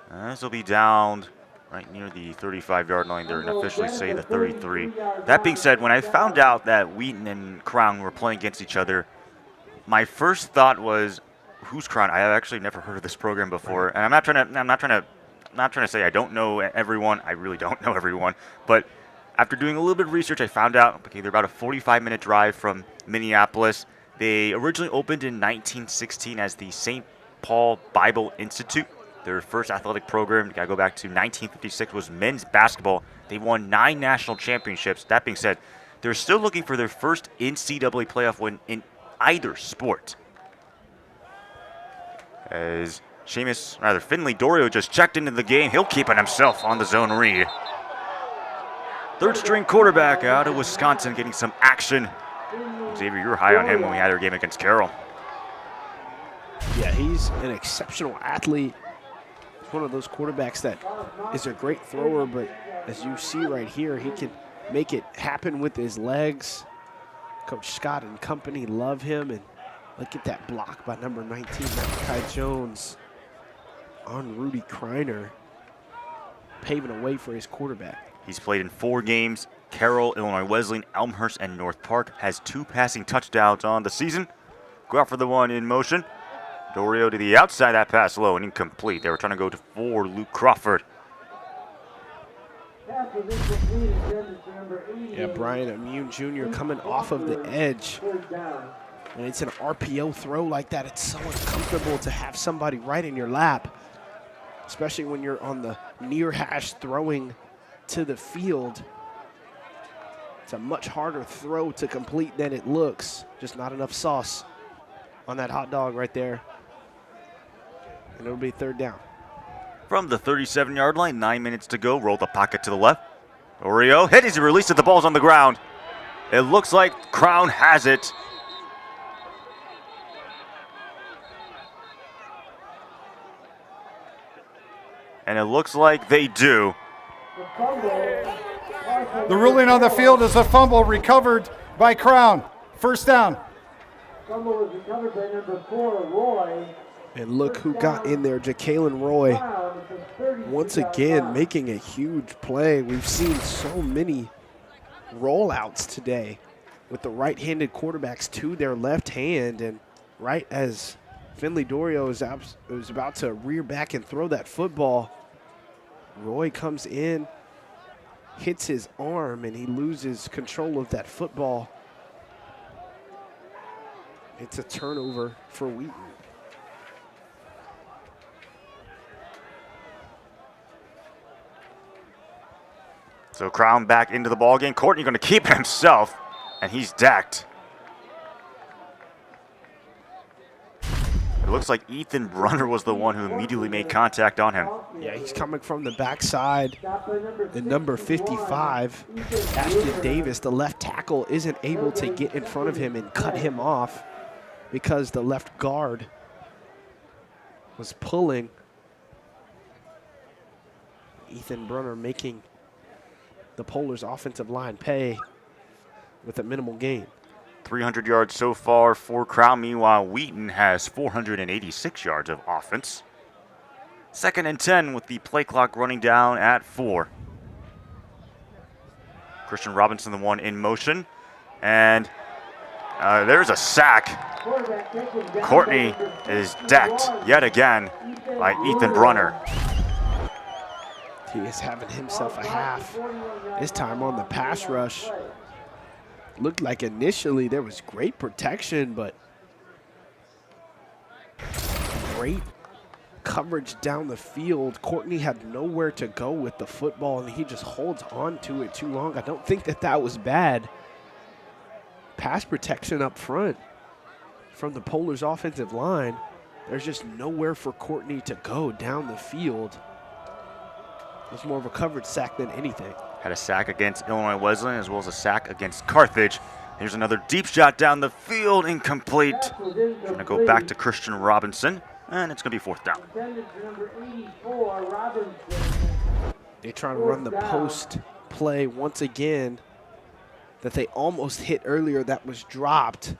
This will be down right near the 35-yard line there, and officially say the 33. That being said, when I found out that Wheaton and Crown were playing against each other, my first thought was, who's Crown? I have actually never heard of this program before, and I'm not trying to say I don't know everyone. I really don't know everyone, but after doing a little bit of research, I found out, okay, they're about a 45-minute drive from Minneapolis. They originally opened in 1916 as the St. Paul Bible Institute. Their first athletic program, gotta go back to 1956, was men's basketball. They won 9 national championships. That being said, they're still looking for their first NCAA playoff win in either sport. As Finley Dorio just checked into the game, he'll keep it himself on the zone read. 3rd string quarterback out of Wisconsin getting some action. Xavier, you were high on him when we had our game against Carroll. Yeah, he's an exceptional athlete. He's one of those quarterbacks that is a great thrower, but as you see right here, he can make it happen with his legs. Coach Scott and company love him, and look at that block by number 19, Malachi Jones, on Rudy Kreiner, paving a way for his quarterback. He's played in 4 games. Carroll, Illinois Wesleyan, Elmhurst, and North Park. Has 2 passing touchdowns on the season. Go out for the one in motion. Dorio to the outside, that pass low and incomplete. They were trying to go for Luke Crawford. Yeah, Brian Immune Jr. coming off of the edge. When it's an RPO throw like that, it's so uncomfortable to have somebody right in your lap, especially when you're on the near hash throwing to the field. It's a much harder throw to complete than it looks. Just not enough sauce on that hot dog right there. And it'll be 3rd down. From the 37-yard line, 9 minutes to go. Roll the pocket to the left. Oreo hit as he released it. The ball's on the ground. It looks like Crown has it. And it looks like they do. The ruling on the field is a fumble recovered by Crown. First down. Fumble was recovered by number 4, Roy. And look who got in there, Ja'Kalen Roy. Once again, making a huge play. We've seen so many rollouts today with the right-handed quarterbacks to their left hand. And right as Finley Dorio was about to rear back and throw that football, Roy comes in, hits his arm, and he loses control of that football. It's a turnover for Wheaton. So Crown back into the ball game. Courtney going to keep it himself, and he's decked. It looks like Ethan Brunner was the one who immediately made contact on him. Yeah, he's coming from the backside. The number 55, Ashton Davis, the left tackle, isn't able to get in front of him and cut him off because the left guard was pulling. Ethan Brunner making the Polars offensive line pay with a minimal gain. 300 yards so far for Crown. Meanwhile, Wheaton has 486 yards of offense. 2nd and 10 with the play clock running down at 4. Christian Robinson, the one in motion. And there's a sack. Courtney is decked yet again by Ethan Brunner. He is having himself a half, this time on the pass rush. Looked like initially there was great protection, but great coverage down the field. Courtney had nowhere to go with the football, and he just holds on to it too long. I don't think that was bad. Pass protection up front from the Polars offensive line. There's just nowhere for Courtney to go down the field. It was more of a coverage sack than anything. Had a sack against Illinois Wesleyan as well as a sack against Carthage. Here's another deep shot down the field, incomplete. Going to go back to Christian Robinson, and it's going to be 4th down. They're trying to run the post play once again that they almost hit earlier that was dropped.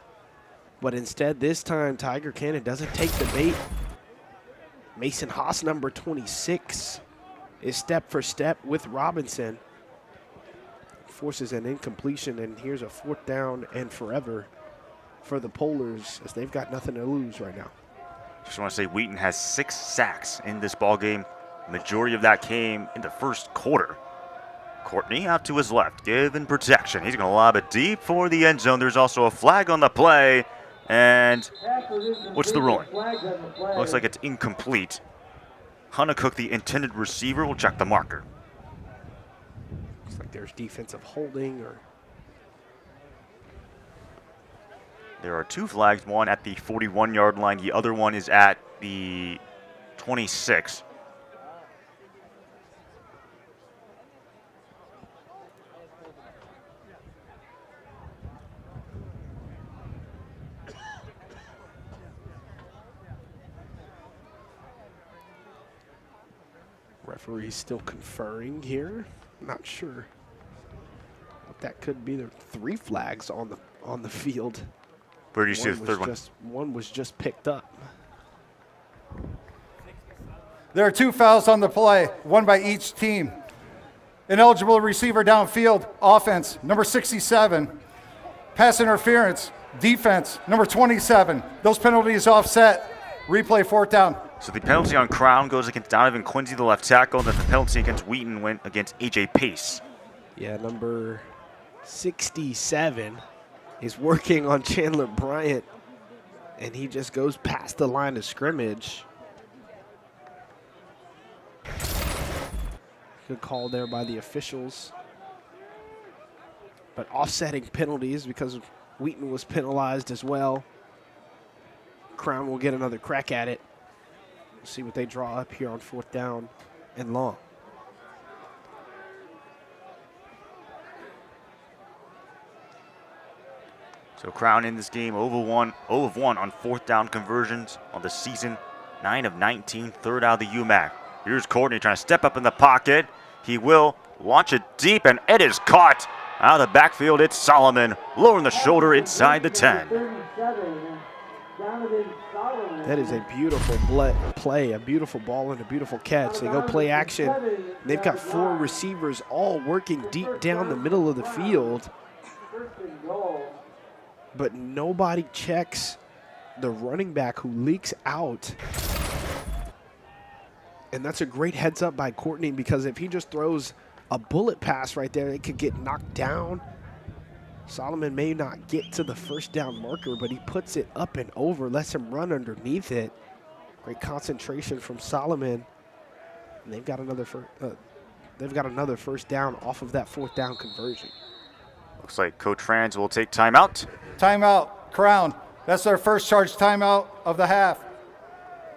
But instead, this time, Tiger Cannon doesn't take the bait. Mason Haas, number 26, is step for step with Robinson. Forces an incompletion, and here's a 4th down and forever for the Polars as they've got nothing to lose right now. Just want to say Wheaton has 6 sacks in this ball game. Majority of that came in the first quarter. Courtney out to his left, given protection. He's going to lob it deep for the end zone. There's also a flag on the play, and what's the ruling? Looks like it's incomplete. Hunnacook, the intended receiver, will check the marker. Looks like there's defensive holding or... There are 2 flags, one at the 41-yard line. The other one is at the 26. Referee's still conferring here. Not sure. But that could be. There 3 flags on the field. Where do you see the third one? One was just picked up. There are 2 fouls on the play, one by each team. Ineligible receiver downfield, offense, number 67. Pass interference, defense, number 27. Those penalties offset. Replay, 4th down. So the penalty on Crown goes against Donovan Quincy, the left tackle, and then the penalty against Wheaton went against A.J. Pace. Yeah, number 67 is working on Chandler Bryant, and he just goes past the line of scrimmage. Good call there by the officials. But offsetting penalties because Wheaton was penalized as well. Crown will get another crack at it. See what they draw up here on 4th down and long. So Crown in this game 0 of 1 on 4th down conversions on the season, 9 of 19, third out of the UMAC. Here's Courtney trying to step up in the pocket. He will launch it deep, and it is caught. Out of the backfield, it's Solomon, lowering the shoulder inside the 10. That is a beautiful play, a beautiful ball, and a beautiful catch. They go play action. They've got 4 receivers all working deep down the middle of the field. But nobody checks the running back who leaks out. And that's a great heads up by Courtney, because if he just throws a bullet pass right there, it could get knocked down. Solomon may not get to the 1st down marker, but he puts it up and over, lets him run underneath it. Great concentration from Solomon. And they've got another 1st down off of that 4th down conversion. Looks like Coach Franz will take timeout. Timeout, Crown. That's their first charge timeout of the half.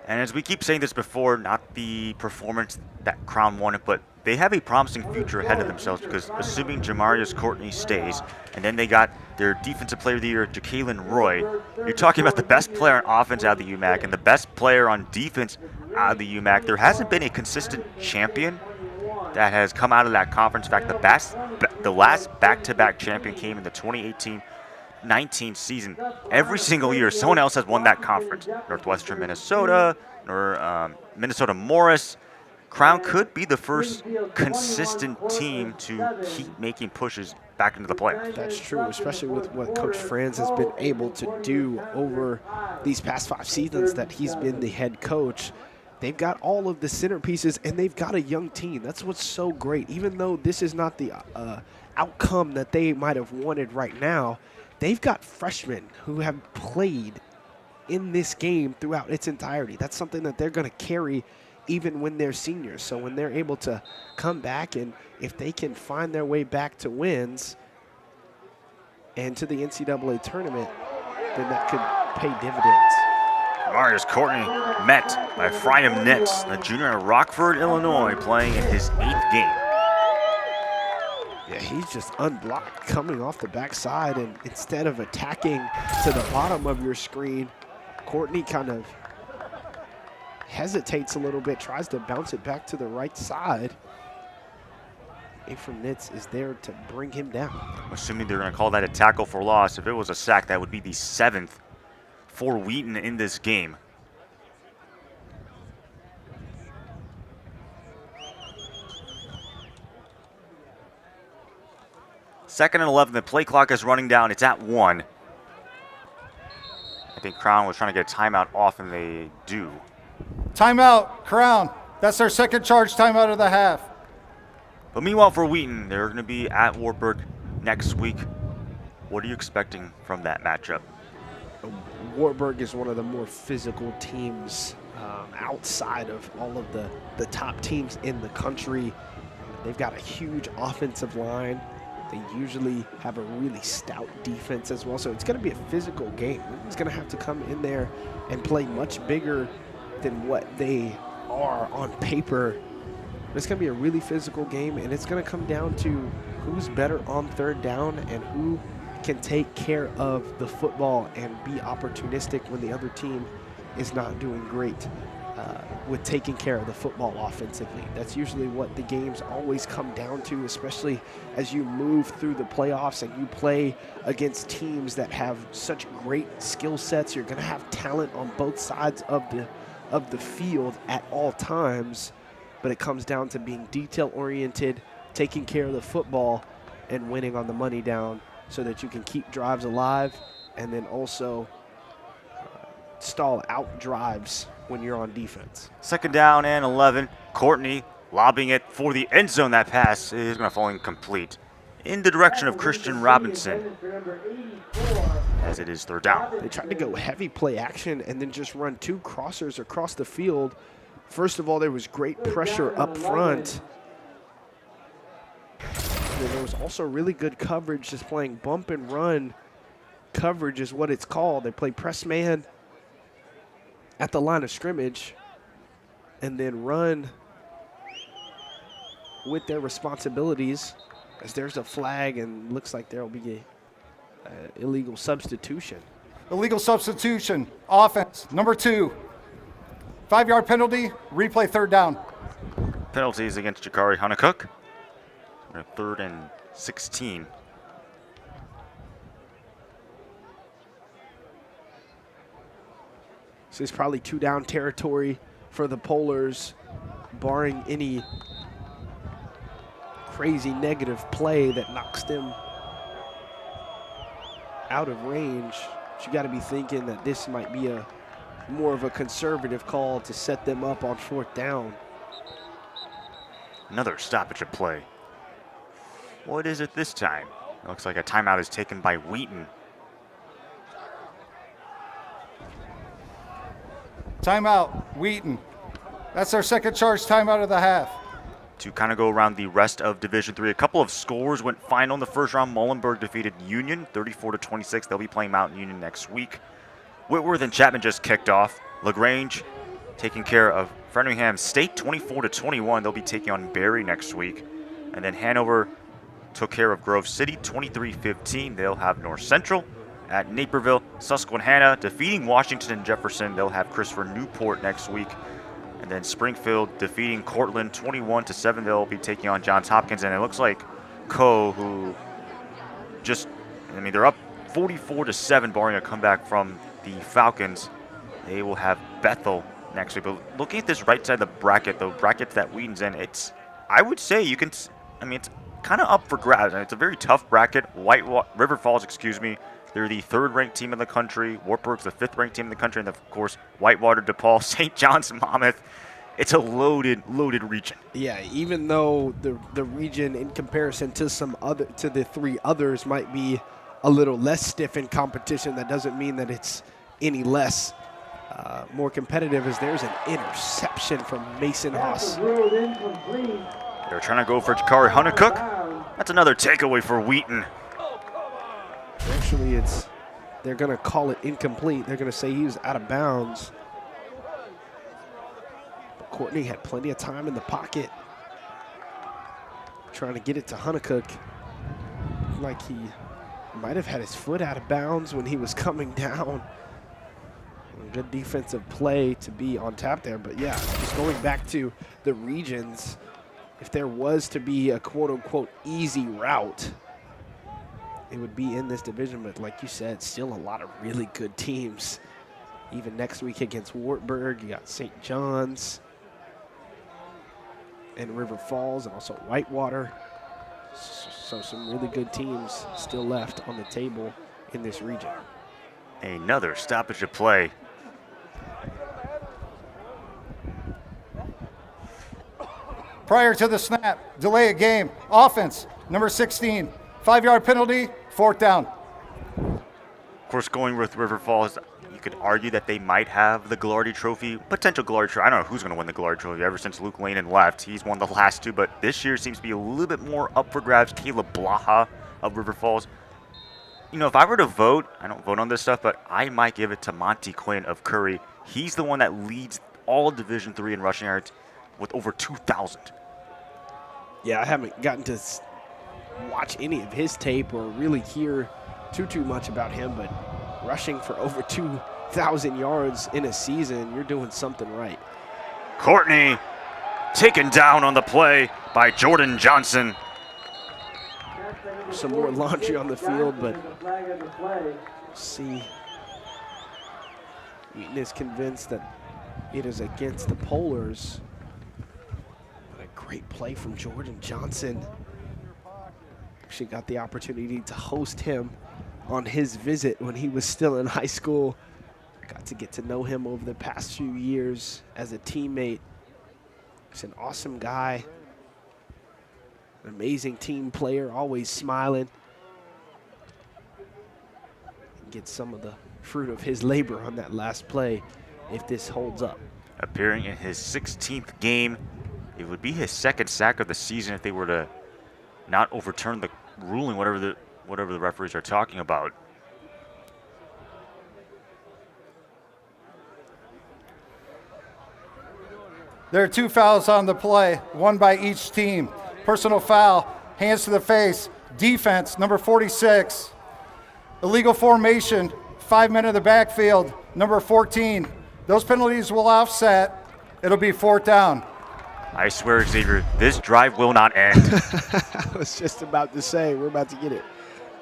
And as we keep saying this before, not the performance that Crown wanted, but they have a promising future ahead of themselves, because assuming Jamarius Courtney stays, and then they got their Defensive Player of the Year, Jacqueline Roy, you're talking about the best player on offense out of the UMAC and the best player on defense out of the UMAC. There hasn't been a consistent champion that has come out of that conference. In fact, the last back-to-back champion came in the 2018-19 season. Every single year, someone else has won that conference. Northwestern Minnesota, or Minnesota Morris. Crown could be the first consistent team to keep making pushes back into the playoffs. That's true, especially with what Coach Franz has been able to do over these past 5 seasons that he's been the head coach. They've got all of the centerpieces, and they've got a young team. That's what's so great. Even though this is not the outcome that they might have wanted right now, they've got freshmen who have played in this game throughout its entirety. That's something that they're going to carry even when they're seniors. So when they're able to come back, and if they can find their way back to wins and to the NCAA tournament, then that could pay dividends. Marius Courtney met by Fryam Nix, the junior at Rockford, Illinois, playing in his 8th game. Yeah, he's just unblocked coming off the backside, and instead of attacking to the bottom of your screen, Courtney kind of hesitates a little bit, tries to bounce it back to the right side. Ephraim Nitz is there to bring him down. Assuming they're going to call that a tackle for loss. If it was a sack, that would be the 7th for Wheaton in this game. Second and 11, the play clock is running down. It's at 1. I think Crown was trying to get a timeout off, and they do. Timeout, Crown. That's their second charge timeout of the half. But meanwhile, for Wheaton, they're going to be at Wartburg next week. What are you expecting from that matchup? Wartburg is one of the more physical teams outside of all of the top teams in the country. They've got a huge offensive line. They usually have a really stout defense as well. So it's going to be a physical game. It's going to have to come in there and play much bigger than what they are on paper. It's going to be a really physical game, and it's going to come down to who's better on 3rd down and who can take care of the football and be opportunistic when the other team is not doing great with taking care of the football offensively. That's usually what the games always come down to, especially as you move through the playoffs and you play against teams that have such great skill sets. You're going to have talent on both sides of the field at all times, but it comes down to being detail-oriented, taking care of the football, and winning on the money down so that you can keep drives alive and then also stall out drives when you're on defense. Second down and 11. Courtney lobbing it for the end zone. That pass is going to fall incomplete in the direction of Christian Robinson, as it is 3rd down. They tried to go heavy play action and then just run 2 crossers across the field. First of all, there was great pressure up front. And there was also really good coverage, just playing bump and run coverage is what it's called. They play press man at the line of scrimmage, and then run with their responsibilities, as there's a flag and looks like there will be a illegal substitution. Illegal substitution, offense, number 2. 5-yard penalty, replay 3rd down. Penalties against Jakari Hunnicook. 3rd and 16. This is probably 2-down territory for the Polars, barring any crazy negative play that knocks them out of range. But you got to be thinking that this might be a more of a conservative call to set them up on 4th down. Another stoppage of play. What is it this time? It looks like a timeout is taken by Wheaton. Timeout, Wheaton. That's our second charge timeout of the half. To kind of go around the rest of Division III, a couple of scores went final in the first round. Muhlenberg defeated Union 34-26. They'll be playing Mountain Union next week. Whitworth and Chapman just kicked off. LaGrange taking care of Framingham State 24-21. They'll be taking on Barry next week. And then Hanover took care of Grove City 23-15. They'll have North Central at Naperville. Susquehanna defeating Washington and Jefferson. They'll have Christopher Newport next week. And then Springfield defeating Cortland 21-7. They'll be taking on Johns Hopkins. And it looks like Coe, who they're up 44-7, barring a comeback from the Falcons. They will have Bethel next week. But looking at this right side of the bracket, the bracket that Wheaton's in, I would say it's kind of up for grabs. And it's a very tough bracket. River Falls, they're the 3rd-ranked team in the country. Wartburg's the 5th-ranked team in the country. And, of course, Whitewater, DePaul, St. John's, Monmouth. It's a loaded region. Yeah, even though the region in comparison to the 3 others might be a little less stiff in competition, that doesn't mean that it's any less more competitive, as there's an interception from Mason Haas. They're trying to go for Jakari Hunnicook. That's another takeaway for Wheaton. Actually, they're going to call it incomplete. They're going to say he was out of bounds. But Courtney had plenty of time in the pocket, trying to get it to Hunnicook. Like he might have had his foot out of bounds when he was coming down. Good defensive play to be on tap there. But yeah, just going back to the regions, if there was to be a quote-unquote easy route, it would be in this division. But like you said, still a lot of really good teams. Even next week against Wartburg, you got St. John's and River Falls, and also Whitewater. So some really good teams still left on the table in this region. Another stoppage of play. Prior to the snap, delay of game, offense, number 16. 5-yard penalty, 4th down. Of course, going with River Falls, you could argue that they might have the Ghilardi Trophy, potential Ghilardi Trophy. I don't know who's going to win the Ghilardi Trophy. Ever since Luke Lanen left, he's won the last 2, but this year seems to be a little bit more up for grabs. Caleb Blaha of River Falls. If I were to vote, I don't vote on this stuff, but I might give it to Monty Quinn of Curry. He's the one that leads all Division III in rushing yards with over 2,000. Yeah, I haven't gotten to watch any of his tape or really hear too much about him, but rushing for over 2,000 yards in a season, you're doing something right. Courtney taken down on the play by Jordan Johnson. Some more laundry on the field, but see, Wheaton is convinced that it is against the Polars. But a great play from Jordan Johnson. Actually got the opportunity to host him on his visit when he was still in high school. Got to get to know him over the past few years as a teammate. He's an awesome guy. An amazing team player, always smiling. Get some of the fruit of his labor on that last play if this holds up. Appearing in his 16th game, it would be his 2nd sack of the season if they were to not overturn the ruling, whatever the referees are talking about. There are 2 fouls on the play, one by each team. Personal foul, hands to the face, defense, number 46. Illegal formation, 5 men in the backfield, number 14. Those penalties will offset. It'll be 4th down. I swear, Xavier, this drive will not end. I was just about to say, we're about to get it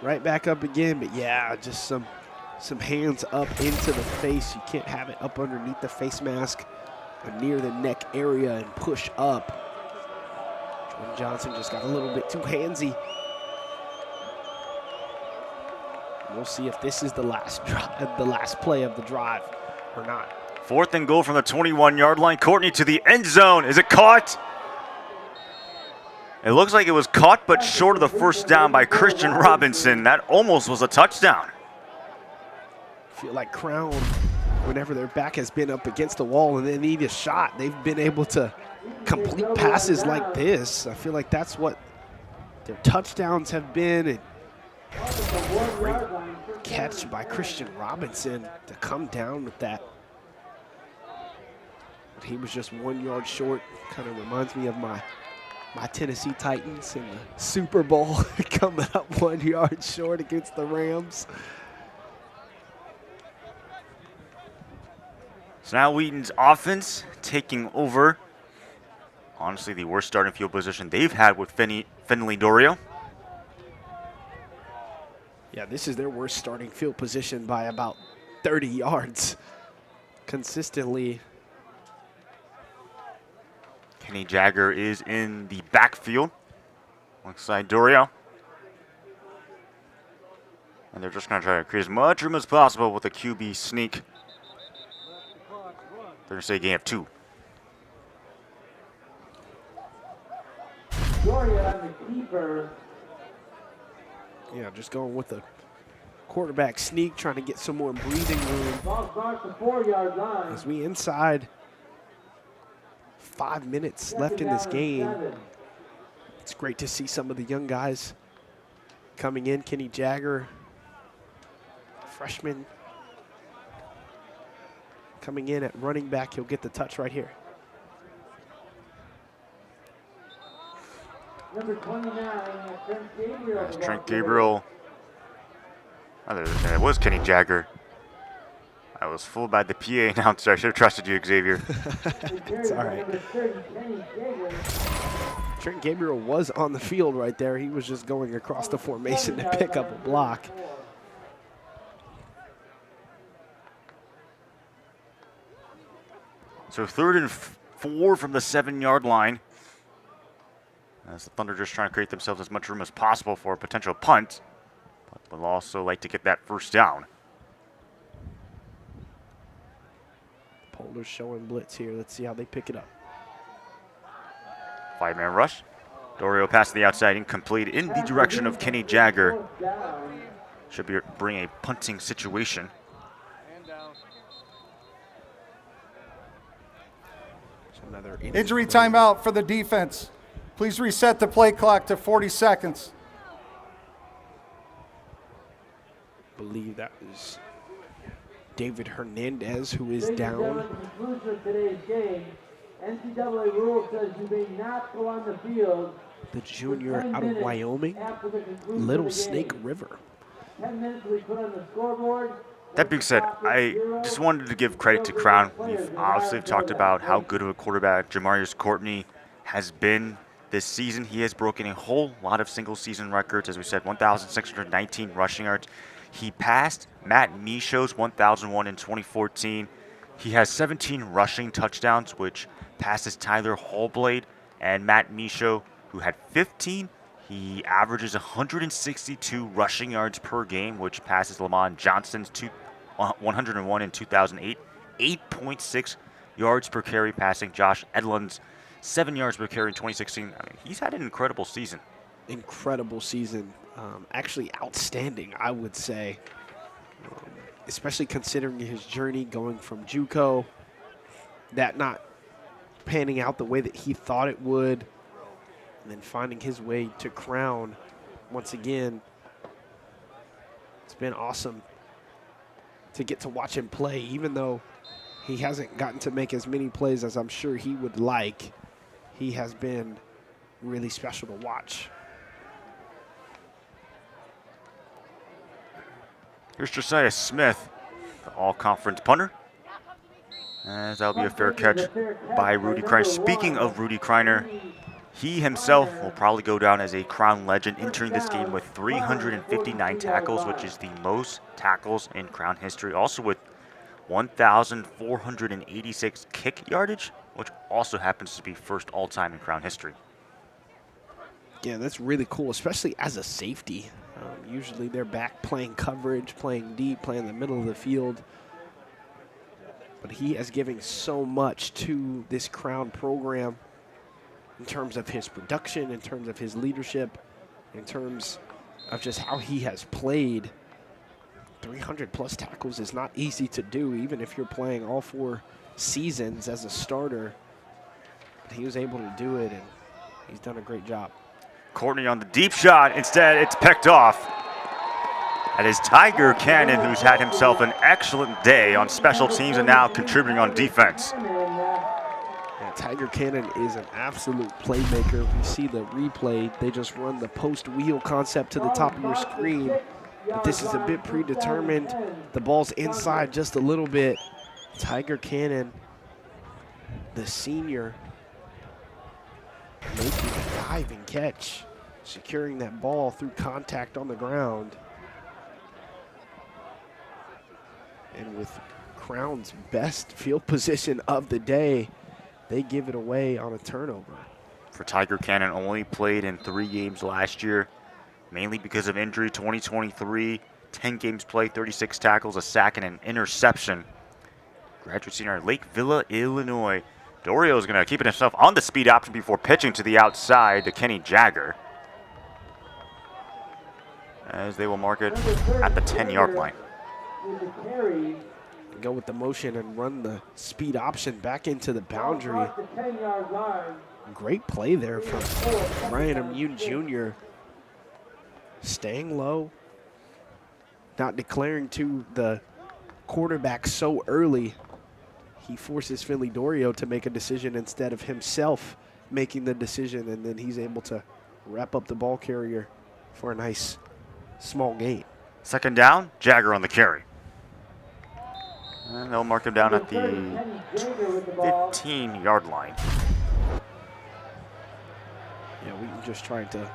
right back up again. But yeah, just some hands up into the face. You can't have it up underneath the face mask or near the neck area and push up. Jordan Johnson just got a little bit too handsy. We'll see if this is the last play of the drive or not. 4th and goal from the 21-yard line. Courtney to the end zone. Is it caught? It looks like it was caught, but short of the first down by Christian Robinson. That almost was a touchdown. I feel like Crown, whenever their back has been up against the wall and they need a shot, they've been able to complete passes like this. I feel like that's what their touchdowns have been. And great catch by Christian Robinson to come down with that. But he was just 1 yard short. Kind of reminds me of my Tennessee Titans in the Super Bowl, coming up 1 yard short against the Rams. So now Wheaton's offense taking over. Honestly, the worst starting field position they've had with Finley Dorio. Yeah, this is their worst starting field position by about 30 yards consistently. Kenny Jagger is in the backfield alongside Dorio. And they're just going to try to create as much room as possible with a QB sneak. They're going to say a gain of 2. Doria on the keeper. Yeah, just going with the quarterback sneak, trying to get some more breathing room. Ball starts the 4-yard line. As we inside 5 minutes left in this game. It's great to see some of the young guys coming in. Kenny Jagger, freshman, coming in at running back. He'll get the touch right here. Number 29, Trent Gabriel. That's Trent Gabriel. Other than that, it was Kenny Jagger. I was fooled by the PA announcer. I should have trusted you, Xavier. It's all right. Trent Gabriel was on the field right there. He was just going across the formation to pick up a block. So 3rd and 4 from the 7-yard line. As the Thunder just trying to create themselves as much room as possible for a potential punt. But will also like to get that first down. Polder's showing blitz here. Let's see how they pick it up. 5-man rush. Dorio pass to the outside, incomplete in the direction of Kenny Jagger. Should bring a punting situation. Another Injury timeout for the defense. Please reset the play clock to 40 seconds. I believe that was David Hernandez who is down. Conclusion of today's game. NCAA rule says you may not go on the field. The junior out of Wyoming, Little Snake River. 10 minutes we put on the scoreboard. That being said, I just wanted to give credit to Crown. We've obviously talked about how good of a quarterback Jamarius Courtney has been this season. He has broken a whole lot of single-season records. As we said, 1,619 rushing yards. He passed Matt Michaud's 1,001 in 2014. He has 17 rushing touchdowns, which passes Tyler Hallblade and Matt Michaud, who had 15. He averages 162 rushing yards per game, which passes Lamont Johnson's 101 in 2008. 8.6 yards per carry, passing Josh Edlund's 7 yards per carry in 2016. I mean, he's had an incredible season. Incredible season. Actually outstanding, I would say. Especially considering his journey going from JUCO, that not panning out the way that he thought it would, and then finding his way to Crown once again. It's been awesome to get to watch him play, even though He hasn't gotten to make as many plays as I'm sure he would like. He has been really special to watch. Here's Josiah Smith, the all-conference punter. As that'll be a fair catch by Rudy Kreiner. Speaking of Rudy Kreiner, he himself will probably go down as a Crown legend, entering this game with 359 tackles, which is the most tackles in Crown history. Also with 1,486 kick yardage, which also happens to be first all-time in Crown history. Yeah, that's really cool, especially as a safety. Usually they're back playing coverage, playing deep, playing in the middle of the field. But he is giving so much to this Crown program in terms of his production, in terms of his leadership, in terms of just how he has played. 300-plus tackles is not easy to do, even if you're playing all 4 seasons as a starter. But he was able to do it, and he's done a great job. Courtney on the deep shot. Instead, it's picked off. That is Tiger Cannon, who's had himself an excellent day on special teams and now contributing on defense. Yeah, Tiger Cannon is an absolute playmaker. If you see the replay, they just run the post wheel concept to the top of your screen. But this is a bit predetermined. The ball's inside just a little bit. Tiger Cannon, the senior, making a diving catch, securing that ball through contact on the ground. And with Crown's best field position of the day, they give it away on a turnover. For Tiger Cannon, only played in 3 games last year, mainly because of injury. 2023, 10 games played, 36 tackles, a sack, and an interception. Graduate senior at Lake Villa, Illinois. Dorio is going to keep it himself on the speed option before pitching to the outside to Kenny Jagger, as they will mark it at the 10-yard line. Go with the motion and run the speed option back into the boundary. Great play there from Ryan Immune Jr. Staying low, not declaring to the quarterback so early. He forces Finley Dorio to make a decision instead of himself making the decision, and then he's able to wrap up the ball carrier for a nice small gain. Second down, Jagger on the carry. And they'll mark him down at the 15-yard line. Yeah, Wheaton just trying to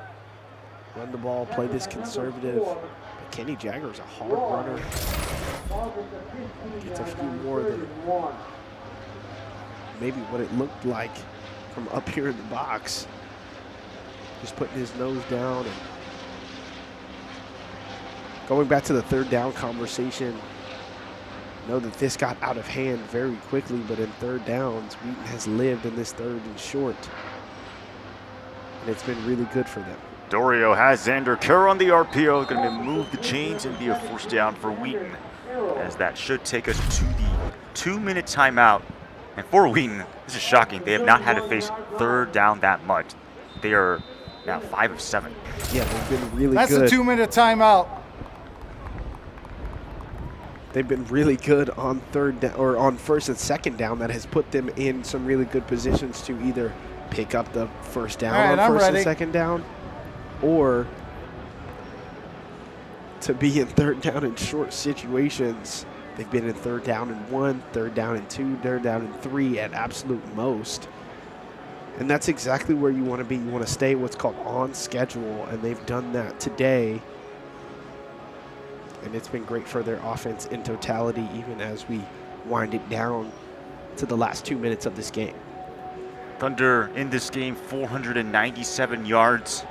run the ball, play this conservative. But Kenny Jagger is a hard runner. Gets a few more than maybe what it looked like from up here in the box. Just putting his nose down and going back to the third down conversation. Know that this got out of hand very quickly, but in third downs, Wheaton has lived in this third and short. And it's been really good for them. Dorio has Xander Kerr on the RPO, going to move the chains and be a first down for Wheaton, as that should take us to the 2-minute timeout. And for Wheaton, this is shocking. They have not had to face third down that much. They are now 5 of 7. Yeah, they've been really That's good. a 2-minute timeout. They've been really good on third down or on first and second down. That has put them in some really good positions to either pick up the first down All right, on first I'm and second down, or to be in third down in short situations. They've been in third down and 1, third down and 2, third down and 3 at absolute most. And that's exactly where you want to be. You want to stay what's called on schedule, and they've done that today. And it's been great for their offense in totality, even as we wind it down to the last 2 minutes of this game. Thunder in this game, 497 yards.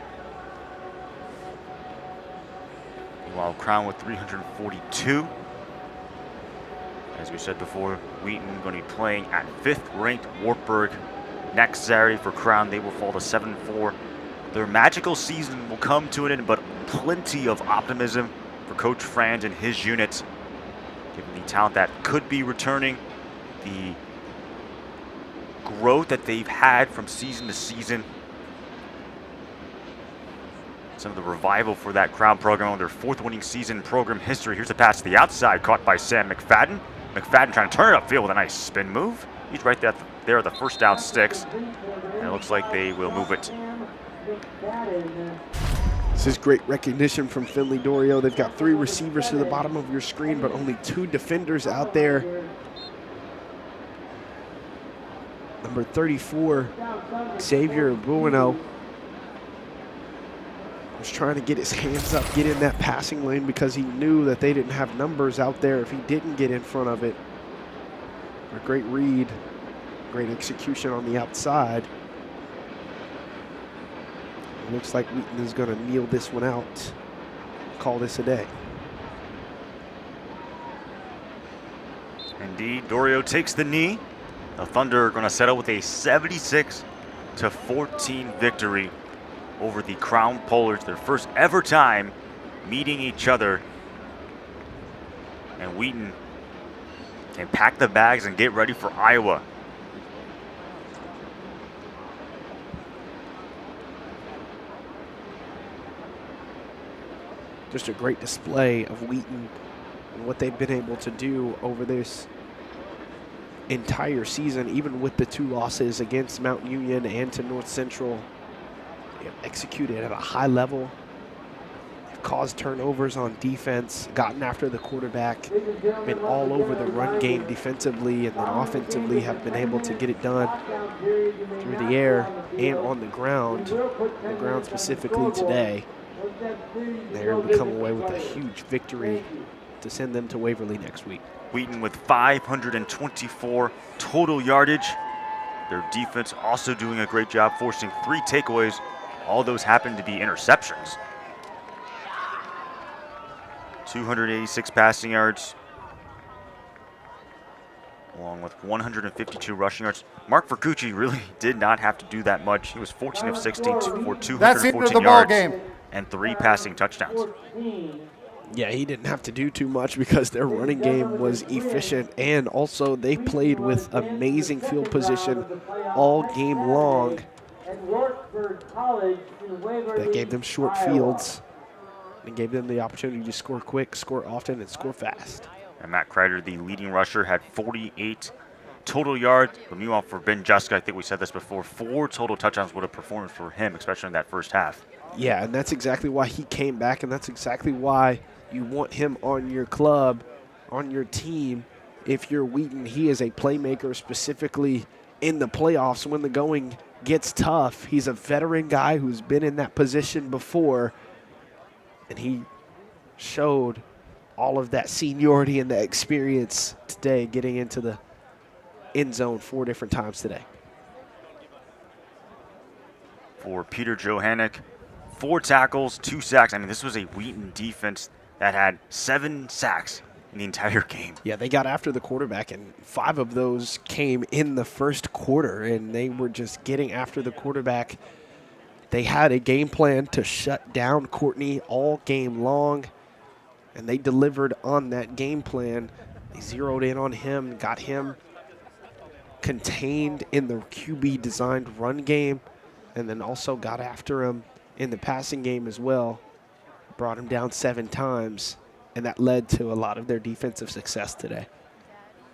Meanwhile, Crown with 342. As we said before, Wheaton going to be playing at 5th-ranked Wartburg next Saturday. For Crown, they will fall to 7-4. Their magical season will come to an end, but plenty of optimism for Coach Franz and his unit, given the talent that could be returning, the growth that they've had from season to season, some of the revival for that Crown program on their 4th winning season in program history. Here's a pass to the outside, caught by Sam McFadden. McFadden trying to turn it upfield with a nice spin move. He's right there at the first down sticks. And it looks like they will move it. This is great recognition from Finley Dorio. They've got 3 receivers to the bottom of your screen, but only 2 defenders out there. Number 34, Xavier Bueno, was trying to get his hands up, get in that passing lane because he knew that they didn't have numbers out there if he didn't get in front of it. A great read, great execution on the outside. It looks like Wheaton is going to kneel this one out, call this a day. Indeed, Dorio takes the knee. The Thunder are going to settle with a 76-14 victory over the Crown Polars, their first ever time meeting each other. And Wheaton can pack the bags and get ready for Iowa. Just a great display of Wheaton and what they've been able to do over this entire season, even with the 2 losses against Mount Union and to North Central. They have executed at a high level. They've caused turnovers on defense, gotten after the quarterback, been all over the run game defensively, and then offensively have been able to get it done through the air and on the ground specifically today. They're going to come away with a huge victory to send them to Waverly next week. Wheaton with 524 total yardage. Their defense also doing a great job, forcing 3 takeaways. All those happen to be interceptions. 286 passing yards, along with 152 rushing yards. Mark Vercucci really did not have to do that much. He was 14 of 16 for 214 yards and 3 passing touchdowns. Yeah, he didn't have to do too much because their running game was efficient, and also they played with amazing field position all game long. That gave them short fields and gave them the opportunity to score quick, score often, and score fast. And Matt Kreider, the leading rusher, had 48 total yards. But meanwhile, for Ben Juska, I think we said this before, 4 total touchdowns would have performed for him, especially in that first half. Yeah, and that's exactly why he came back, and that's exactly why you want him on your club, on your team. If you're Wheaton, he is a playmaker, specifically in the playoffs when the going gets tough. He's a veteran guy who's been in that position before, and he showed all of that seniority and that experience today, getting into the end zone 4 different times today. For Peter Johannek, 4 tackles, 2 sacks. I mean, this was a Wheaton defense that had 7 sacks in the entire game. Yeah, they got after the quarterback, and 5 of those came in the first quarter, and they were just getting after the quarterback. They had a game plan to shut down Courtney all game long, and they delivered on that game plan. They zeroed in on him, got him contained in the QB-designed run game, and then also got after him in the passing game as well. Brought him down 7 times, and that led to a lot of their defensive success today.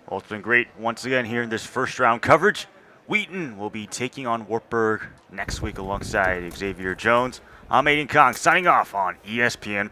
Well, it's been great once again here in this first round coverage. Wheaton will be taking on Wartburg next week alongside Xavier Jones. I'm Aiden Kong signing off on ESPN+.